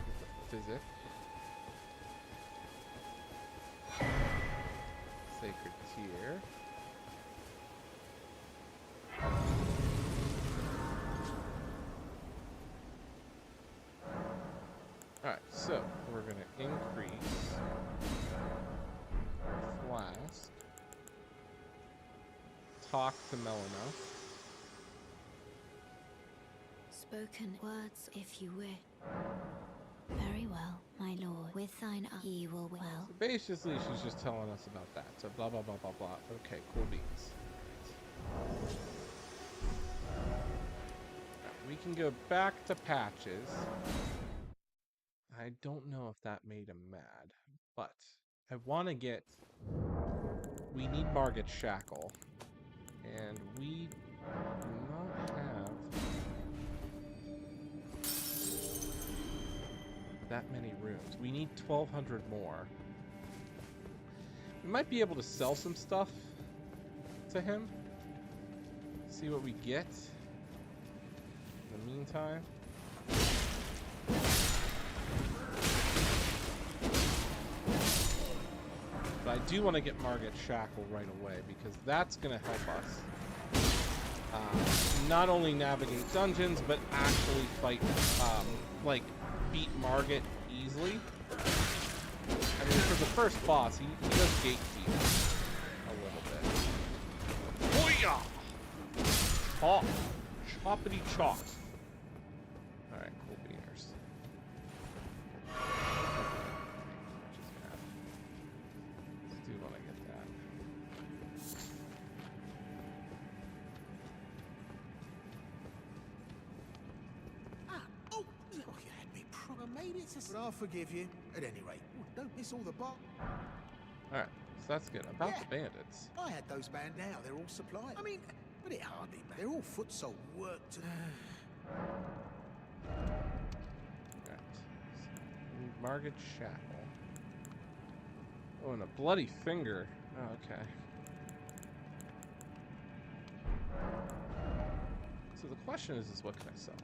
Get the physic. Sacred Tear. Alright, so we're going to increase our flask. Talk to Melina. Spoken words, if you wish. Very well, my lord. With thine he will well. So basically, she's just telling us about that. So blah, blah, blah, blah, blah. Okay, cool beans. Right, we can go back to Patches. I don't know if that made him mad, but I want to get... We need Margit Shackle. And we do not have that many rooms. We need 1,200 more. We might be able to sell some stuff to him. See what we get. In the meantime. But I do want to get Margit Shackle right away because that's going to help us not only navigate dungeons but actually fight, like beat Margit easily. I mean, for the first boss, he does gatekeep a little bit. Booyah! Chop! Choppity chop. Alright, cool beaners. Do want to get that. Oh, you had me maybe it's a... But I'll forgive you, at any rate. Oh, don't miss all the bar. Alright, so that's good. About the bandits. I had those band now, they're all supplied. I mean, but it hardly matters. They're all foot sole work to... Alright. So, Margit Shackle. Oh, and a bloody finger. Oh, okay. So the question is what can I sell?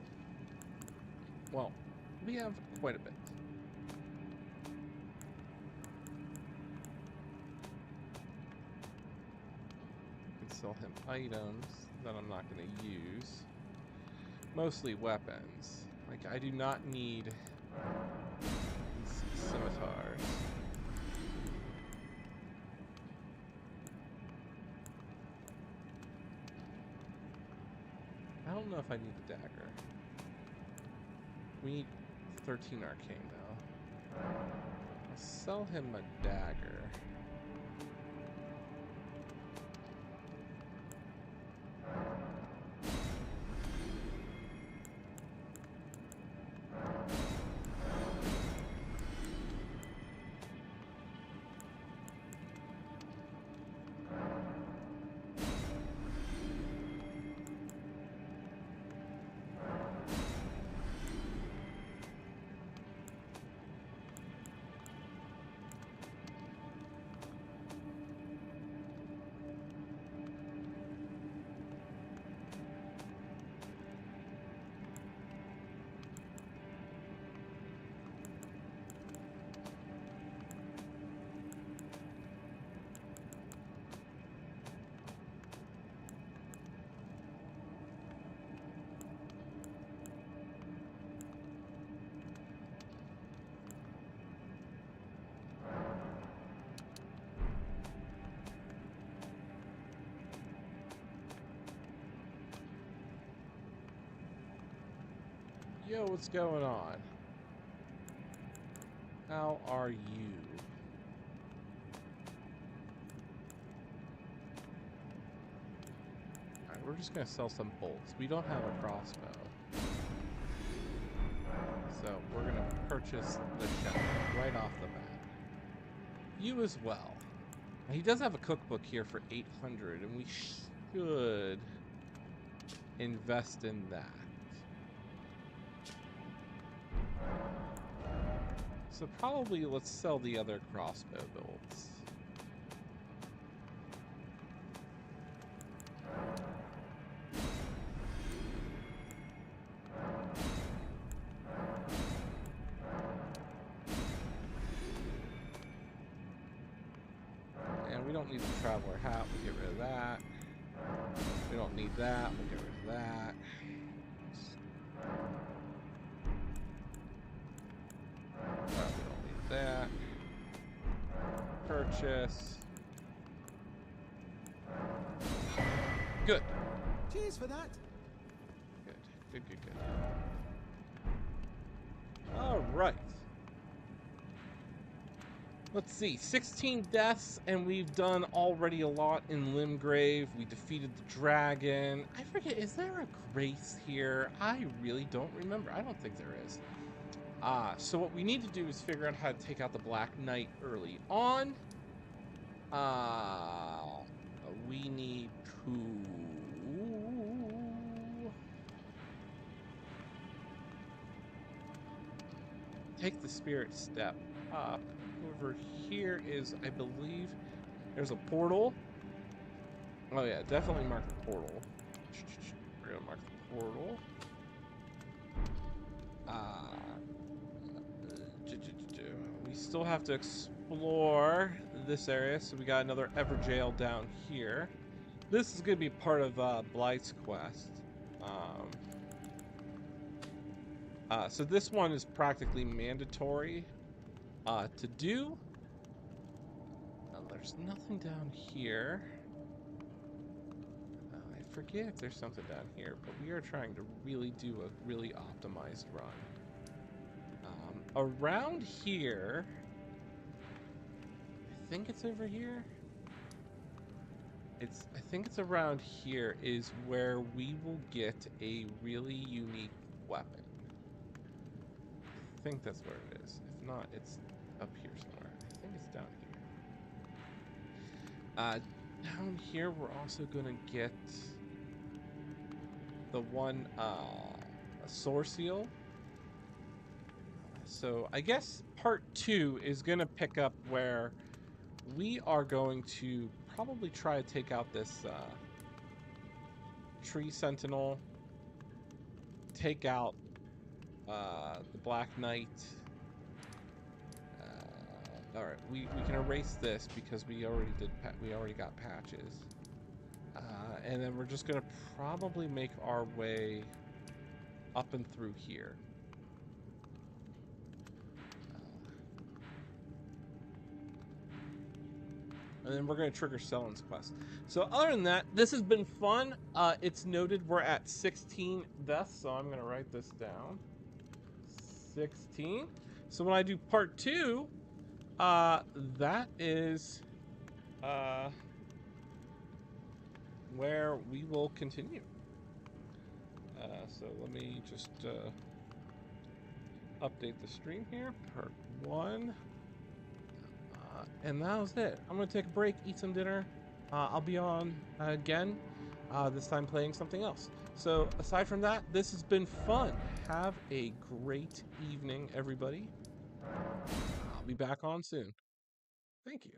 Well, we have quite a bit. I can sell him items that I'm not going to use. Mostly weapons. Like, I do not need these scimitars. I don't know if I need the dagger. We need 13 arcane though. I'll sell him a dagger. Yo, what's going on? How are you? we're just gonna sell some bolts. We don't have a crossbow. So we're gonna purchase the shell right off the bat. You as well. Now, he does have a cookbook here for 800, and we should invest in that. So probably let's sell the other crossbow bolts. And we don't need the traveler hat, we'll get rid of that. We don't need that, we'll get rid of that. We don't need that. Purchase. Good. Cheers for that. Good. All right. Let's see, 16 deaths, and we've done already a lot in Limgrave. We defeated the dragon. I forget, is there a grace here? I really don't remember. I don't think there is. So what we need to do is figure out how to take out the Black Knight early on. We need to take the spirit step up. Over here is, I believe, there's a portal. Oh yeah, definitely mark the portal. We're gonna mark the portal. We still have to explore this area, so we got another Everjail down here. This is gonna be part of Blythe's quest. So this one is practically mandatory to do. There's nothing down here. I forget if there's something down here, but we are trying to really do a really optimized run. Around here, I think it's over here. I think it's around here is where we will get a really unique weapon. I think that's where it is. If not, it's up here somewhere. I think it's down here. Down here, we're also gonna get the one, a Soar Seal. So I guess part 2 is gonna pick up where we are going to probably try to take out this Tree Sentinel, take out the Black Knight. All right, we can erase this because we already got patches, and then we're just gonna probably make our way up and through here. And then we're going to trigger Sellen's quest. So other than that, this has been fun. It's noted we're at 16 deaths, so I'm going to write this down. 16. So when I do part 2, that is where we will continue. So let me just update the stream here. Part 1. And that was it. I'm going to take a break, eat some dinner. I'll be on again, this time playing something else. So aside from that, this has been fun. Have a great evening, everybody. I'll be back on soon. Thank you.